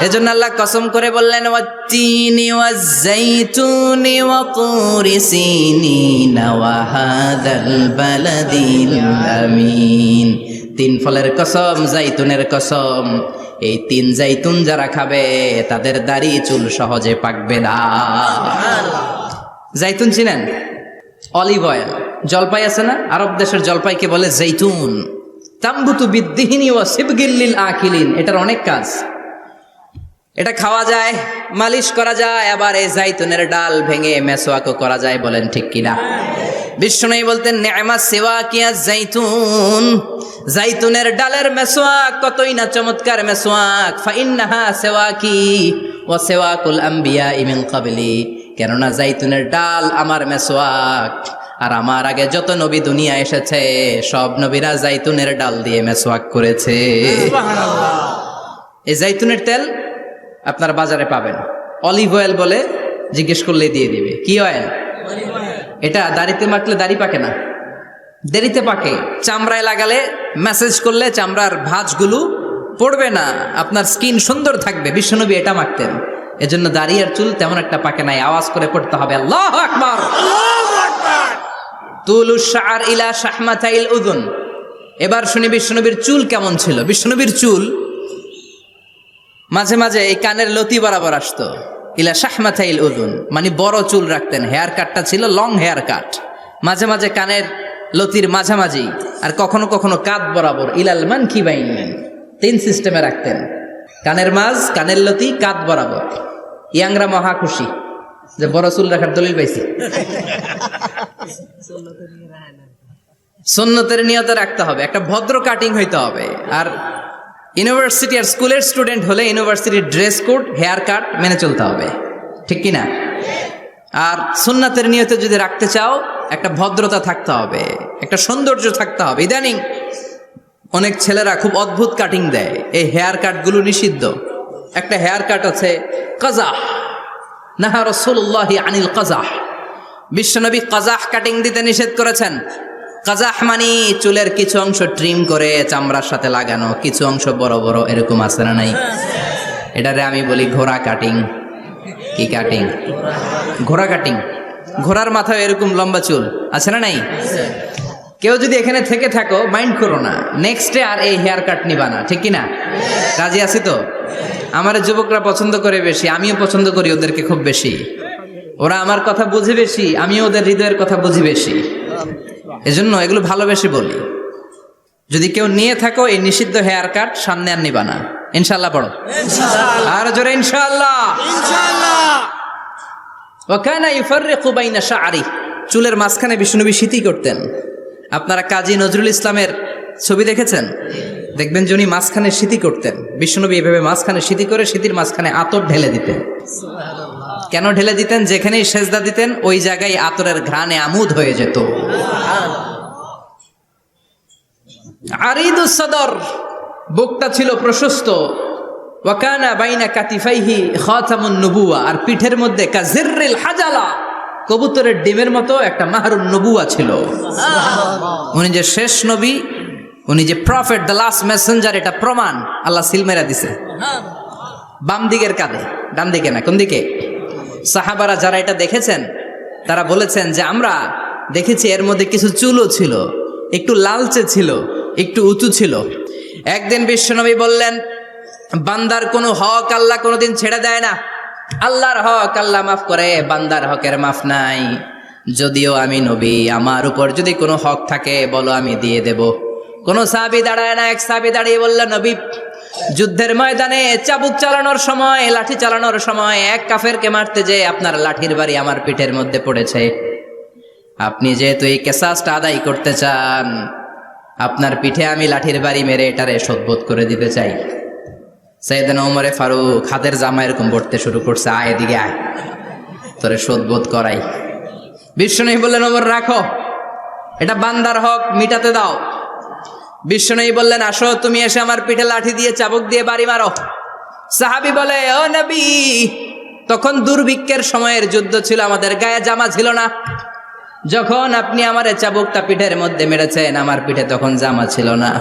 এজন্য আল্লাহ কসম করে বললেন ওয়াত্তিনি ওয়াজ-জাইতুনি ওয়া তুরি সিনিনা ওয়া হাদাল বালাদিল আমিন। তিন ফলের কসম, জাইতুনের কসম। এই তিন জাইতুন যারা খাবে তাদের দাড়ি চুল সহজে পাকবে না। জাইতুন চিনেন? Olive oil. জলপাই আছে না? আরব দেশের জলপাইকে বলে জাইতুন। তাম্বুতু বিদ্দিহিনি ওয়া সিবগিল লিল আকিলিন। এটার অনেক কাজ। এটা খাওয়া যায়, মালিশ করা যায়, আবার এই জাইতুনের ডাল ভেঙে মেসওয়াকও করা যায়। বলেন ঠিক কিনা? বিশ্বনবী বলতেন নি'মা সিওয়াকিয়া জাইতুন। জাইতুনের ডালের মেসওয়াক কতই না চমৎকার মেসওয়াক। ফা ইন্নাহা সিওয়াকি ওয়া সিওয়াকুল আমবিয়া মিন ক্বাবলি। কেননা জাইতুনের ডাল আমার মেসওয়াক। আর আমার আগে যত নবী দুনিয়া এসেছে সব নবীরা জাইতুনের ডাল দিয়ে মেসওয়াক করেছে। এই জাইতুনের তেল আপনার বাজারে পাবেন, অলিভ অয়েল বলে জিজ্ঞেস করলে দিয়ে দিবে। কি অয়েল? এটা দাড়িতে মাখলে দাড়ি পাকে না, দেরিতে পাকে। চামড়ায় লাগালে ম্যাসেজ করলে চামড়ার ভাঁজগুলো পড়বে না, আপনার স্কিন সুন্দর থাকবে। বিশ্বনবী এটা মাখতেন, এজন্য দাড়ি আর চুল তেমন একটা পাকে নাই। আওয়াজ করে পড়তে হবে আল্লাহু আকবার। তুলুশ শাআর ইলা শাহমাতাইল উযুন। এবার শুনি বিশ্বনবীর চুল কেমন ছিল। বিশ্বনবীর চুল মাঝে মাঝে এই কানের লতি বরাবর আসতো। ইলা শাহমাতাইল উযুন মানে বড় চুল রাখতেন। হেয়ার কাটটা ছিল লং হেয়ার কাট, মাঝে মাঝে কানের লতির মাঝামাঝি, আর কখনো কখনো কাঁধ বরাবর। ইলাল মানকিবাইন, 3 সিস্টেমে রাখতেন। কানের মাঝ, কানের লতি, কাঁধ বরাবর। ইয়াংরা মহা খুশি যে বড় চুল রাখার দলিল পাইছি। সুন্নতের নিয়তে রাখতে হবে, একটা ভদ্র কাটিং হইতে হবে। আর ইউনিভার্সিটি আর স্কুলের স্টুডেন্ট হলে ইউনিভার্সিটির ড্রেস কোড, হেয়ার কাট মেনে চলতে হবে, ঠিক কিনা? আর সুন্নাতের নিয়তে যদি রাখতে চাও একটা ভদ্রতা থাকতে হবে, একটা সৌন্দর্য থাকতে হবে। ইদানিং অনেক ছেলেরা খুব অদ্ভুত কাটিং দেয়, এই হেয়ার কাটগুলো নিষিদ্ধ। একটা হেয়ার কাট আছে কাজাহ, নাহা রাসূলুল্লাহি আনিল কাজাহ। বিশ্বনবী কাজাহ কাটিং দিতে নিষেধ করেছেন। কাজাহ মানে চুলের কিছু অংশ ট্রিম করে চামড়ার সাথে লাগানো, কিছু অংশ বড় বড়, এরকম আছে না নাই? এটারে আমি বলি ঘোড়া কাটিং। কি কাটিং? ঘোড়া কাটিং। ঘোড়ার মাথায় এরকম লম্বা চুল আছে না নাই? কেউ যদি এখানে থেকে থাকো মাইন্ড করো না, নেক্সট ডে আর এই হেয়ার কাট নিবা না, ঠিক কিনা? রাজি আছি তো? আমার যুবকরা পছন্দ করে বেশি, আমিও পছন্দ করি ওদেরকে খুব বেশি। ওরা আমার কথা বুঝে বেশি, আমিও ওদের হৃদয়ের কথা বুঝি বেশি, এজন্য এগুলো ভালোবেসে বলি। যদি কেউ নিয়ে থাকো এই নিষিদ্ধ হেয়ার কাট, সামনে আর নিবা না। ইনশাআল্লাহ পড়ো, আর জোরে ইনশাআল্লাহ। ওয়া কানা ইউফাররিকু বাইনা শা'রি। চুলের মাঝখানে বিষ্ণুনবী সিঁথি করতেন। আপনারা কাজী নজরুল ইসলামের ছবি দেখেছেন? দেখবেন যে উনি মাঝখানে সিঁথি করতেন। বিষ্ণুনবী এভাবে মাঝখানে সিঁথি করে সিঁথির মাঝখানে আতর ঢেলে দিতেন। কেন ঢেলে দিতেন? যেখানেই সেজদা দিতেন ওই জায়গায় আতরের ঘ্রাণে আমুদ হয়ে যেত। আরিদুস সদর, বুকটা ছিল প্রশস্ত। ওয়া কানা বাইনা কাতিফাইহি খাতামুন নবুওয়া, আর পিঠের মধ্যে কাজিররিল হাজালা, কবুতরের ডিমের মতো একটা মাহরুন নবুওয়া ছিল। উনি যে শেষ নবী, উনি যে প্রফেট, দ্য লাস্ট মেসেঞ্জার, এটা প্রমাণ আল্লাহ সিল মেরা দিছে। বাম দিকের কাঁধে, ডান দিকে না। কোন দিকে? সাহাবারা যারা এটা দেখেছেন তারা বলেছেন যে আমরা দেখেছি এর মধ্যে কিছু চুলও ছিল, একটু লালচে ছিল, একটু উঁচু ছিল। একদিন বিশ্বনবী বললেন, বান্দার কোনো হক আল্লাহ কোনোদিন ছেড়ে দেয় না। আল্লাহর হক আল্লাহ মাফ করে, বান্দার হকের মাফ নাই। যদিও আমি নবী, আমার উপর যদি কোনো হক থাকে বলো, আমি দিয়ে দেব। কোনো সাহাবী দাঁড়ায় না। এক সাহাবী দাঁড়িয়ে বলল, নবী, যুদ্ধের ময়দানে চাবুক চালানোর সময়, লাঠি চালানোর সময় এক কাফেরকে মারতে যেয়ে আপনার লাঠির বাড়ি আমার পিঠের মধ্যে পড়েছে। আপনি যেহেতু এই কেসাসটা আদায় করতে চান, আপনার পিঠে আমি লাঠির বাড়ি মেরে এটারে শোধবোধ করে দিতে চাই। সাইয়েদনা ওমরে ফারুক হাতের জামা এরকম পড়তে শুরু করছে, আয় এদিকে আয়, তোরে শোধবোধ করাই। বিশ্বনবী বললেন, ওমর রাখো, এটা বান্দার হক, মিটাতে দাও। বিশ্বনবী বললেন, আসো তুমি এসে আমার পিঠে লাঠি দিয়ে চাবুক দিয়ে বাড়ি মারো। সাহাবী বলে, ও নবী, তখন দুর্ভিক্ষের সময়ের যুদ্ধ ছিল, আমাদের গায়ে জামা ছিল না। যখন আপনি আমার চাবুকটা পিঠের মধ্যে মেরেছেন, আমার পিঠে তখন জামা ছিল না।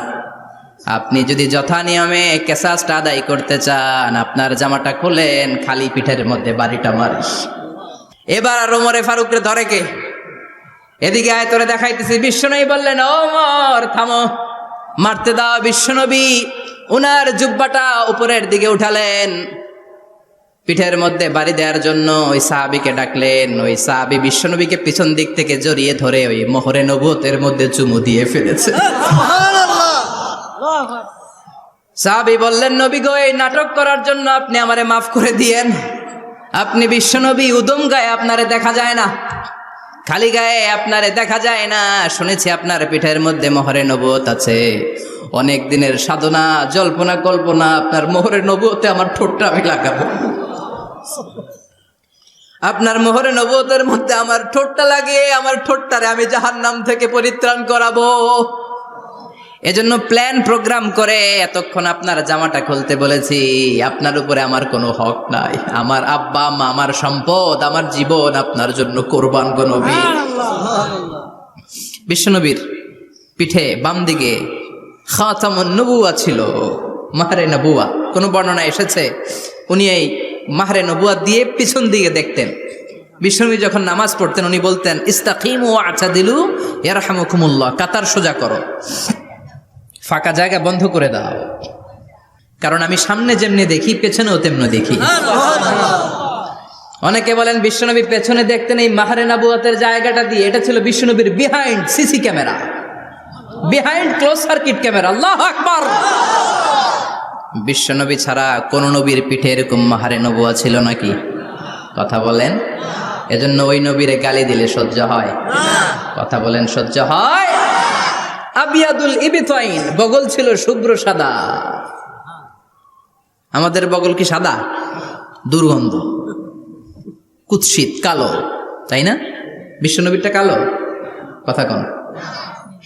আপনি যদি যথা নিয়মে কেসাসটা আদায় করতে চান, আপনার জামাটা খোলেন, খালি পিঠের মধ্যে বাড়িটা মারিস। এবার আর ওমরে ফারুকরে ধরে কে? এদিকে আয়, তোরে দেখাইতেছি। বিশ্বনবী বললেন, ওমর থামো, মারতে দাও। বিশ্বনবী উনার জুব্বাটা উপরের দিকে উঠালেন, পিঠের মধ্যে বাড়ি দেওয়ার জন্য ওই সাহাবীকে ডাকলেন। ওই সাহাবী বিশ্বনবীকে পিছন দিক থেকে জড়িয়ে ধরে ওই মোহরে নবুয়তের মধ্যে চুমু দিয়ে ফেলেছে। সাহাবী বললেন, নবী গো, এই নাটক করার জন্য আপনি আমারে মাফ করে দিয়েন। আপনি বিশ্বনবী, উদম গায়ে আপনারে দেখা যায় না, খালি গায়ে আপনারে দেখা যায় না। শুনেছি আপনার পিঠের মধ্যে মোহরে নবুয়ত আছে। অনেক দিনের সাধনা, জল্পনা কল্পনা, আপনার মোহরে নবুয়তে আমার ঠোঁটটা আমি লাগাবো। আপনার মোহরে নবুয়তের মধ্যে আমার ঠোঁটটা লাগিয়ে আমার ঠোঁটটারে আমি জাহান্নাম থেকে পরিত্রাণ করাবো। এজন্য প্ল্যান প্রোগ্রাম করে এতক্ষণ আপনার জামাটা খুলতে বলেছি। আপনার উপরে আমার কোনো হক নাই। আমার আব্বা মা, আমার সম্পদ, আমার জীবন আপনার জন্য কোরবান গো নবী। বিশ্বনবীর পিঠে বাম দিকে খাতামুন নবুয়া ছিল, মাহরে নবুয়া। কোন বর্ণনা এসেছে উনি এই মাহরে নবুয়া দিয়ে পিছন দিকে দেখতেন। বিশ্বনবী যখন নামাজ পড়তেন উনি বলতেন ইস্তাকিমু ওয়া'তাদিলু ইয়ারহামুকুমুল্লাহ, কাতার সোজা করো, ফাঁকা জায়গা বন্ধ করে দাও, কারণ আমি সামনে যেমনি দেখি পেছনেও তেমনি দেখি। অনেকে বলেন বিশ্বনবী পেছনে দেখতেন এই মাহরে নবুয়াতের জায়গাটা দিয়ে। এটা ছিল বিশ্বনবীর behind CC camera, behind close circuit camera. আল্লাহু আকবার। বিশ্বনবী ছাড়া কোন নবীর পিঠে এরকম মাহরে নবুয়া ছিল নাকি? কথা বলেন। এজন্য ওই নবীরে গালি দিলে সহ্য হয়? কথা বলেন, সহ্য হয়? আবিয়াদুল ইবতাইন, বগল ছিল শুভ্র সাদা। আমাদের বগল কি সাদা? দুর্গন্ধ, কুৎসিত, কালো, তাই না? বিশ্বনবীরটা কালো? কথা কোন?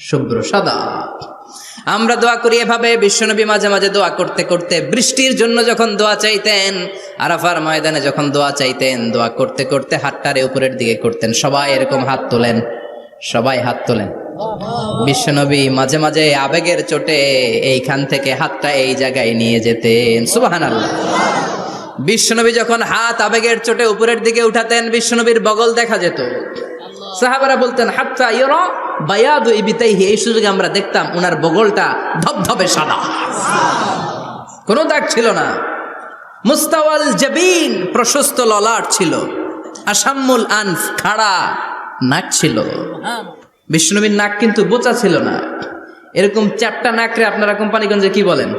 শুভ্র সাদা। আমরা দোয়া করি এভাবে। বিশ্বনবী মাঝে মাঝে দোয়া করতে করতে বৃষ্টির জন্য যখন দোয়া চাইতেন, আরাফার ময়দানে যখন দোয়া চাইতেন, দোয়া করতে করতে হাতটারে উপরের দিকে করতেন। সবাই এরকম হাত তোলেন, সবাই হাত তোলেন। বিশ্বনবী মাঝে মাঝে আবেগের চোটে এইখান থেকে হাতটা এই জায়গায় নিয়ে যেতেন। সুবহানাল্লাহ। বিশ্বনবী যখন হাত আবেগের চোটে উপরের দিকে উঠাতেন, বিশ্বনবীর বগল দেখা যেত। সাহাবারা বলতেন হাত্তা ইরা বায়াদু ইবতাইহি, এই সুযোগে আমরা দেখতাম ওনার বগলটা ধবধবে সাদা, কোনো দাগ ছিল না। মুস্তাওয়াল জাবিন, প্রশস্ত ললাট ছিল। আসাম্মুল আনফ, খাড়া নাক ছিল। বিষ্ণুনবীর নাক কিন্তু বোচা ছিল না। এরকম চ্যাপটা নাকরে আপনারা কোম্পানিগঞ্জে কি বলেন?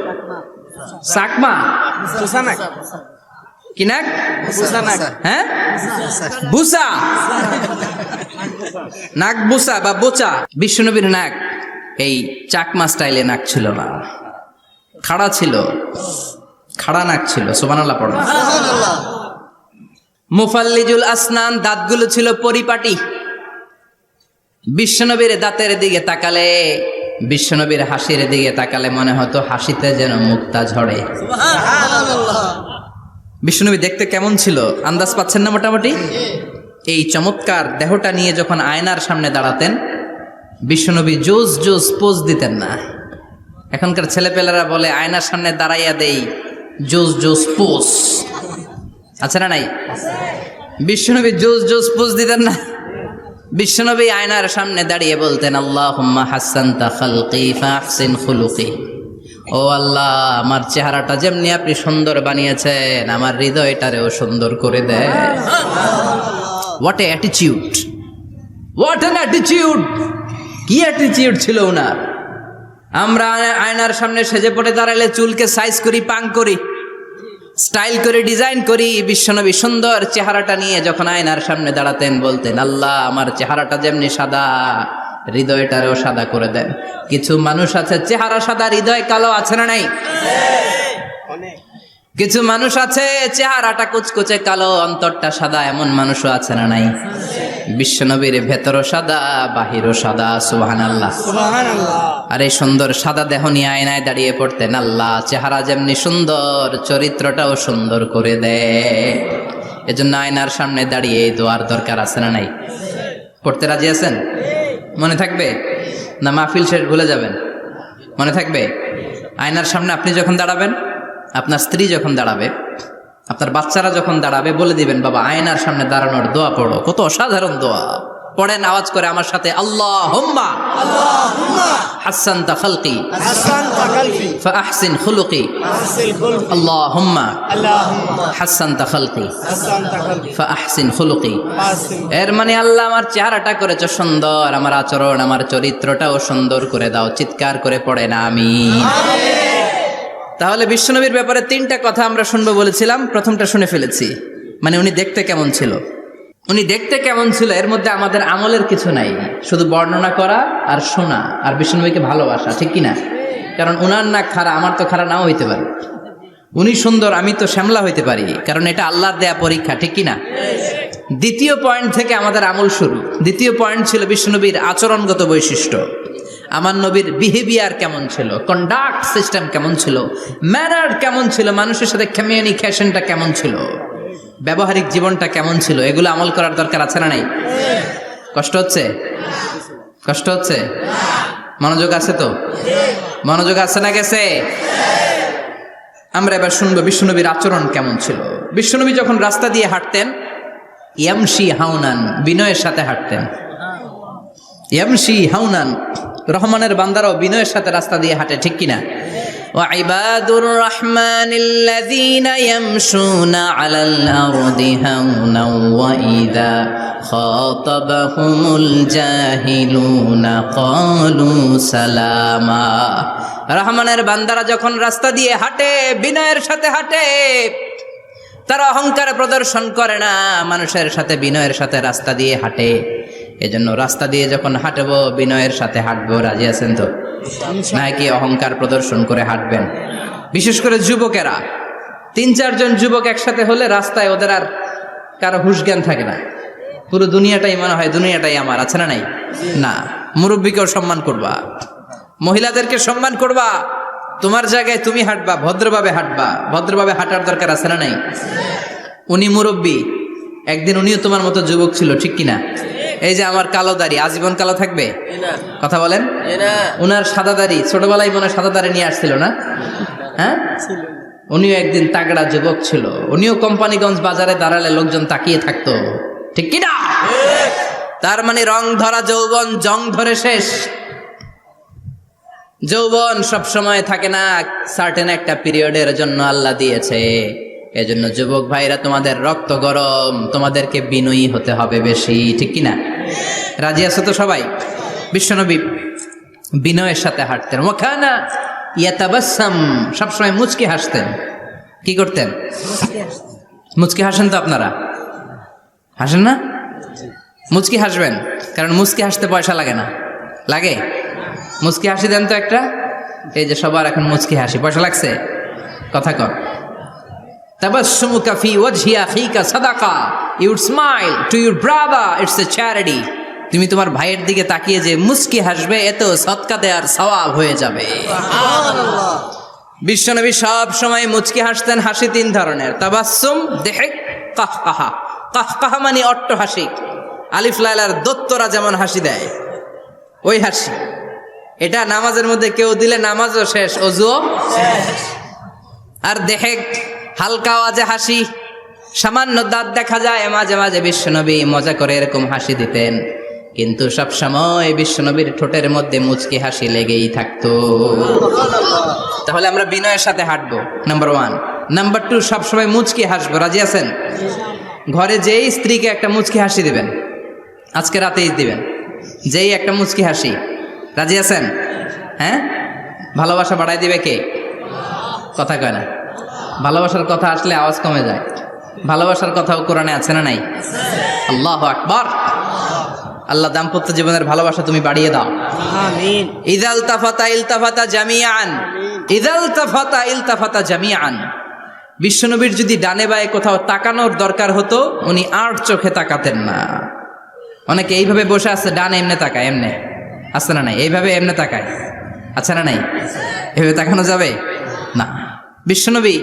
চাকমা? কি নাক? হ্যাঁ, বুসা। নাক বুসা বা বোচা। বিশ্বনবীর নাক এই চাকমা স্টাইলে নাক ছিল না, খাড়া ছিল, খাড়া নাক ছিল। সুবহানাল্লাহ পড়ো। মুফাল্লিজুল আসনান, দাঁতগুলো ছিল পরিপাটি। বিশ্বনবীর দাঁতের দিকে তাকালে, বিশ্বনবীর হাসির দিকে তাকালে মনে হতো হাসিতে যেন মুক্তা ঝরে। বিশ্বনবী দেখতে কেমন ছিল আন্দাজ পাচ্ছেন না মোটামুটি? এই চমৎকার দেহটা নিয়ে যখন আয়নার সামনে দাঁড়াতেন, বিশ্বনবী জোস জোস পোজ দিতেন না। এখনকার ছেলেপেলেরা বলে আয়নার সামনে দাঁড়াইয়া দেই জোস জোস পোজ, আছে না নাই? বিশ্বনবী জোস জোস পোজ দিতেন না। বিশ্বনবী আয়নার সামনে দাঁড়িয়ে বলতেন আল্লাহুম্মা হাসানতা খালকি ফাহসিন খুলুকি, ও আল্লাহ আমার চেহারাটা যেমনি আপনি সুন্দর বানিয়েছেন আমার হৃদয়টারেও সুন্দর করে দেন। What a attitude, what an attitude! কি অ্যাটিটিউড ছিল ওনার! আমরা আয়নার সামনে সেজে পড়ে দাঁড়ালে চুলকে সাইজ করি, পাং করি, স্টাইল করে ডিজাইন করি। বিশ্বনবী সুন্দর চেহারাটা নিয়ে যখন আয়নার সামনে দাঁড়াতেন বলতেন আল্লাহ আমার চেহারাটা যেমনি সাদা হৃদয়টারেও সাদা করে দেন। কিছু মানুষ আছে চেহারা সাদা হৃদয় কালো, আছে না নাই? কিছু মানুষ আছে চেহারাটা কুচকুচে কালো অন্তরটা সাদা, এমন মানুষও আছে না নাই? বিশ্বনবীর ভেতরও সাদা বাহিরও সাদা। সুবহানাল্লাহ। আর এই সুন্দর সাদা দেহ নিয়ে আয়নায় দাঁড়িয়ে পড়তেন আল্লাহ চেহারা যেমনি সুন্দর চরিত্রটাও সুন্দর করে দেয়। এজন্য আয়নার সামনে দাঁড়িয়ে এই দোয়ার দরকার, আছে না নাই? পড়তে রাজি আছেন? মনে থাকবে না মাহফিল শেষ ভুলে যাবেন? মনে থাকবে? আয়নার সামনে আপনি যখন দাঁড়াবেন, আপনার স্ত্রী যখন দাঁড়াবে, আপনার বাচ্চারা যখন দাঁড়াবে, বলে দিবেন বাবা আয়নার সামনে দাঁড়ানোর দোয়া পড়ো। কত অসাধারণ দোয়া! পড়েন আওয়াজ করে আমার সাথে, আল্লাহুম্মা হাসানতা খালকি ফাহসিন খুলুকি, আল্লাহুম্মা হাসানতা খালকি ফাহসিন খুলুকি। এর মানে আল্লাহ আমার চেহারাটা করেছো সুন্দর, আমার আচরণ আমার চরিত্রটাও সুন্দর করে দাও। চিৎকার করে পড়েন আমিন। তাহলে বিশ্বনবীর ব্যাপারে তিনটা কথা আমরা শুনবো বলেছিলাম, প্রথমটা শুনে ফেলেছি। মানে উনি দেখতে কেমন ছিল, উনি দেখতে কেমন ছিল এর মধ্যে আমাদের আমলের কিছু নাই, শুধু বর্ণনা করা আর শোনা আর বিশ্বনবীকে ভালোবাসা, ঠিক কিনা? কারণ উনার না খাড়া, আমার তো খাড়া নাও হইতে পারে। উনি সুন্দর, আমি তো শ্যামলা হইতে পারি, কারণ এটা আল্লাহর দেয়া পরীক্ষা, ঠিক কিনা? দ্বিতীয় পয়েন্ট থেকে আমাদের আমল শুরু। দ্বিতীয় পয়েন্ট ছিল বিশ্বনবীর আচরণগত বৈশিষ্ট্য। আমার নবীর বিহেভিয়ার কেমন ছিল, কন্ডাক্ট সিস্টেম কেমন ছিল, ম্যানার কেমন ছিল, মানুষের সাথে কমিউনিকেশনটা কেমন ছিল, ব্যবহারিক জীবনটা কেমন ছিল, এগুলো আমল করার দরকার আছে না নাই? কষ্ট হচ্ছে? কষ্ট হচ্ছে? মনোযোগ আছে তো? মনোযোগ আছে না গেছে? আমরা এবার শুনবো বিশ্বনবীর আচরণ কেমন ছিল। বিশ্বনবী যখন রাস্তা দিয়ে হাঁটতেন, ইয়ামশি হাউনান, বিনয়ের সাথে হাঁটতেন। ইয়ামশি হাউনান, রহমানের বান্দারাও বিনয়ের সাথে রাস্তা দিয়ে হাঁটে, ঠিক কিনা? ওয়াইবাদুর রহমানিল্লাযীনা ইয়ামশুনা আলাল আরদি হাওনাও ওয়া ইযা খাতাবাহুমুল জাহিলুনা ক্বালু সালামা। রহমানের বান্দারা যখন রাস্তা দিয়ে হাঁটে, বিনয়ের সাথে হাঁটে, তারা অহংকার প্রদর্শন করে না, মানুষের সাথে বিনয়ের সাথে রাস্তা দিয়ে হাঁটে। এজন্য রাস্তা দিয়ে যখন হাঁটবো বিনয়ের সাথে হাঁটবো। রাজি আছেন তো? নাকি অহংকার প্রদর্শন করে হাঁটবেন? বিশেষ করে যুবকেরা, 3-4 জন যুবক একসাথে হলে রাস্তায় ওদের আর কারো হুঁশ জ্ঞান থাকে না, পুরো দুনিয়াটাই মনে হয় দুনিয়াটাই আমার, আছে না নাই? না, মুরব্বীকেও সম্মান করবা, মহিলাদেরকে সম্মান করবা, তোমার জায়গায় তুমি হাঁটবা, ভদ্রভাবে হাঁটবা। ভদ্রভাবে হাঁটার দরকার আছে না নাই? উনি মুরব্বী, একদিন উনিও তোমার মতো যুবক ছিল, ঠিক কিনা? এই যে আমার কালো দাড়ি আজীবন কালো থাকবে? কথা বলেন। উনার সাদা দাড়ি ছোটবেলায় মনে সাদা দাড়ি নিয়ে আসছিল না? হ্যাঁ, উনিও একদিন তাগড়া যুবক ছিল। উনিও কোম্পানিগঞ্জ বাজারে দাঁড়ালে লোকজন তাকিয়ে থাকতো, ঠিক কিনা? তার মানে রং ধরা যৌবন জং ধরে শেষ। যৌবন সব সময় থাকে না, সার্টেন একটা পিরিয়ডের জন্য আল্লাহ দিয়েছে। এজন্য যুবক ভাইরা, তোমাদের রক্ত গরম, তোমাদেরকে বিনয়ী হতে হবে বেশি, ঠিক কিনা? রাজি আছো তো সবাই? বিশ্বনবী বিনয়ের সাথে হাঁটতেন। ওয়াকানা ইয়াতাবাসসাম, সবসময় মুচকি হাসতেন। কি করতেন? মুচকি হাসেন তো আপনারা? হাসেন না? মুচকি হাসবেন, কারণ মুচকি হাসতে পয়সা লাগে না। লাগে? মুচকি হাসি দেন তো একটা। এই যে সবার এখন মুচকি হাসি, পয়সা লাগছে? কথা কর। তাবাসসুমুকা ফি ওয়াজহি আখিকা সাদাকা, you would smile to your brother, it's a charity. তুমি তোমার ভাইয়ের দিকে তাকিয়ে যে মুচকি হাসবে, এতেও সদকা দেওয়ার সওয়াব হয়ে যাবে। বিশ্বনবী সব সময় মুচকি হাসতেন। হাসি 3 ধরনের, তাবাসসুম, দিহক, কাহকাহা। কাহকাহা মানে অট্ট হাসি, আলিফ লাইলার দত্তরা যেমন হাসি দেয় ওই হাসি। এটা নামাজের মধ্যে কেউ দিলে নামাজও শেষ, ওযুও শেষ। আর দিহক, হালকা আওয়াজে হাসি, সামান্য দাঁত দেখা যায় মাঝে মাঝে। বিশ্বনবী মজা করে এরকম হাসি দিতেন, কিন্তু সব সময় বিশ্বনবীর ঠোঁটের মধ্যে মুচকি হাসি লেগেই থাকতো। তাহলে আমরা বিনয়ের সাথে হাঁটবো, নাম্বার 1। নাম্বার 2, সবসময় মুচকি হাসবো। রাজি আছেন? ঘরে যেই স্ত্রীকে একটা মুচকি হাসি দিবেন, আজকে রাতেই দিবেন, যেই একটা মুচকি হাসি। রাজি আছেন? হ্যাঁ, ভালোবাসা বাড়াই দিবে কে? কথা কয় না। ভালোবাসার কথা আসলে আওয়াজ কমে যায়। ভালোবাসার কথাও কোরআনে আছে না নাই? আল্লাহু আকবার। আল্লাহ দাম্পত্য জীবনের ভালোবাসা তুমি বাড়িয়ে দাও। আমিন। ইযাল তাফাতা ইলতাফাতা জামিআন, ইযাল তাফাতা ইলতাফাতা জামিআন। বিশ্বনবীর যদি ডানে বায়ে কোথাও তাকানোর দরকার হতো, উনি আর চোখে তাকাতেন না। অনেকে এইভাবে বসে আছে, ডানে এমনে তাকায়, এমনে আছে না নাই? এইভাবে এমনে তাকায়, আছে না নাই? এভাবে তাকানো যাবে না। বিশ্বনবী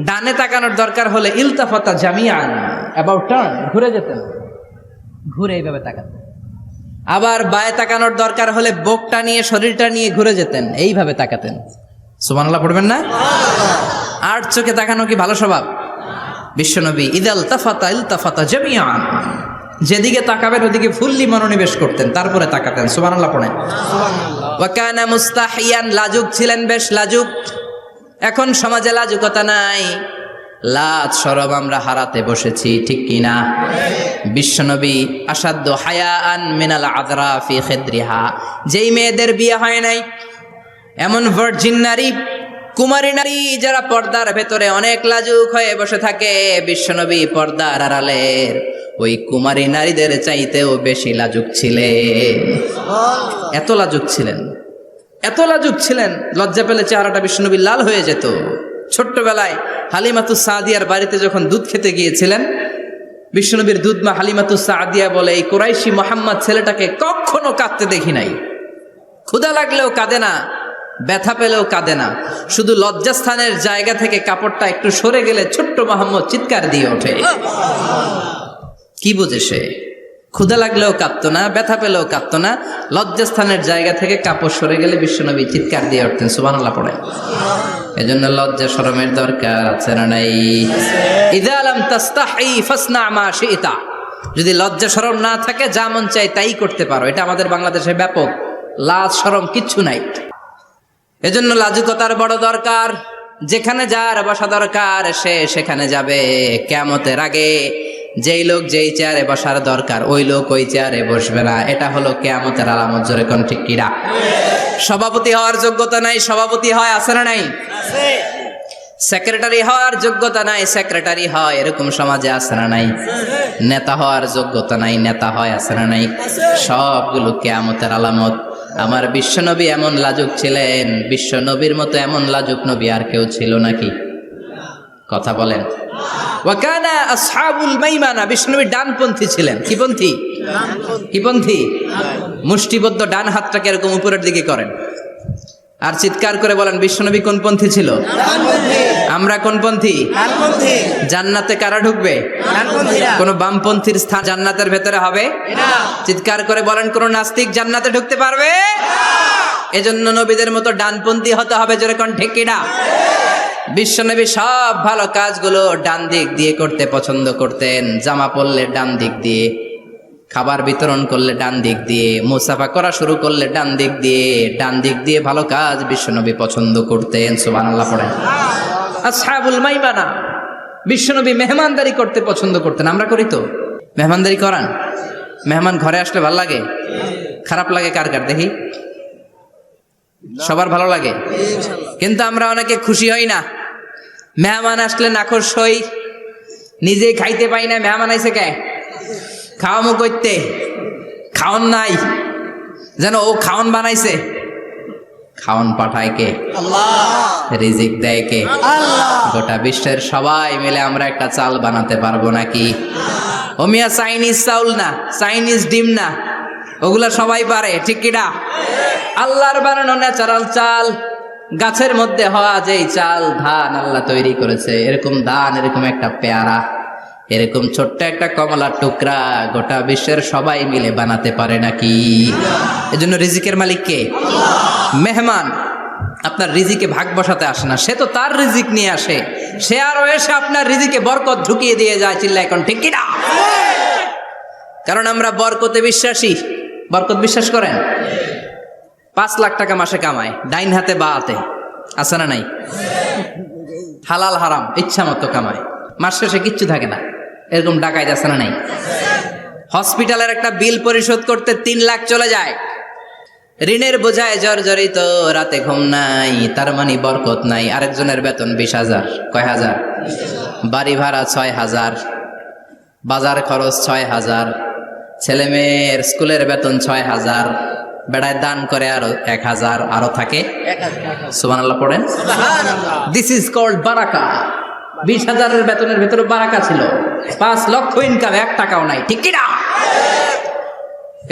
ডানে তাকানোর দরকার হলে ইলতাফাতা জামিআন, অ্যাবাউট টার্ন, ঘুরে যেতেন, ঘুরে এইভাবে তাকাতেন। আবার বায়ে তাকানোর দরকার হলে বুকটা নিয়ে, শরীরটা নিয়ে ঘুরে যেতেন, এইভাবে তাকাতেন। সুবহানাল্লাহ পড়বেন না? আর চোখে তাকানো কি ভালো স্বভাব? বিশ্বনবী ইদাল তাফাতা ইলতাফাতা জামিআন, যেদিকে তাকাবেন ওদিকে ফুললি মনোনিবেশ করতেন, তারপরে তাকাতেন। সুবহানাল্লাহ পড়েন। ওয়া কানা মুস্তাহিয়ান, লাজুক ছিলেন, বেশ লাজুক। এখন সমাজে লাজুকতা নাই, লাজ শরম আমরা হারাতে বসেছি, ঠিক কিনা? বিশ্বনবী আসাদ্দু হায়াআন মিনাল আযরা ফি খিদ্রিহা, যেই মেয়েদের বিয়ে হয় নাই, এমন ভার্জিন নারী, কুমারী নারী যারা পর্দার ভেতরে অনেক লাজুক হয়ে বসে থাকে, বিশ্বনবী পর্দার আড়ালের ওই কুমারী নারীদের চাইতেও বেশি লাজুক ছিলেন। এত লাজুক ছিলেন, এত লাজুক ছিলেন, লজ্জা পেলে চেহারাটা বিশ্বনবী লাল হয়ে যেত। ছোট্টবেলায় হালিমাতুস সাদিয়ার বাড়িতে যখন দুধ খেতে গিয়েছিলেন, বিশ্বনবীর দুধমা হালিমাতুস সাদিয়া বলে, এই কুরাইশি মোহাম্মদ ছেলেটাকে কখনো কাঁদতে দেখি নাই। ক্ষুধা লাগলেও কাঁদে না, ব্যথা পেলেও কাঁদে না, শুধু লজ্জাস্থানের জায়গা থেকে কাপড়টা একটু সরে গেলে ছোট্ট মোহাম্মদ চিৎকার দিয়ে ওঠে। কি বুঝে সে? ক্ষুধা লাগলেও কাঁদতো না, ব্যথা পেলেও কাঁদতো না, লজ্জাস্থানের জায়গা থেকে কাপড় সরে গেলে বিশ্বনবী চিৎকার দিয়ে উঠতেন। সুবহানাল্লাহ পড়ে। এজন্য লজ্জা শরমের দরকার আছে না নাই? ইযা লাম তাস্তাহি ফাসনা মা শি'তা। যদি লজ্জা শরম না থাকে, যা মন চাই তাই করতে পারো। এটা আমাদের বাংলাদেশে ব্যাপক। লাজ শরম কিচ্ছু নাই। এজন্য লাজুকতার বড় দরকার। যেখানে যার বসা দরকার সে সেখানে যাবে। কিয়ামতের আগে যেই লোক যেই চেয়ারে বসার দরকার ওই লোক ওই চেয়ারে বসবে না। এটা হলো কিয়ামতের আলামত। জোরে কোন ঠিক কিনা? সভাপতি হওয়ার যোগ্যতা নাই, সভাপতি হয়, আছে না নাই? সেক্রেটারি হওয়ার যোগ্যতা নাই, সেক্রেটারি হয়, এরকম সমাজে আছে না নাই? নেতা হওয়ার যোগ্যতা নাই, নেতা হয়, আছে না নাই? সবগুলো কিয়ামতের আলামত। আমার বিশ্বনবী এমন লাজুক ছিলেন, বিশ্বনবীর মতো এমন লাজুক নবী আর কেউ ছিল নাকি? কথা বলেন। ওয়াকানা আসহাবুল মাইমানা, বিশ্বনবী ডানপন্থী ছিলেন। কি পন্থী? কি পন্থী? মুষ্টিবদ্ধ ডান হাতটাকে এরকম উপরের দিকে করেন আর চিৎকার করে বলেন, বিশ্বনবী কোন পন্থী ছিল? আমরা কোন পন্থী? জান্নাতে কারা ঢুকবে? কোন বামপন্থীর স্থান জান্নাতের ভেতরে হবে? চিৎকার করে বলেন, কোন নাস্তিক জান্নাতে ঢুকতে পারবে? এজন্য নবীদের মতো ডানপন্থী হতে হবে। জোরে কোন ঠিক কিনা? বিশ্বনবী সব ভালো কাজগুলো ডান দিক দিয়ে করতে পছন্দ করতেন। জামা পরলে ডান দিক দিয়ে, খাবার বিতরণ করলে ডান দিক দিয়ে, মুসাফা করা শুরু করলে ডান দিক দিয়ে, ডান দিক দিয়ে ভালো কাজ বিশ্বনবী পছন্দ করতেন। সুবহানাল্লাহ পড়েন। আসহাবুল মাইমানা, বিশ্বনবী মেহমানদারি করতে পছন্দ করতেন। আমরা করি তো? মেহমানদারি করান? মেহমান ঘরে আসলে ভালো লাগে? খারাপ লাগে কার কার দেখি? সবার ভালো লাগে, কিন্তু আমরা অনেকে খুশি হই না। মেহমান আসলে নাখোশ হই, নিজে খাইতে পাই না। মেহমান আইছে কে? খাওয়ামো করতে, খাওন নাই, যেন ও খাওন বানাইছে। খাওন পাঠায় কে? রিজিক দেয় কে? গোটা বিশ্বের সবাই মিলে আমরা একটা চাল বানাতে পারবো নাকি? ও মিয়া চাইনিজ চাউল না, চাইনিজ ডিম না, ওগুলা সবাই পারে, ঠিক কিনা? আল্লাহর বানানো ন্যাচারাল চাল, গাছের মধ্যে হওয়া যেই চাল, ধান আল্লাহ তৈরি করেছে, এরকম ধান, এরকম একটা পেয়ারা, এরকম ছোট্ট একটা কমলার টুকরা গোটা বিশ্বের সবাই মিলে বানাতে পারে নাকি? এজন্য রিজিকের মালিক কে? মেহমান আপনার রিজিকে ভাগ বসাতে আসে না, সে তো তার রিজিক নিয়ে আসে। সে আরো এসে আপনার রিজিকে বরকত ঢুকিয়ে দিয়ে যায়। চিল্লা এখন ঠিক কিনা? কারণ আমরা বরকতে বিশ্বাসী। বরকত বিশ্বাস করেন? 5 লাখ টাকা মাসে কামায়, ডাইন হাতে বা হাতে, আছে না নাই? হালাল হারাম ইচ্ছা মতো কামায়, মাস শেষে কিচ্ছু থাকে না, এরকম ডাকাইত আছে না নাই? হসপিটালের একটা বিল পরিশোধ করতে 3 লাখ চলে যায়, ঋণের বোঝায় জর্জরিত, রাতে ঘুম নাই, তার মানে বরকত নাই। আরেকজনের বেতন 20,000, কয় হাজার? বাড়ি ভাড়া 6,000, বাজার খরচ 6,000, ছেলে মেয়ের স্কুলের বেতন 6,000, বেড়ায় দান করে আরো 1,000, আরো থাকে। সুবহানাল্লাহ পড়েন। দিস ইজ কল্ড বারাকা। 20,000-এর বেতনের ভেতরে বারাকা ছিল। 5 লক্ষ ইনকাম, 1 টাকাও নাই, ঠিক কিনা?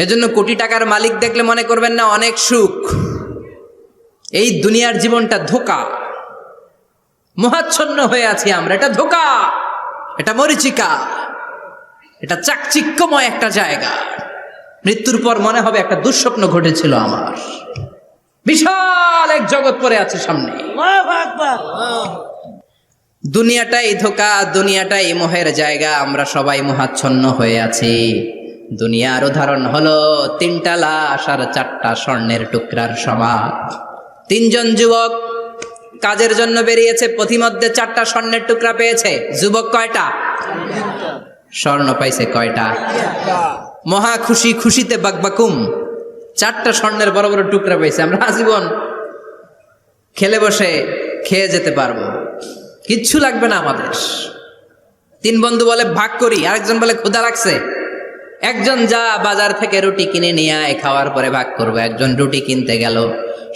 এজন্য কোটি টাকার মালিক দেখলে মনে করবেন না অনেক সুখ। এই দুনিয়ার জীবনটা ধোঁকা, মোহাচ্ছন্ন হয়ে আছি আমরা। এটা ধোঁকা, এটা মরিচিকা, এটা চাকচিক্যময় একটা জায়গা। মৃত্যুর পর মনে হবে একটা দুঃস্বপ্ন ঘটেছিল আমার। বিশাল এক জগৎ পড়ে আছে সামনে। দুনিয়াটাই ধোঁকা, দুনিয়াটাই মোহের জায়গা। আমরা সবাই মোহাচ্ছন্ন হয়ে আছি। দুনিয়ার উদাহরণ হলো 3টা লাশ আর 4টা স্বর্ণের টুকরার সমান। 3 জন যুবক কাজের জন্য বেরিয়েছে, পথিমধ্যে 4টা স্বর্ণের টুকরা পেয়েছে। যুবক কয়টা? স্বর্ণ পাইছে কয়টা? মহা খুশি, খুশিতে বাকবাকুম। 4টা স্বর্ণের বড় বড় টুকরা পেয়েছে। আমরা আজীবন খেলে বসে খেয়ে যেতে পারবো, কিচ্ছু লাগবে না আমাদের। 3 বন্ধু বলে ভাগ করি, আরেকজন বলে ক্ষুধা লাগছে। একজন যা বাজার থেকে রুটি কিনে নিয়ে আয়, খাওয়ার পরে ভাগ করবো। একজন রুটি কিনতে গেল,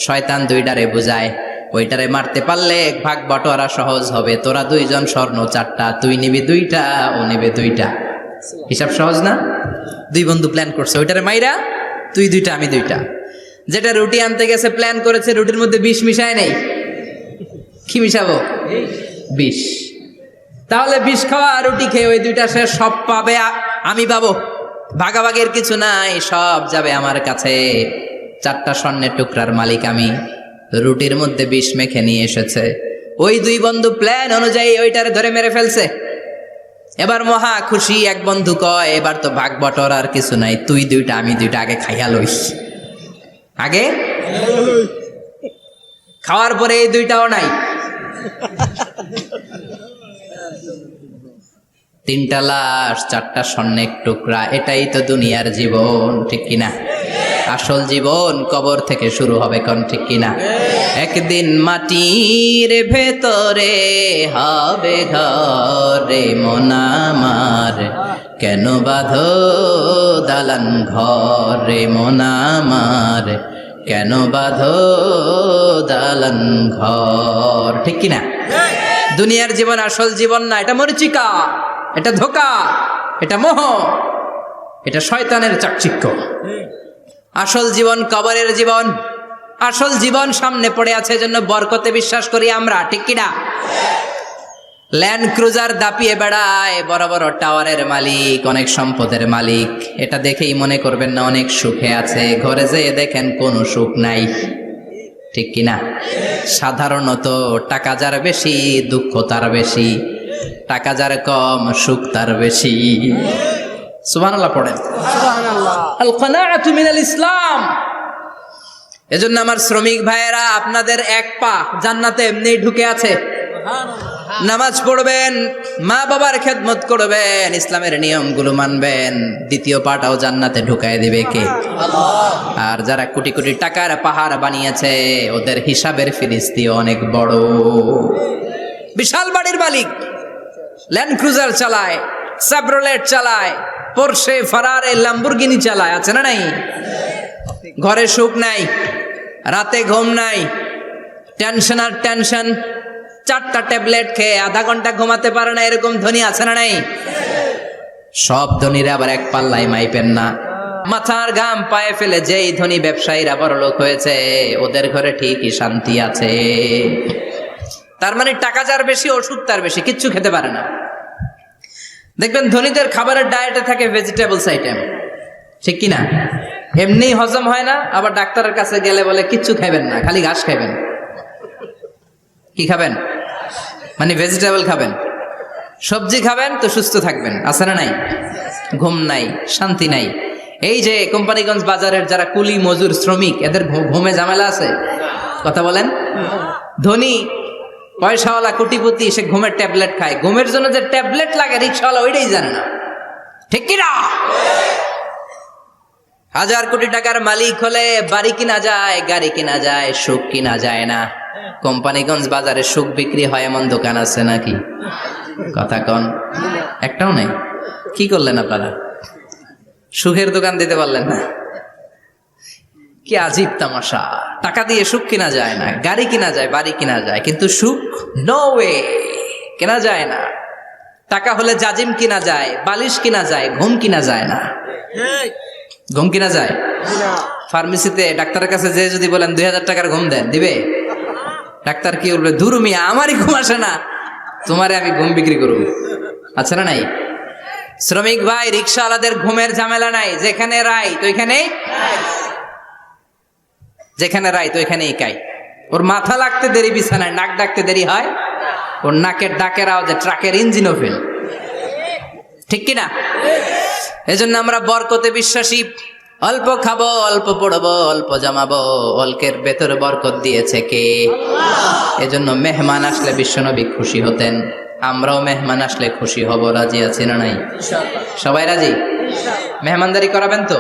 শয়তান 2টারে বুঝায়, ওইটারে মারতে পারলে ভাগ বটোয়ারা সহজ হবে। তোরা 2 জন স্বর্ণ 4টা, তুই নিবি 2টা, ও নেবে 2টা। হিসাব সহজ না? দুই বন্ধু প্ল্যান করছে, ওইটারে মাইরা তুই দুইটা আমি দুইটা। যেটা রুটি আনতে গেছে প্ল্যান করেছে রুটির মধ্যে বিষ মিশায় নেই, কি মিশাবো? বিষ। তাহলে বিষ খাওয়া রুটি খেয়ে ওই দুইটা সে সব পাবে, আমি পাবো। ভাগাভাগের কিছু নাই, সব যাবে আমার কাছে। 4টা স্বর্ণের টুকরার মালিক আমি। রুটির মধ্যে বিষ মেখে নিয়ে এসেছে। ওই দুই বন্ধু প্ল্যান অনুযায়ী ওইটারে ধরে মেরে ফেলছে। এবার মহা খুশি। এক বন্ধু কয়, এবার তো ভাগ বটর আর কিছু নাই, তুই দুইটা আমি দুইটা আগে খাইয়া লইস। আগে খাওয়ার পরে এই দুইটাও নাই। 3টা লাশ, 4টা স্বর্ণের টুকরা। এটাই তো দুনিয়ার জীবন, ঠিক কিনা? আসল জীবন কবর থেকে শুরু হবে, কোন ঠিক কিনা? একদিন মাটির ভেতরে হবে ঘরে মন আমার, কেন বাঁধো দালান ঘরে মন আমার, কেন বাঁধো দালান ঘর, ঠিক কিনা? দুনিয়ার জীবন আসল জীবন না, এটা মরিচিকা, এটা ধোঁকা, এটা মোহ, এটা শয়তানের চাকচিক্য। আসল জীবন কবরের জীবন। আসল জীবন সামনে পড়ে আছে, জন্য বরকতে বিশ্বাস করি আমরা, ঠিক কিনা? ল্যান্ড ক্রুজার দাপিয়ে বেড়ায়, বড় বড় টাওয়ারের মালিক, অনেক সম্পদের মালিক। এটা দেখেই মনে করবেন না অনেক সুখে আছে, ঘরে যেয়ে দেখেন কোনো সুখ নাই, ঠিক কিনা? সাধারণত টাকা যার বেশি দুঃখ তার বেশি, টাকা যার কম সুখ তার বেশি। সুবহানাল্লাহ পড়েন। আল কানাআতু মিনাল ইসলাম। এজন্য আমার শ্রমিক ভাইয়েরা, আপনাদের এক পা জান্নাতে এমনি ঢুকে আছে। নামাজ পড়বেন, মা বাবার খেদমত করবেন, ইসলামের নিয়মগুলো মানবেন, দ্বিতীয় পাটাও জান্নাতে ঢুকায় দিবে কে? আর যারা কোটি কোটি টাকার পাহাড় বানিয়েছে, ওদের হিসাবের ফিরিস্তিও অনেক বড়। বিশাল বাড়ির মালিক, ল্যান্ড ক্রুজার চালায়, সাবরোলেট চালায়, পোরশে, ফারারে, ল্যাম্বরগিনি চালায়, আছে না নাই? ঘরে সুখ নাই, রাতে ঘুম নাই, টেনশন আর টেনশন। 4টা ট্যাবলেট খেয়ে আধা ঘন্টা ঘুমাতে পারে না, এরকম ধনী আছে না নাই? সব ধনীরা আবার এক পাল্লায় মাইপেন না। মাথার ঘাম পায়ে ফেলে যেই ধনী ব্যবসায়ীরা বড়লোক হয়েছে, ওদের ঘরে ঠিকই শান্তি আছে। তার মানে টাকা যার বেশি ওষুধ তার বেশি, কিচ্ছু খেতে পারে না। দেখবেন ধনীদের খাবারের ডায়েটে থাকে ভেজিটেবলস আইটেম, ঠিক কিনা? এমনি হজম হয় না, আবার ডাক্তারের কাছে গেলে বলে কিচ্ছু খাবেন না, খালি ঘাস খাবেন। কি খাবেন? মানে ভেজিটেবল খাবেন, সবজি খাবেন তো সুস্থ থাকবেন, আছে না নাই? ঘুম নাই, শান্তি নাই। এই যে কোম্পানিগঞ্জ বাজারের যারা কুলি মজুর শ্রমিক, এদের ঘুমে ঝামেলা আছে? কথা বলেন। ধনী পয়সাওয়ালা কোটিপতি, সে ঘুমের ট্যাবলেট খায়। ঘুমের জন্য যে ট্যাবলেট লাগে রিক্সাওয়ালা ওইটাই জানে না, ঠিক কিনা? 1000 কোটি টাকার মালিক হলে বাড়ি কিনা যায়, গাড়ি কিনা যায়, সুখ কিনা যায় না। কোম্পানিগঞ্জ বাজারে সুখ বিক্রি হয় এমন দোকান আছে নাকি? কথা কন, একটাও নেই। কি করলেন আপনারা? সুখের দোকান দিতে পারলেন না? কি আজীব তামাশা। টাকা দিয়ে সুখ কিনা যায় না, গাড়ি কিনা যায়, বাড়ি কিনা যায়, কিন্তু সুখ নো ওয়ে, কেনা যায় না। টাকা হলে জাজিম কিনা যায়, বালিশ কিনা যায়, ঘুম কিনা যায় না। ঘুম কিনা যায়? ফার্মেসিতে ডাক্তারের কাছে যে যদি বলেন 2000 টাকার ঘুম দেন, দিবে? ডাক্তার কি বলবে? দূর মিয়া, আমারই ঘুম আসে না, তোমারে আমি ঘুম বিক্রি করব। আচ্ছা না নাই? শ্রমিক ভাই, রিক্সাওয়ালাদের ঘুমের ঝামেলা নাই। যেখানে রাই তো এখানেই, যেখানে রাই তো এখানেই কাই। ওর মাথা লাগতে দেরি বিছানায়, নাক ডাকতে দেরি হয়, ওর নাকের ডাকের আওয়াজে ট্রাকের ইঞ্জিনও ফেল, ঠিক কিনা? এজন্য আমরা বরকতে বিশ্বাসী। অল্প খাবো, অল্প পড়বো, অল্প জমাবো, অল্পের ভেতরে বরকত দিয়েছে কে? এজন্য মেহমান আসলে বিশ্বনবী খুশি হতেন। আমরাও মেহমান আসলে খুশি হব, রাজি আছি না নাই? সবাই রাজি? মেহমানদারি করাবেন তো?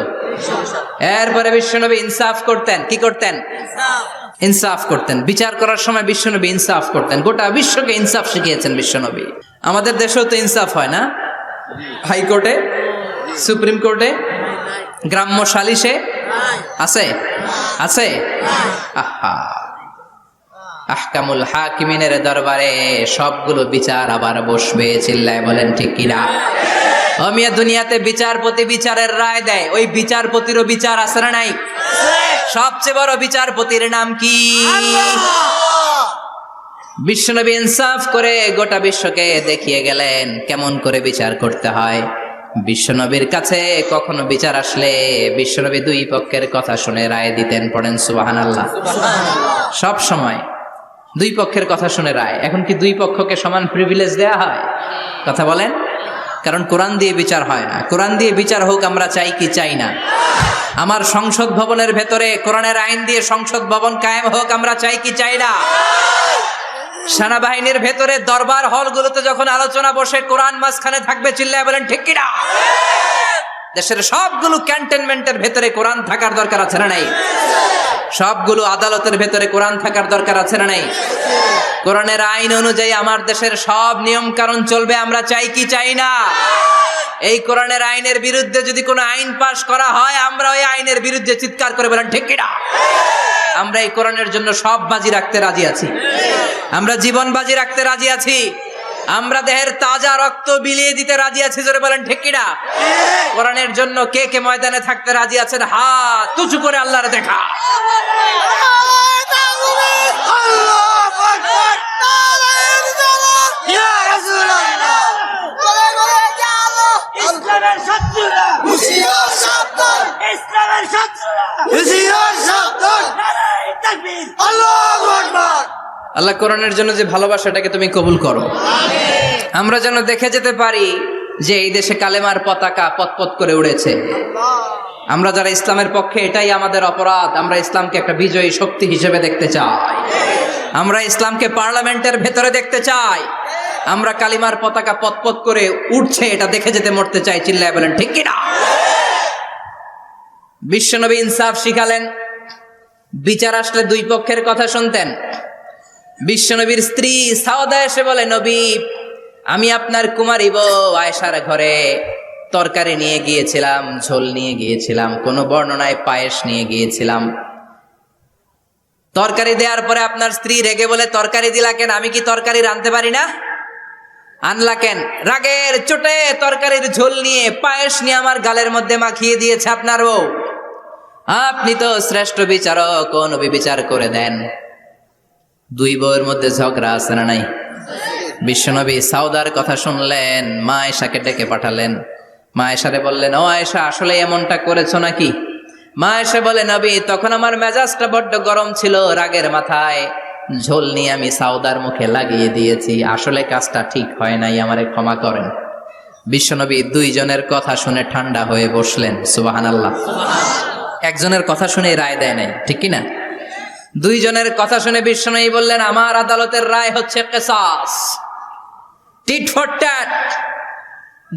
এরপরে বিশ্বনবী ইনসাফ করতেন। কি করতেন? ইনসাফ করতেন। বিচার করার সময় বিশ্বনবী ইনসাফ করতেন। গোটা বিশ্বকে ইনসাফ শিখিয়েছেন বিশ্বনবী। আমাদের দেশেও তো ইনসাফ হয় না? হাইকোর্টে, সুপ্রিম কোর্টে, গ্রাম্য সালিশে আছে? আছে? আহা, আহকামুল হাকিমিনের দরবারে সবগুলো বিচার আবার বসবে। চিল্লায় বলেন ঠিক কিনা? মিয়া দুনিয়াতে বিচারপতি বিচারের রায় দেয়, ওই বিচারপতিরও বিচার আছে না নাই? সবচেয়ে বড় বিচারপতির নাম কি? বিশ্বনবী ইনসাফ করে গোটা বিশ্বকে দেখিয়ে গেলেন কেমন করে বিচার করতে হয়। বিশ্বনবীর কাছে কখনো বিচার আসলে বিশ্বনবী দুই পক্ষের কথা শুনে রায় দিতেন। পড়েন সুবহানাল্লাহ। সব সময় দুই পক্ষের কথা শুনে রায়। এখন কি দুই পক্ষকে সমান প্রিভিলেজ দেয়া হয়? কথা বলেন। কারণ কোরআন দিয়ে বিচার হয় না। কোরআন দিয়ে বিচার হোক আমরা চাই কি চাই না? আমার সংসদ ভবনের ভেতরে কোরআনের আইন দিয়ে সংসদ ভবন কায়েম হোক আমরা চাই কি চাই না? সেনাবাহিনীর ভেতরে দরবার হলগুলোতে যখন আলোচনা বসে কোরআন মাঝখানে থাকবে, চিল্লায় বলেন ঠিক কিনা? দেশের সবগুলো ক্যান্টনমেন্টের ভেতরে কোরআন থাকার দরকার আছে না নাই? সবগুলো আদালতের ভেতরে কোরআন থাকার দরকার আছে না নাই? কোরআনের আইন অনুযায়ী আমার দেশের সব নিয়ম কানুন চলবে আমরা চাই কি চাই না? এই কোরআনের আইনের বিরুদ্ধে যদি কোনো আইন পাশ করা হয় আমরা ওই আইনের বিরুদ্ধে চিৎকার করে বলেন ঠিক কিনা? আমরা এই কোরআনের জন্য সব বাজি রাখতে রাজি আছি। আমরা জীবন বাজি রাখতে রাজি আছি। আমরা দেহের তাজা রক্ত বিলিয়ে দিতে রাজি আছি। জোরে বলেন ঠিক কিনা? কোরআনের জন্য কে কে ময়দানে থাকতে রাজি আছেন? হাত উঁচু করে আল্লাহরে দেখা। ইসলামের শত্রুরা হুঁশিয়ার সাবধান, ইসলামের শত্রুরা হুঁশিয়ার সাবধান, নারায়ে তাকবীর, আল্লাহু আকবার। আল্লাহ কোরআনের জন্য যে ভালোবাসাটাকে তুমি কবুল করো। আমরা যেন দেখে যেতে পারি যে এই দেশে কালেমার পতাকা পতপত করে উড়েছে। আমরা যারা ইসলামের পক্ষে, এটাই আমাদের অপরাধ। আমরা ইসলামকে একটা বিজয়ী শক্তি হিসেবে দেখতে চাই। আমরা ইসলামকে পার্লামেন্টের ভেতরে দেখতে চাই। আমরা কালিমার পতাকা পতপত করে উঠছে এটা দেখে যেতে মরতে চাই। চিল্লায় বলেন ঠিক কিনা? বিশ্বনবী ইনসাফ শিখালেন। বিচার আসলে দুই পক্ষের কথা শুনতেন। বিশ্বনবীর স্ত্রী সাওদা এসে বলে, নবী আমি আপনার কুমারী বউ আয়েশার ঘরে তরকারি নিয়ে গিয়েছিলাম, ঝোল নিয়ে গিয়েছিলাম, কোন বর্ণনায় পায়েস নিয়ে গিয়েছিলাম। তরকারি দেওয়ার পরে আপনার স্ত্রী রেগে বলে, তরকারি দিলা কেন? আমি কি তরকারি রাঁধতে পারি না? আনলা কেন? রাগের চোটে তরকারির ঝোল নিয়ে পায়েস নিয়ে আমার গালের মধ্যে মাখিয়ে দিয়েছে আপনার বউ। আপনি তো শ্রেষ্ঠ বিচারক, ও নবী বিচার করে দেন। দুই বউয়ের মধ্যে ঝগড়া আছে না নাই? বিশ্বনবী সাউদার কথা শুনলেন, মা আয়েশাকে ডেকে পাঠালেন। মা আয়েশারে বললেন, ও আয়েশা আসলে এমনটা করেছো নাকি? মা আয়েশা বলে, নবী তখন আমার মেজাজটা বড্ড গরম ছিল, রাগের মাথায় ঝোল নিয়ে আমি সাউদার মুখে লাগিয়ে দিয়েছি। আসলে কাজটা ঠিক হয় নাই, আমারে ক্ষমা করেন। বিশ্বনবী দুইজনের কথা শুনে ঠান্ডা হয়ে বসলেন। সুবহানাল্লাহ। একজনের কথা শুনে রায় দেয় নাই, ঠিক কিনা? দুইজনের কথা শুনে বিশ্বনবী বললেন, আমার আদালতের রায় হচ্ছে কিসাস, টিট ফর ট্যাট।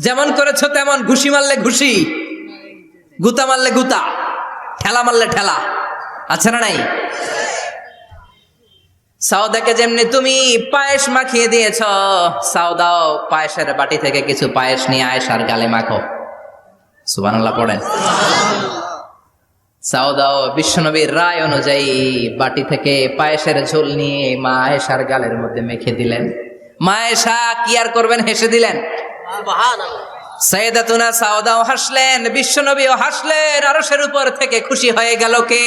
যেমন করেছো তেমন, ঘুষি মারলে ঘুষি, গুতা মারলে গুতা, ঠেলা মারলে ঠেলা, আছে না নাই? সাউদাকে যেমনি তুমি পায়েস মাখিয়ে দিয়েছ, সাউদাও পায়েসের বাটি থেকে কিছু পায়েস নিয়ে আয়েশার গালে মাখো। সুবহানাল্লাহ পড়েন। সাউদাও বিশ্বনবীর রায় অনুযায়ী বাটি থেকে পায়েসের ঝোল নিয়ে মা আয়েশার গালের মধ্যে মেখে দিলেন। মা আয়েশা কি আর করবেন, হেসে দিলেন। সাইয়েদাতুনা সাউদাও হাসলেন, বিশ্বনবীও হাসলেন। আরশের উপর থেকে খুশি হয়ে গেল কে?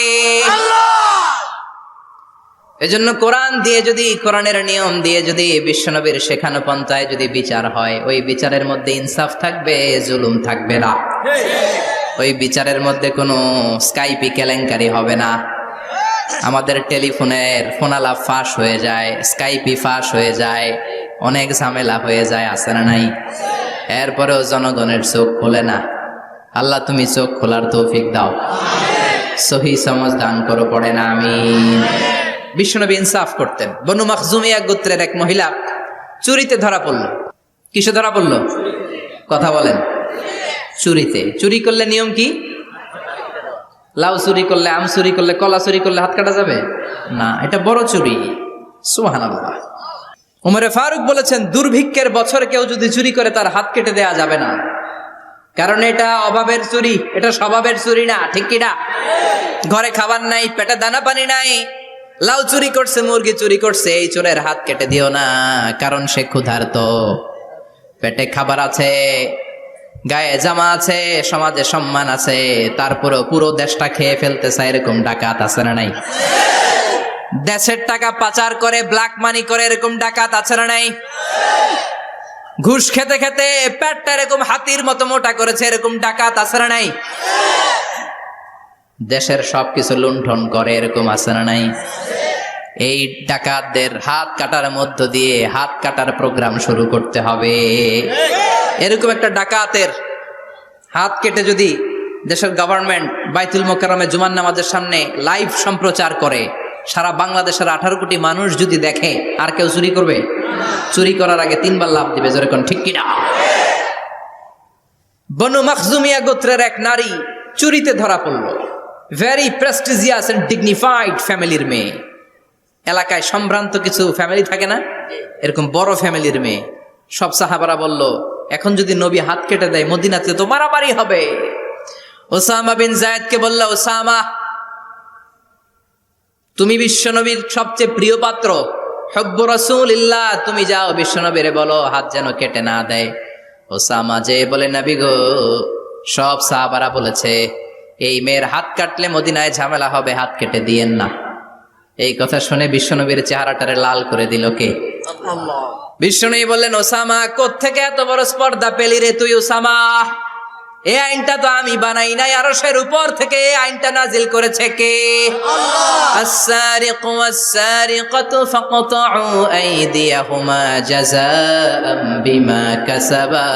এজন্য কোরআন দিয়ে যদি, কোরআনের নিয়ম দিয়ে যদি, বিশ্বনবীর শেখানো পন্থায় যদি বিচার হয়, ওই বিচারের মধ্যে ইনসাফ থাকবে, জুলুম থাকবে না। ওই বিচারের মধ্যে কোনো স্কাইপি কেলেঙ্কারি হবে না। আমাদের টেলিফোনের ফোনালাপ ফাঁস হয়ে যায়, স্কাইপি ফাঁস হয়ে যায়, অনেক ঝামেলা হয়ে যায়, আছে না নাই? এরপরেও জনগণের চোখ খোলে না। আল্লাহ তুমি চোখ খোলার তৌফিক দাও, সহি সমঝ দান করো। পড়ে না আমিন। বিশ্বনবী ইনসাফ করতেন। বনু মাখজুমিয়া গোত্রের এক মহিলা চুরিতে ধরা পড়ল। কিসে ধরা পড়ল? কথা বলেন। চুরিতে। চুরি করলে নিয়ম কি? লাউ চুরি করলে, আম চুরি করলে, কলা চুরি করলে হাত কাটা যাবে না, এটা বড় চুরি। সুবহানাল্লাহ। উমরে ফারুক বলেছেন, দুর্ভিক্ষের বছর কেউ যদি চুরি করে তার হাত কেটে দেয়া যাবে না, কারণ এটা অভাবের চুরি, এটা স্বভাবের চুরি না, ঠিক কিনা? ঘরে খাবার নাই, পেটে দানা পানি নাই, লাউ চুরি করছে, মুরগি চুরি করছে, এই চোরের হাত কেটে দিও না, কারণ সে ক্ষুধার্ত, পেটে খাবার আছে, গায়ে জামা আছে, সমাজে সম্মান আছে, তারপরে পুরো দেশটা খেয়ে ফেলতে চায়, এরকম ডাকাত আছে না নাই? দেশের টাকা পাচার করে, ব্ল্যাক মানি করে, এরকম ডাকাত আছে না নাই? ঘুষ খেতে খেতে পেটটা এরকম হাতির মতো মোটা করেছে, এরকম ডাকাত আছে না নাই? দেশের সবকিছু লুণ্ঠন করে, এরকম আছে না নাই? এই ডাকাতদের হাত কাটার মধ্য দিয়ে হাত কাটার প্রোগ্রাম শুরু করতে হবে। এরকম একটা ডাকাতের হাত কেটে যদি দেশের গভর্নমেন্ট বাইতুল মোকাররমে জুমার নামাজের সামনে লাইভ সম্প্রচার করে, সারা বাংলাদেশের 18 কোটি মানুষ যদি দেখে, আর কেউ চুরি করবে? চুরি করার আগে 3 বার লাফ দিবে, যেরকম ঠিক কিনা? বনু মাখজুমিয়া গোত্রের এক নারী চুরিতে ধরা পড়ল। ভেরি প্রেস্টিজিয়াস এন্ড ডিগনিফাইড ফ্যামিলির মেয়ে। এলাকায় সম্ভ্রান্ত কিছু ফ্যামিলি থাকে না, এরকম বড় ফ্যামিলির মেয়ে। সব সাহাবারা বলল, এখন যদি নবী হাত কেটে দেয় মদিনাতে তো মারামারি হবে। ওসামা বিন যায়েদকে বলল, ওসামা, তুমি বিশ্বনবীর সবচেয়ে প্রিয় পাত্র, হুব্বু রাসূলিল্লাহ, তুমি যাও বিশ্বনবীরে বলো হাত যেন কেটে না দেয়। ওসামা যে বলে, নবী গো, সব সাহাবারা বলেছে এই মেয়ের হাত কাটলে মদিনায় ঝামেলা হবে, হাত কেটে দিয়েন না। এই কথা শুনে বিশ্বনবীর চেহারাটারে লাল করে দিল কে? বিশ্বনবী বললেন, ওসামা, কোত্থেকে এত বড় স্পর্ধা পেলি রে তুই ওসামা? এই আইনটা তো আমি বানাই নাই, আরশের উপর থেকে এই আইনটা নাজিল করেছে কে? আস-সারিকু ওয়াস-সারিকাতু ফাকতাউ আইদিয়াহুমা জাযাআম বিমা কাসাবা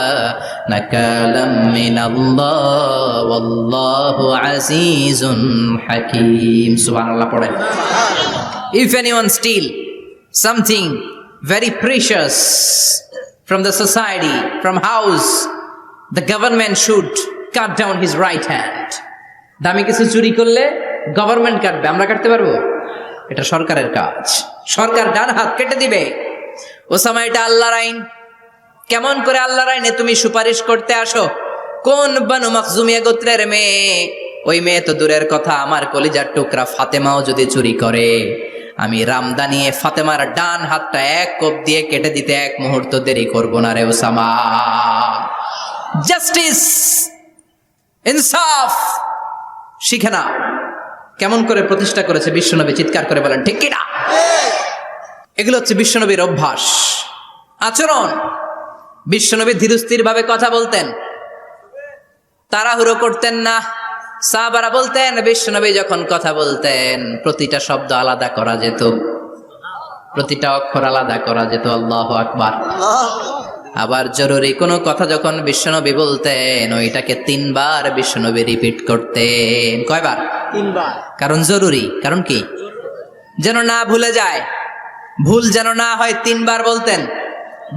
নাকালাম মিনাল্লাহ ওয়াল্লাহু আজিজুন হাকীম। সুবহানাল্লাহ পড়েন। If anyone steal something very precious from the society, from house, the government should cut down his right hand. দামি কিছু চুরি করলে গভর্নমেন্ট কাটবে, আমরা কাটতে পারবো? এটা সরকারের কাজ, সরকার ডান হাত কেটে দিবে। ওসামা, এটা আল্লাহর আইন। কেমন করে আল্লাহর আইনে তুমি সুপারিশ করতে আসো? কোন বনু মাখজুমিয়া গোত্রের মেয়ে? ওই মেয়ে তো দূরের কথা, আমার কলিজার টুকরা ফাতেমাও যদি চুরি করে, আমি রামদা নিয়ে ফাতেমার ডান হাতটা এক কোপ দিয়ে কেটে দিতে এক মুহূর্ত দেরি করব না রে ওসামা। জাস্টিস, ইনসাফ শিখে নাও। কেমন করে প্রতিষ্ঠা করেছে বিশ্বনবী, চিৎকার করে বলেন ঠিক কিনা? এগুলো হচ্ছে বিশ্বনবীর অভ্যাস, আচরণ। বিশ্বনবী ধীরস্থির ভাবে কথা বলতেন, তাড়াহুড়ো করতেন না। সাহাবারা বলতেন, বিশ্বনবী যখন কথা বলতেন প্রতিটা শব্দ আলাদা করা যেত, প্রতিটা অক্ষর আলাদা করা যেত। আল্লাহু আকবার। আবার জরুরি কোনো কথা যখন বিশ্বনবী বলতেন, ওইটাকে 3 বার বিশ্বনবী রিপিট করতেন। কয়বার? 3 বার। কারণ জরুরি। কারণ কি? যেন না ভুলে যায়, ভুল যেন না হয়, 3 বার বলতেন।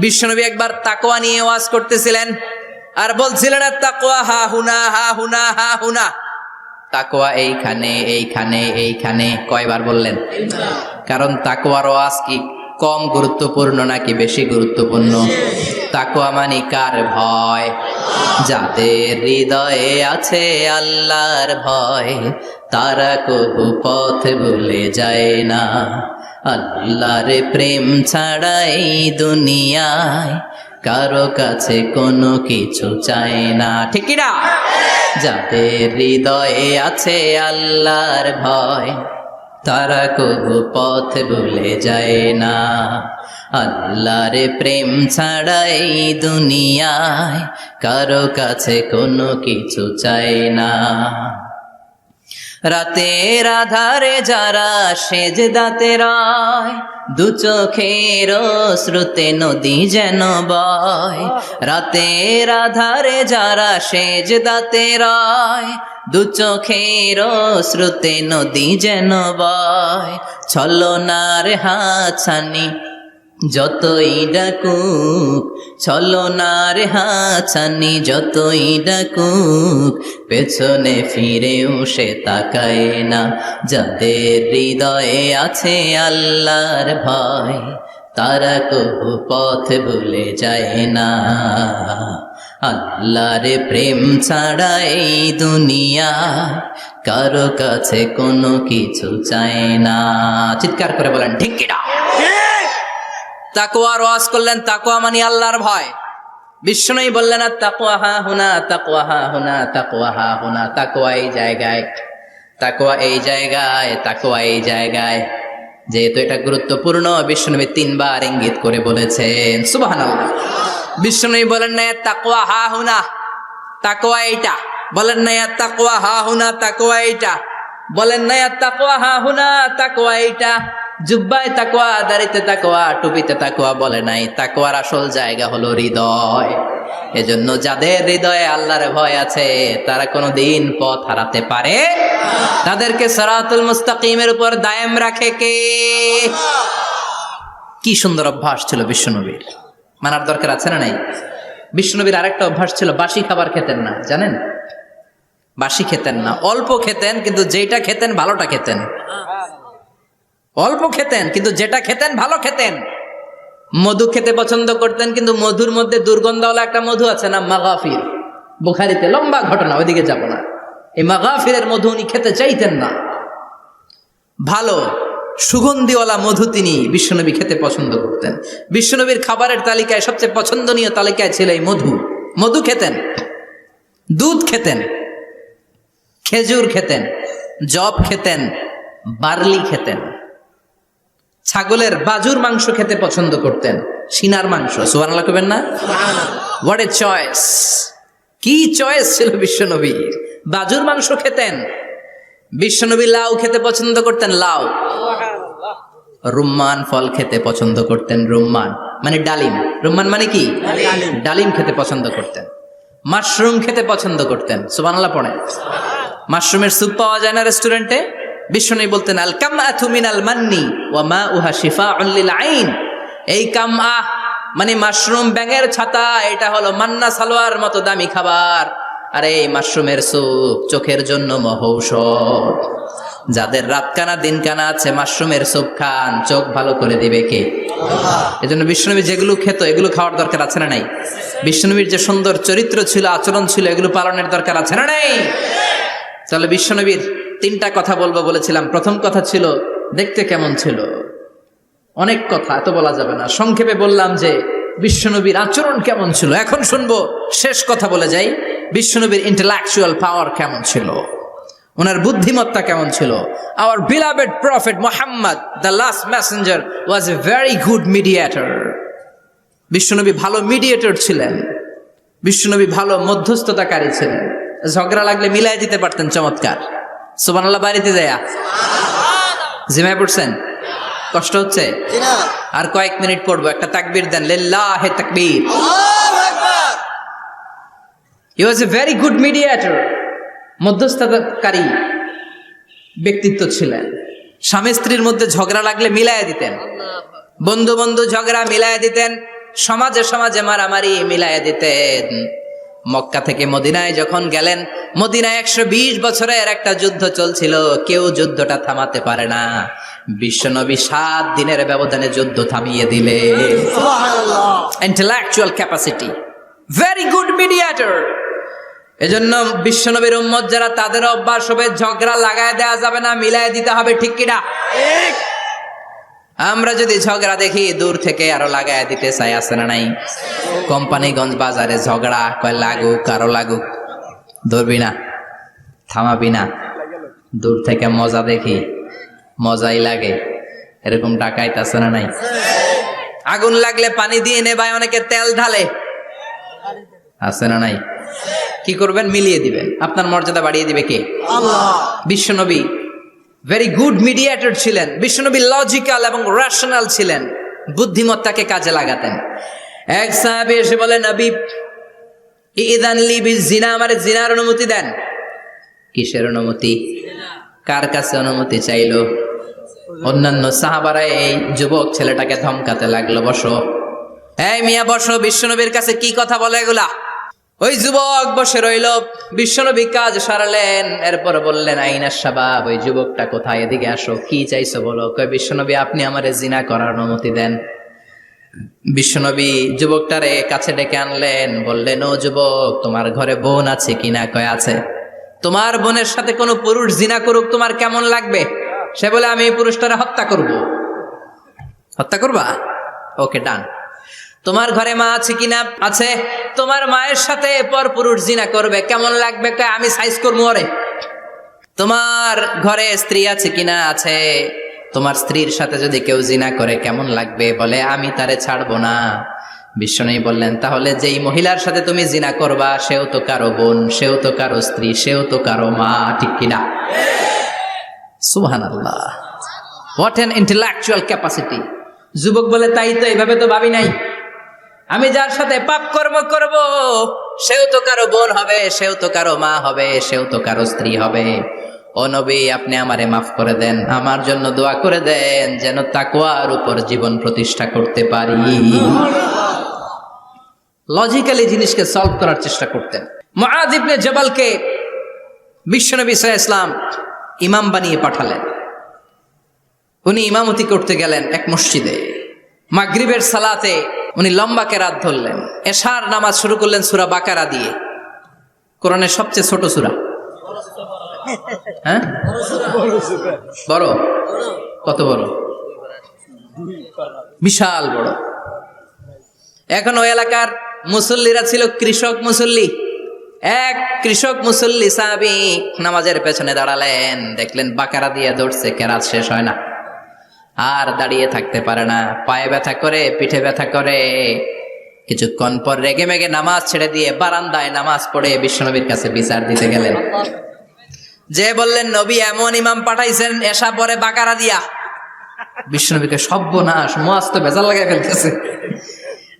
বিশ্বনবী একবার তাকওয়া নিয়ে ওয়াজ করতেছিলেন, আর বলছিলেন, তাকওয়া হা হুনা, হা হুনা, হা হুনা। তাকওয়া এইখানে, এইখানে, এইখানে। কয়বার বললেন? কারণ তাকওয়ার ওয়াজ কি কম গুরুত্বপূর্ণ নাকি বেশি গুরুত্বপূর্ণ? তাকওয়া মানে কার ভয়? যাদের হৃদয়ে আছে আল্লাহর ভয়, তারা কবু পথ ভুলে যায় না। আল্লাহর প্রেম ছাড়া এই দুনিয়ায় কারো কাছে কোনো কিছু চায় না, ঠিক কি না? যাদের হৃদয়ে আছে আল্লাহর ভয়, তারা কবু পথ ভুলে যায় না। আল্লাহর প্রেম ছাড়া এই দুনিয়ায় কারো কাছে কোনো কিছু চায় না। রাতের আধারে যারা সেজদাতে রয়, দু চোখের শ্রুতে নদী যেন বয়। রাতের আধারে যারা সেজদাতে রয়, দু চোখের শ্রুতে নদী যেন বয়। ছলনার হাতছানি যতই ডাকুক, ছলনার হাতছানি যতই ডাকুক, পেছনে ফিরেও সে তাকায় না। যাদের হৃদয়ে আছে আল্লাহর ভয়, তারা কবু পথ ভুলে যায় না। আল্লাহর প্রেম ছাড়া এই দুনিয়া কারো কাছে কোনো কিছু চায় না। চিৎকার করে বলেন ঠিক কিনা? তাকওয়ার ওয়াজ করলেন। তাকওয়া মানে আল্লাহর ভয়। বিষ্ণুই বললেন তাকওয়া হা হুনা, তাকওয়া হা হুনা, তাকওয়া হা হুনা, তাকওয়া এই জায়গায়, তাকওয়া এই জায়গায়, তাকওয়া এই জায়গায়। যেহেতু এটা গুরুত্বপূর্ণ, বিষ্ণুনবী 3 বার ইঙ্গিত করে বলেছেন। সুবহানাল্লাহ। বিষ্ণুনবী বলেন না তাকওয়া হা হুনা, তাকওয়া এইটা। বলেন না তাকওয়া হা হুনা, তাকওয়া এইটা। বলেন না তাকওয়া হা হুনা, তাকওয়া এইটা। জুব্বায় তাকওয়া, দাড়িতে তাকওয়া, টুপিতে তাকওয়া বলে নাই। তাকওয়ার আসল জায়গা হলো হৃদয়। এজন্য যাদের হৃদয়ে আল্লাহর ভয় আছে তারা কোনোদিন পথ হারাতে পারে, তাদেরকে সিরাতুল মুস্তাকিমের উপর দায়েম রাখে কে? কি সুন্দর অভ্যাস ছিল বিশ্বনবীর, মানার দরকার আছে না নাই? বিশ্বনবীর আরেকটা অভ্যাস ছিল, বাসি খাবার খেতেন না, জানেন? বাসি খেতেন না, অল্প খেতেন, কিন্তু যেটা খেতেন ভালোটা খেতেন। অল্প খেতেন কিন্তু যেটা খেতেন ভালো খেতেন। মধু খেতে পছন্দ করতেন, কিন্তু মধুর মধ্যে দুর্গন্ধওয়ালা একটা মধু আছে না, মাগাফির। বুখারীতে লম্বা ঘটনা, ওইদিকে যাব না। এই মাগাফিরের মধু উনি খেতে চাইতেন না। ভালো সুগন্ধিওয়ালা মধু তিনি বিশ্বনবী খেতে পছন্দ করতেন। বিশ্বনবীর খাবারের তালিকায় সবচেয়ে পছন্দনীয় তালিকায় ছিল এই মধু। মধু খেতেন, দুধ খেতেন, খেজুর খেতেন, জব খেতেন, বার্লি খেতেন, ছাগলের বাজুর মাংস খেতে পছন্দ করতেন, সিনার মাংস। সুবহানাল্লাহ কইবেন না? What a choice! কি চয়েস ছিল বিশ্বনবীর! বাজুর মাংস খেতেন। বিশ্বনবী লাউ খেতে পছন্দ করতেন, লাউ। রুম্মান ফল খেতে পছন্দ করতেন, রুম্মান মানে ডালিম। রুম্মান মানে কি? ডালিম খেতে পছন্দ করতেন। মাশরুম খেতে পছন্দ করতেন। সুবহানাল্লাহ পড়েন। মাশরুমের স্যুপ পাওয়া যায় না রেস্টুরেন্টে? বিশ্বনবী বলতেন আল কামআতু মিনাল মান্নি ওয়া মাউহা শিফাউন লিল আইন। এই কামআ মানে মাশরুম, ব্যাঙের ছাতা, এটা হলো মান্না সালোয়ার মতো দামি খাবার। আর এই মাশরুমের স্যুপ চোখের জন্য মহৌষধ। যাদের রাত কানা দিন কানা আছে, মাশরুমের স্যুপ খান, চোখ ভালো করে দিবে কে? এজন্য বিশ্বনবী যেগুলো খেত এগুলো খাওয়ার দরকার আছে না নাই? বিশ্বনবীর যে সুন্দর চরিত্র ছিল, আচরণ ছিল, এগুলো পালনের দরকার আছে না নাই? তাহলে বিশ্বনবীর 3টা কথা বলবো বলেছিলাম। প্রথম কথা ছিল দেখতে কেমন ছিল। অনেক কথা এত বলা যাবে না, সংক্ষেপে বললাম যে বিশ্বনবীর আচরণ কেমন ছিল। এখন শুনবো, শেষ কথা বলে যাই, বিশ্বনবীর ইন্টেলেকচুয়াল পাওয়ার কেমন ছিল, ওনার বুদ্ধিমত্তা কেমন ছিল। Hour beloved prophet Muhammad, the last Messenger, was a very good mediator. বিশ্বনবী ভালো মিডিয়েটর ছিলেন। বিশ্বনবী ভালো মধ্যস্থতাকারী ছিলেন। ঝগড়া লাগলে মিলাই দিতে পারতেন, চমৎকার। সুবহানাল্লাহ। বাড়িতে যায়া জিমায় পড়ছেন? কষ্ট হচ্ছে? আর কয়েক মিনিট পড়বো, একটা তাকবীর দেন, লিল্লাহি তাকবীর। হি ওয়াজ এ ভেরি গুড মিডিয়েটর। মধ্যস্থতাকারী ব্যক্তিত্ব ছিলেন। স্বামী স্ত্রীর মধ্যে ঝগড়া লাগলে মিলাইয়া দিতেন, বন্ধু বন্ধু ঝগড়া মিলাইয়া দিতেন, সমাজে সমাজে মারামারি মিলাইয়া দিতেন। মক্কা থেকে মদিনায় যখন গেলেন, মদিনায় 120 বছরের একটা যুদ্ধ চলছিল, কেউ যুদ্ধটা থামাতে পারে না। বিশ্বনবী 7 দিনের ব্যবধানে যুদ্ধ থামিয়ে দিলে। Intellectual capacity, very good mediator. এজন্য বিশ্বনবীর উম্মত যারা, তাদের অভ্যাস হবে ঝগড়া লাগায় দেওয়া যাবে না, মিলায় দিতে হবে। ঠিক কিনা? আমরা যদি ঝগড়া দেখি দূর থেকে আরো লাগায় দিতে চাই, আছে না নাই? কোম্পানিগঞ্জ বাজারে ঝগড়া, কয় লাগুক, আরো লাগুক, ধরবি না, থামাবি না। দূর থেকে মজা দেখি, মজাই লাগে। এরকম ডাকাইত আছে না নাই? আগুন লাগলে পানি দিয়ে নেবায়, অনেকে তেল ঢালে, আছে না নাই? কি করবেন? মিলিয়ে দিবেন। আপনার মর্যাদা বাড়িয়ে দিবে কে? আল্লাহ। বিশ্বনবী ভেরি গুড মিডিয়েটর ছিলেন। বিশ্বনবী লজিক্যাল এবং রেশনাল ছিলেন, বুদ্ধিমত্তাকে কাজে লাগাতেন। এক সাহাবী এসে বলে, নবী ইযান লি বিজিনা, আমারে জিনার অনুমতি দেন। কিসের অনুমতি? কার কাছে অনুমতি চাইলো? অন্যান্য সাহাবারা এই যুবক ছেলেটাকে ধমকাতে লাগলো, বসো, এই মিয়া বসো, বিশ্বনবীর কাছে কি কথা বলে এগুলা? ওই যুবক বসে রইল। বিশ্বনবী কাজ সারালেন, এরপর বললেন, আইনা শাবাব, ওই যুবকটা কোথায়? এদিকে আসো, কি চাইছো বলো। কয়, বিশ্বনবী আপনি আমারে জিনা করার অনুমতি দেন। বিশ্বনবী যুবকটারে কাছে ডেকে আনলেন, বললেন, ও যুবক, তোমার ঘরে বোন আছে কিনা? কয় আছে। তোমার বোনের সাথে কোনো পুরুষ জিনা করুক, তোমার কেমন লাগবে? সে বলে, আমি এই পুরুষটারে হত্যা করব। হত্যা করবা? ওকে, ডান। তোমার ঘরে মা আছে কিনা? আছে। তোমার মায়ের সাথে পরপুরুষ জিনা করবে, কেমন লাগবে? কয় আমি সাইজ করবো ওরে। তোমার ঘরে স্ত্রী আছে কিনা? আছে। তোমার স্ত্রীর সাথে যদি কেউ জিনা করে কেমন লাগবে? বলে আমি তারে ছাড়বো না। বিশ্বনবী বললেন, তাহলে যেই মহিলার সাথে তুমি জিনা করবা সেও তো কারো বোন, সেও তো কারো স্ত্রী, সেও তো কারো মা, ঠিক কিনা? সুবহানাল্লাহ, হোয়াট অ্যান ইন্টেলেকচুয়াল ক্যাপাসিটি। যুবক বলে, তাই তো, এইভাবে তো ভাবি নাই। আমি যার সাথে পাপ কর্ম করব সেও তো কারো বোন হবে, সেও তো কারো মা হবে, সেও তো কারো স্ত্রী হবে। ও নবী, আপনি আমারে মাফ করে দেন, আমার জন্য দোয়া করে দেন যেন তাকওয়ার উপর জীবন প্রতিষ্ঠা করতে পারি। লজিক্যালি জিনিসকে সলভ করার চেষ্টা করতেন। মুআয ইবনে জাবালকে বিশ্বনবী সাল্লাল্লাহু আলাইহি ওয়াসাল্লাম ইমাম বানিয়ে পাঠালেন। উনি ইমামতি করতে গেলেন এক মসজিদে। মাগরিবের সালাতে উনি লম্বা কেরাত ধরলেন। এশার নামাজ শুরু করলেন সূরা বাকারা দিয়ে, কোরআনের সবচেয়ে ছোট সূরা। হ্যাঁ, বড়? কত বড়? বিশাল বড়। এখন ওই এলাকার মুসল্লিরা ছিল কৃষক মুসল্লি। এক কৃষক মুসল্লি সাহাবী নামাজের পেছনে দাঁড়ালেন, দেখলেন বাকারা দিয়ে ধরছে, কেরাত শেষ হয় না, আর দাঁড়িয়ে থাকতে পারে না, পায়ে ব্যথা করে, পিঠে ব্যথা করে। কিছুক্ষণ পর রেগে মেগে নামাজ ছেড়ে দিয়ে বারান্দায় নামাজ পড়ে বিশ্বনবীর কাছে বিচার দিতে গেলেন। যে বললেন, নবী এমন ইমাম পাঠাইছেন এশা পরে বাকারা দিয়া। বিশ্বনবীকে সর্বনাশ, মুআয তো বেজার লাগাই ফেলতেছে।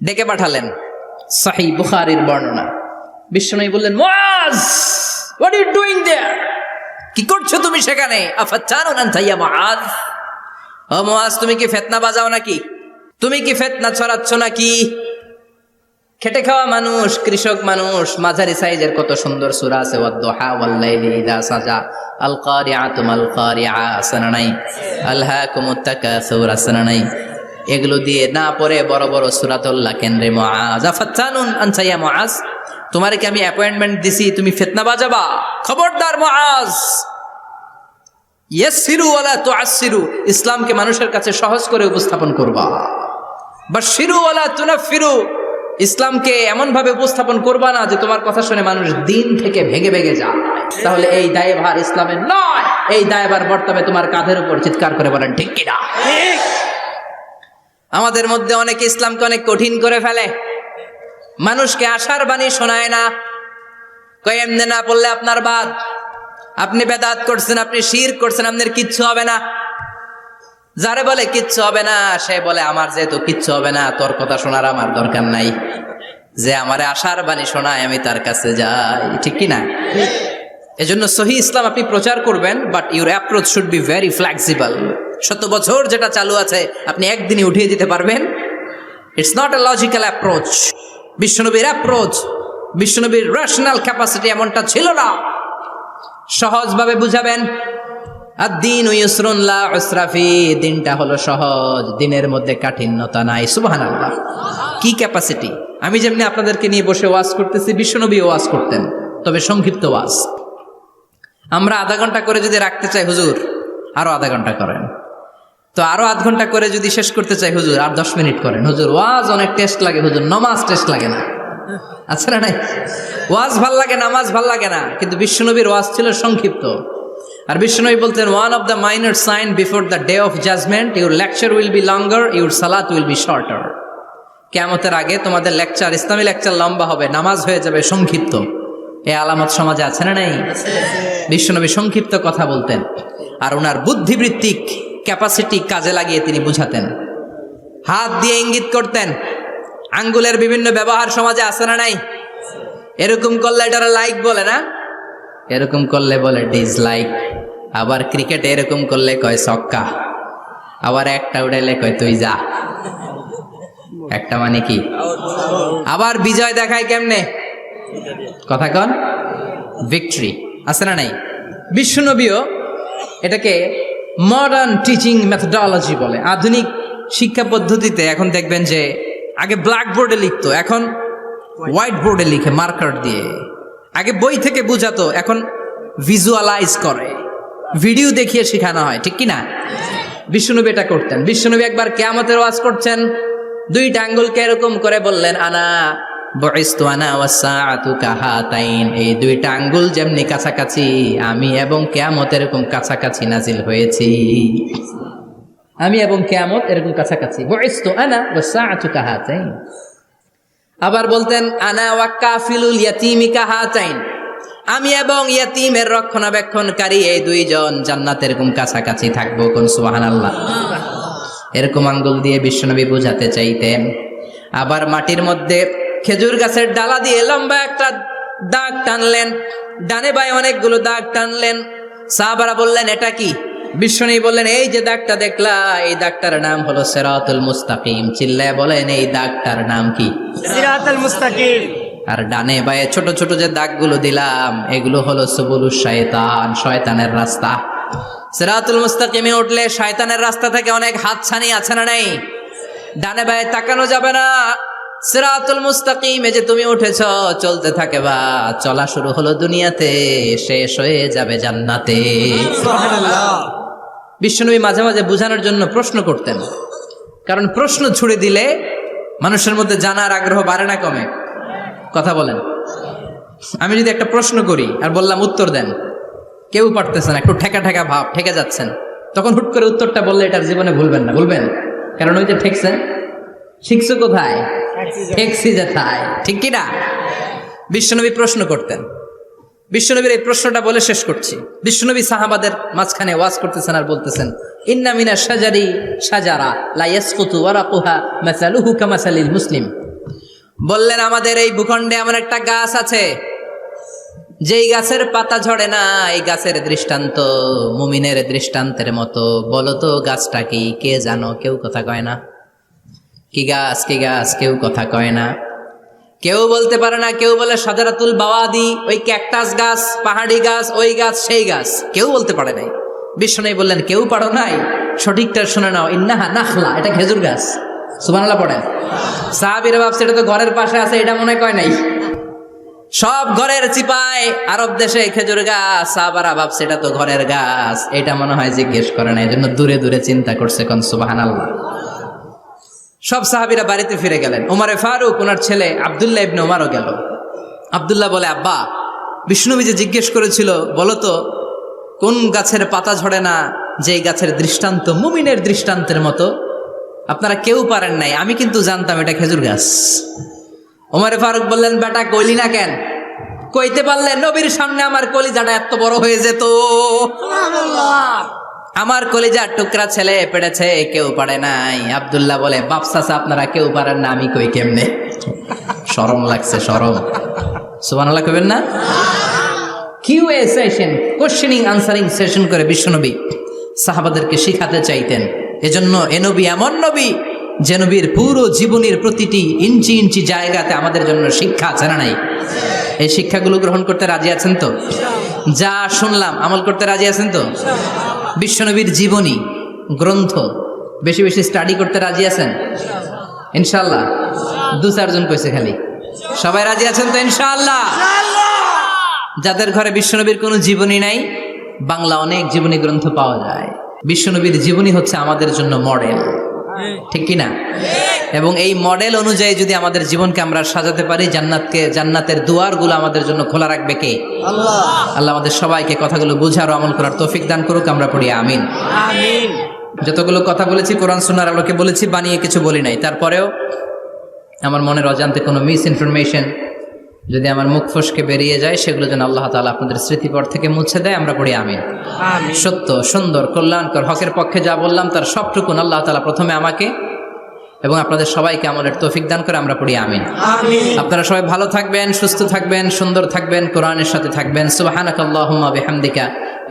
ডেকে পাঠালেন, সহিহ বুখারীর বর্ণনা। বিশ্বনবী বললেন, মুআয, হোয়াট আর ইউ ডুইং দেয়ার? কি করছো তুমি সেখানে? আফাতানুন আনতা ইয়া মুআয? ও মুআয, তুমি কি ফিতনা বাজাও নাকি? তুমি কি ফিতনা ছড়াচ্ছ নাকি? খেটে খাওয়া মানুষ, কৃষক মানুষ, মাঝারি সাইজের কত সুন্দর সূরা আছে, ওয়াদ-দুহা ওয়াল-লাইলি ইযা সাজা, আল কারিআতু মাল কারিআ, আসনা নাই, আলহাকুমুত তাকাসুর, আসনা নাই। এগুলো দিয়ে না পড়ে বড় বড় সূরাতুল্লাহ কেন্দ্রে মুআয, আফাতানুন আনতা ইয়া মুআয, তোমারে কি আমি অ্যাপয়েন্টমেন্ট দিছি তুমি ফিতনা বাজাবা? খবরদার মুআয, ইয়াসসিরু ওয়ালা তুআসসিরু, ইসলামকে মানুষের কাছে সহজ করে উপস্থাপন করবা। বাশশিরু ওয়ালা তুনাফফিরু, ইসলামকে এমন ভাবে উপস্থাপন করবা না যে তোমার কথা শুনে মানুষ দিন থেকে ভেগে ভেগে যায়। তাহলে এই দায়ভার ইসলামের নয়, এই দায়ভার বর্তমানে তোমার কাঁধের উপর। চিৎকার করে বলেন ঠিক কিনা? আমাদের মধ্যে অনেকে ইসলামকে অনেক কঠিন করে ফেলে, মানুষকে আশার বাণী শোনায় না, কয় এমনি না বললে আপনার বাদ, আপনি বেদাত করছেন, আপনি শিরক করছেন, আপনার কিচ্ছু হবে না। যারে বলে কিচ্ছু হবে না, সে বলে আমার যেহেতু কিচ্ছু হবে না, তোর কথা শোনার আমার দরকার নাই। যে আমারে আশার বাণী শোনায় আমি তার কাছে যাই, ঠিক কি না? এজন্য সহিহ ইসলাম আপনি প্রচার করবেন, but your approach should be very flexible. 100 বছর যেটা চালু আছে আপনি একদিনে উঠিয়ে দিতে পারবেন? It's not a logical approach. বিশ্বনবীর অ্যাপ্রোচ, বিশ্বনবীর রেশনাল ক্যাপাসিটি এমনটা ছিল না। সহজভাবে বুঝাবেন। আদ-দীন ইউসরুন লা উসরা ফি, দিনটা হলো সহজ, দিনের মধ্যে কাঠিন্যতা নাই। সুবহানাল্লাহ, কি ক্যাপাসিটি! আমি যেমনি আপনাদেরকে নিয়ে বসে ওয়াজ করতেছি, বিশ্বনবী ওয়াজ করতেন, তবে সংক্ষিপ্ত ওয়াজ। আমরা আধা ঘন্টা করে যদি রাখতে চাই, হুজুর আরো আধা ঘন্টা করেন। তো আরো আধ ঘন্টা করে যদি শেষ করতে চাই, হুজুর আর 10 মিনিট করেন। হুজুর ওয়াজ অনেক টেস্ট লাগে, হুজুর নামাজ টেস্ট লাগে না। আচ্ছা না নাই? ওয়াজ ভাল লাগে, নামাজ ভাল লাগে না, কিন্তু বিশ্বনবীর ওয়াজ ছিল সংক্ষিপ্ত। আর বিশ্বনবী বলতেন, one of the minor sign before the day of judgement, your lecture will be longer, your সালাত উইল বি শর্টার। কিয়ামতের আগে তোমাদের লেকচার, ইসলামী লেকচার লম্বা হবে, নামাজ হয়ে যাবে সংক্ষিপ্ত। এই আলামত সমাজে আছে না নাই? বিশ্বনবী সংক্ষিপ্ত কথা বলতেন, আর ওনার বুদ্ধিবৃত্তিক ক্যাপাসিটি কাজে লাগিয়ে তিনি বুঝাতেন। হাত দিয়ে ইঙ্গিত করতেন, আঙ্গুলের বিভিন্ন ব্যবহার সমাজে আছে না নাই? এরকম করলে এটারা লাইক বলে না, এরকম করলে বলে ডিসলাইক। আবার ক্রিকেটে এরকম করলে কয় ছক্কা, আবার একটা উড়াইলে কয় তুই যা। একটা মানে কি? আবার বিজয় দেখায় কেমনে? কথা কন, ভিক্টরি। আছে না নাই? বিশ্বনবীও এটাকে মডার্ন টিচিং মেথডোলজি বলে। আধুনিক শিক্ষা পদ্ধতিতে এখন দেখবেন যে আগে ব্ল্যাক বোর্ডে লিখতো, এখন হোয়াইট বোর্ডে লিখে মার্কার দিয়ে। আগে বই থেকে বুঝাতো, এখন ভিজুয়ালাইজ করে, ভিডিও দেখিয়ে শেখানো হয়, ঠিক কি না? বিশ্বনবী এটা করতেন। বিশ্বনবী একবার কিয়ামতের ওয়াজ করছেন, দুইটা আঙ্গুলকে এরকম করে বললেন, আনা বুইসতু আনা ওয়াসসাআতু কাহাতাইন, এই দুইটা আঙ্গুল যেমনি কাছাকাছি, আমি এবং কিয়ামত এরকম কাছাকাছি নাজিল হয়েছি। আমি এবং কিয়ামত এরকম কাছাকাছি। বুইসতু আনা ওয়াসসাআতু কাহাতাইন। আবার বলতেন, আনা ওয়া কাফিলুল ইয়াতীমি কাহাতাইন, আমি এবং ইয়াতীমের রক্ষণাবেক্ষণকারী এই দুইজন জান্নাতে এরকম কাছাকাছি থাকবো। কোন সুবহানাল্লাহ। এরকম আঙ্গুল দিয়ে বিশ্বনবী বোঝাতে চাইতেন। আবার মাটির মধ্যে খেজুর গাছের ডালা দিয়ে লম্বা একটা দাগ টানলেন, ডানে বায়ে অনেকগুলো দাগ টানলেন। সাহাবারা বললেন, এটা কি? বিশ্বনবী বললেন, এই যে দাগটা দেখলা, এই দাগটার নাম হলো সিরাতুল মুস্তাকিম। চিল্লায় বলেন, এই দাগটার নাম কি? সিরাতুল মুস্তাকিম। আর ডানে বায়ে ছোট ছোট যে দাগগুলো দিলাম, এগুলো হলো সুবুলুশ শায়তান, শয়তানের রাস্তা। সিরাতুল মুস্তাকিমে উঠলে শয়তানের রাস্তা থেকে অনেক হাতছানি আছে না নাই? ডানে বায়ে তাকানো যাবে না। সিরাতুল মুস্তাকিমে যে তুমি উঠেছ, চলতে থাকে বা চলা শুরু হলো দুনিয়াতে, শেষ হয়ে যাবে জান্নাতে। সুবহানাল্লাহ। বিশ্বনবী মাঝে মাঝে বোঝানোর জন্য প্রশ্ন করতেন, কারণ প্রশ্ন ছুড়ে দিলে মানুষের মধ্যে জানার আগ্রহ বাড়ে না কমে? কথা বলেন। আমি যদি একটা প্রশ্ন করি আর বললাম উত্তর দেন, কেউ পারতেছেন, একটু ঠেকা ঠেকা ভাব, ঠেকে যাচ্ছেন, তখন হুট করে উত্তরটা বললে এটার জীবনে ভুলবেন না, ভুলবেন? কারণ ওই যে ঠেকছেন, শিখছো কোথায়? ঠেকছি যেথায়, ঠিক কিনা? বিশ্বনবী প্রশ্ন করতেন। বিশ্বনবীর এই প্রশ্নটা বলে শেষ করছি। বিশ্বনবী সাহাবাদের মাঝখানে ওয়াজ করতেছেন আর বলতেছেন, ইন্না মিনা শাজারি শাজারা লা ইয়াসকুতু ওয়ারাকুহা মাসালুহু কামাসালিল মুসলিম। বললেন, আমাদের এই ভূখণ্ডে এমন একটা গাছ আছে, যেই গাছের পাতা ঝরে না, এই গাছের দৃষ্টান্ত মুমিনের দৃষ্টান্তের মতো। বলো তো গাছটা কি? কে জানো? কেউ কথা কয় না। কি গাছ? কি গাছ? কেউ কথা কয় না, কেউ বলতে পারে না। কেউ বলে শাজারাতুল বাওয়াদি, ওই ক্যাকটাস গাছ, পাহাড়ি গাছ, ওই গাছ, সেই গাছ, কেউ বলতে পারে নাই। বিশ্বনবী বললেন, কেউ পারো নাই? সঠিকটা শুনে নাও, ইন্নাহা নাখলা, এটা খেজুর গাছ। সুবহানাল্লাহ পড়েন। সাহাবীরা ভাবছে এটা তো ঘরের পাশে আছে, এটা মনে কয় নাই। সব ঘরের চিপায় আরব দেশে খেজুর গাছ, সাহাবারা ভাবছে এটা তো ঘরের গাছ, এটা মনে হয় জিজ্ঞেস করে না, এজন্য দূরে দূরে চিন্তা করছে। কোন সুবহানাল্লাহ। সব সাহাবীরা বাড়িতে ফিরে গেলেন। ওমরে ফারুক, ওনার ছেলে আব্দুল্লাহ ইবনে ওমরও গেল। আব্দুল্লাহ বলে, আব্বা, বিষ্ণুনবী যে জিজ্ঞেস করেছিল, বলো তো কোন গাছের পাতা ঝরে না, যে গাছের দৃষ্টান্ত মুমিনের দৃষ্টান্তের মতো? আপনারা কেউ পারেন নাই, আমি কিন্তু জানতাম এটা খেজুর গাছ। ওমরে ফারুক বললেন, বেটা কইলি না কেন? কইতে পারলে নবীর সামনে আমার কলিজাটা এত বড় হয়ে যেত। সুবহানাল্লাহ। আমার কলিজার টুকরা ছেলে পেড়েছে, কেউ পারে নাই। আব্দুল্লাহ বলে, বাপ চাচা আপনারা কেউ পারেন না, আমি কই কেমনে? শরম লাগছে, শরম। সুবহানাল্লাহ কইবেন না? QA session, questioning answering session করে বিশ্বনবী সাহাবাদেরকে শিখাতে চাইতেন। এজন্য এ নবী এমন নবী যে নবীর পুরো জীবনের প্রতিটি ইঞ্চি ইঞ্চি জায়গাতে আমাদের জন্য শিক্ষা আছে না নাই? এই শিক্ষাগুলো গ্রহণ করতে রাজি আছেন তো? যা শুনলাম আমল করতে রাজি আছেন তো? বিশ্বনবীর জীবনী গ্রন্থ বেশি বেশি স্টাডি করতে রাজি আছেন ইনশাআল্লাহ? 2-4 জন কইছে খালি। সবাই রাজি আছেন তো ইনশাআল্লাহ? যাদের ঘরে বিশ্বনবীর কোনো জীবনী নাই, বাংলা অনেক জীবনী গ্রন্থ পাওয়া যায়। বিশ্বনবীর জীবনী হচ্ছে আমাদের জন্য মডেল, ঠিক কিনা? এবং এই মডেল অনুযায়ী যদি আমাদের জীবনকে আমরা সাজাতে পারি, জান্নাতের দুয়ারগুলো আমাদের জন্য খোলা রাখবে কে? আল্লাহ। আল্লাহ আমাদের সবাইকে কথাগুলো বুঝার ও আমল করার তৌফিক দান করুক। আমরা পড়ি আমিন। আমিন। যতগুলো কথা বলেছি কোরআন সুন্নাহর আলোকে বলেছি, বানিয়ে কিছু বলি নাই। তারপরেও আমার মনের অজান্তে কোনো মিস ইনফরমেশন যদি আমার মুখ ফসকে বেরিয়ে যায়, সেগুলো যেন আল্লাহ তাআলা আপনাদের স্মৃতিপট থেকে মুছে দেয়। আমরা পড়ি আমিন। আমিন। সত্য, সুন্দর, কল্যাণকর, হকের পক্ষে যা বললাম তার সবটুকুন আল্লাহ তাআলা প্রথমে আমাকে এবং আপনাদের সবাইকে আমলের তৌফিক দান করে। আমরা পড়ি আমিন। আমিন। আপনারা সবাই ভালো থাকবেন, সুস্থ থাকবেন, সুন্দর থাকবেন, কোরআনের সাথে থাকবেন। সুবহানাকাল্লাহুম্মা বিহামদিকা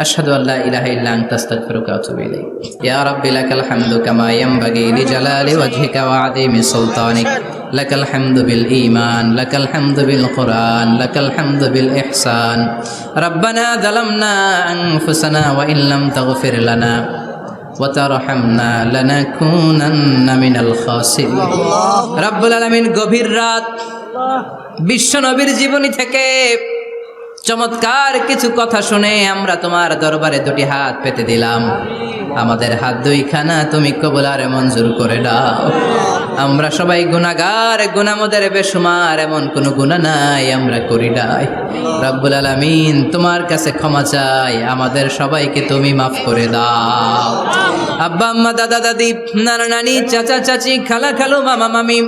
আশহাদু আল্লা ইলাহা ইল্লা আনতা আস্তাগফিরুকা ওয়া আতুবু ইলাইক। ইয়া রাব্বি লাকাল হামদু কামা ইয়ানবাগি লিজালালি ওয়াজহিকা ওয়া আযীমি সুলতানিক। লাকাল হামদু বিল ঈমান, লাকাল হামদু বিল কুরআন, লাকাল হামদু বিল ইহসান। রাব্বানা যালামনা আনফুসানা ওয়া ইল্লাম তাগফির লানা ওয়াতারহামনা লানাকুনান্না মিনাল খাসিরিন। রব্বুল আলামিন গভীর রাত বিশ্ব নবীর জীবনী থেকে চমৎকার কিছু কথা শুনে আমরা তোমার দরবারে দুটি হাত পেতে দিলাম। আমাদের হাত দুইখানা তুমি কবুল আর মঞ্জুর করে দাও। আমরা সবাই গুনাহগার, গুনাহমদের বেশুমার, এমন কোনো গুনাহ নাই আমরা করি নাই। রব্বুল আলামিন তোমার কাছে ক্ষমা চাই, আমাদের সবাইকে তুমি মাফ করে দাও। আব্বা আম্মা, দাদা দাদি, নানা নানি, চাচা চাচি, খালা খালু, মামা মামি,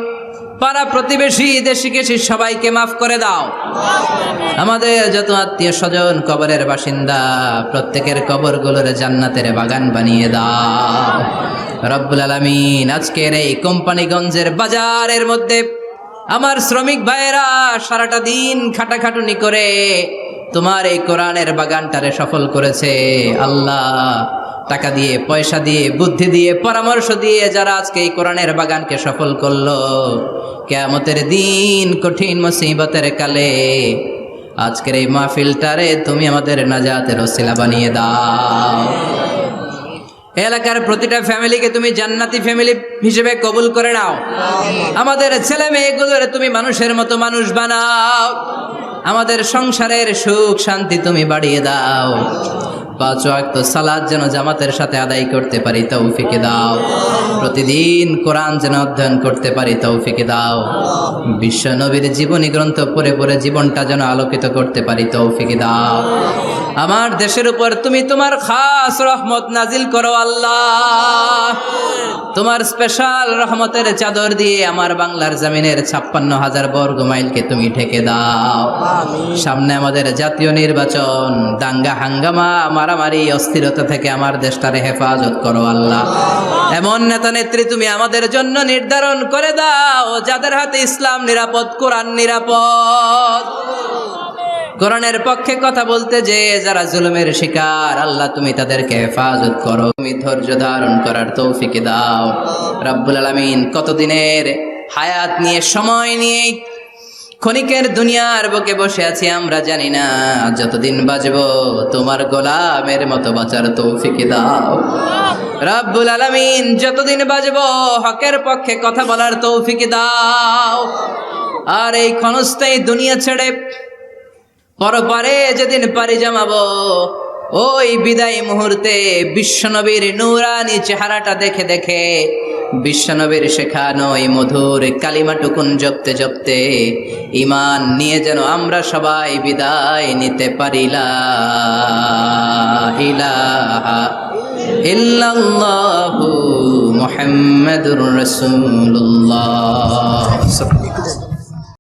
পাড়া প্রতিবেশী, দেশি কেশি সবাইকে মাফ করে দাও। আমাদের যত আত্মীয় স্বজন কবরের বাসিন্দা, প্রত্যেকের কবরগুলোর জান্নাতের বাগান বানিয়ে দাও রব্বুল আলামিন। আজকের এই কোম্পানিগঞ্জের বাজারের মধ্যে আমার শ্রমিক ভাইয়েরা সারাটা দিন খাটাখাটুনি করে তোমার এই কোরআনের বাগানটারে সফল করেছে। আল্লাহ, টাকা দিয়ে, পয়সা দিয়ে, বুদ্ধি দিয়ে, পরামর্শ দিয়ে যারা আজকে এই কোরআনের বাগানকে সফল করলো, কিয়ামতের দিন কঠিন মুসিবতের কালে আজকের এই মাহফিলটারে তুমি আমাদের নাজাতের ওসিলা বানিয়ে দাও। এলাকার প্রতিটা ফ্যামিলিকে তুমি জান্নাতি ফ্যামিলি হিসেবে কবুল করে নাও। আমাদের ছেলে মেয়েগুলোরে তুমি মানুষের মতো মানুষ বানাও। আমাদের সংসারের সুখ শান্তি তুমি বাড়িয়ে দাও। 5 ওয়াক্ত সালাত যেন জামাতের সাথে আদায় করতে পারি তৌফিকে দাও। প্রতিদিন কোরআন যেন অধ্যয়ন করতে পারি তৌফিকে দাও। বিশ্ব নবীর জীবনী গ্রন্থ পড়ে পড়ে জীবনটা যেন আলোকিত করতে পারি তৌফিকে দাও। আমার দেশের উপর তুমি তোমার খাস রহমত নাজিল করো আল্লাহ। তোমার স্পেশাল রহমতের চাদর দিয়ে আমার বাংলার জমিনের 56,000 বর্গ মাইলকে তুমি ঢেকে দাও। সামনে আমাদের জাতীয় নির্বাচন, দাঙ্গা হাঙ্গামা, মারামারি, অস্থিরতা থেকে আমার দেশটারে হেফাজত করো আল্লাহ। এমন নেতা নেত্রী তুমি আমাদের জন্য নির্ধারণ করে দাও যাদের হাতে ইসলাম নিরাপদ, কোরআন নিরাপদ। কোরআনের পক্ষে কথা বলতে যে যারা জুলুমের শিকার, আল্লাহ তুমি তাদেরকে হেফাজত করো। তুমি ধৈর্য ধারণ করার তৌফিক দাও রব্বুল আলামিন। কতদিনের হায়াত নিয়ে, সময় নিয়ে ক্ষণিকের দুনিয়ার বুকে বসে আছি আমরা জানি না। যতদিন বাঁচবো তোমার গোলামের মতো বাঁচার তৌফিক দাও রব্বুল আলামিন। যতদিন বাঁচবো হকের পক্ষে কথা বলার তৌফিক দাও। আর এই ক্ষণস্থায়ী দুনিয়া ছেড়ে পরপারে যেদিন পাড়ি জমাবো, ওই বিদায় মুহূর্তে বিশ্বনবীর নূরানি চেহারাটা দেখে দেখে, বিশ্বনবীর শেখানো এই মধুর কালিমাটুকুন জপতে জপতে ঈমান নিয়ে যেন আমরা সবাই বিদায় নিতে পারি। লা ইলাহা ইল্লাল্লাহু মুহাম্মাদুর রাসূলুল্লাহ।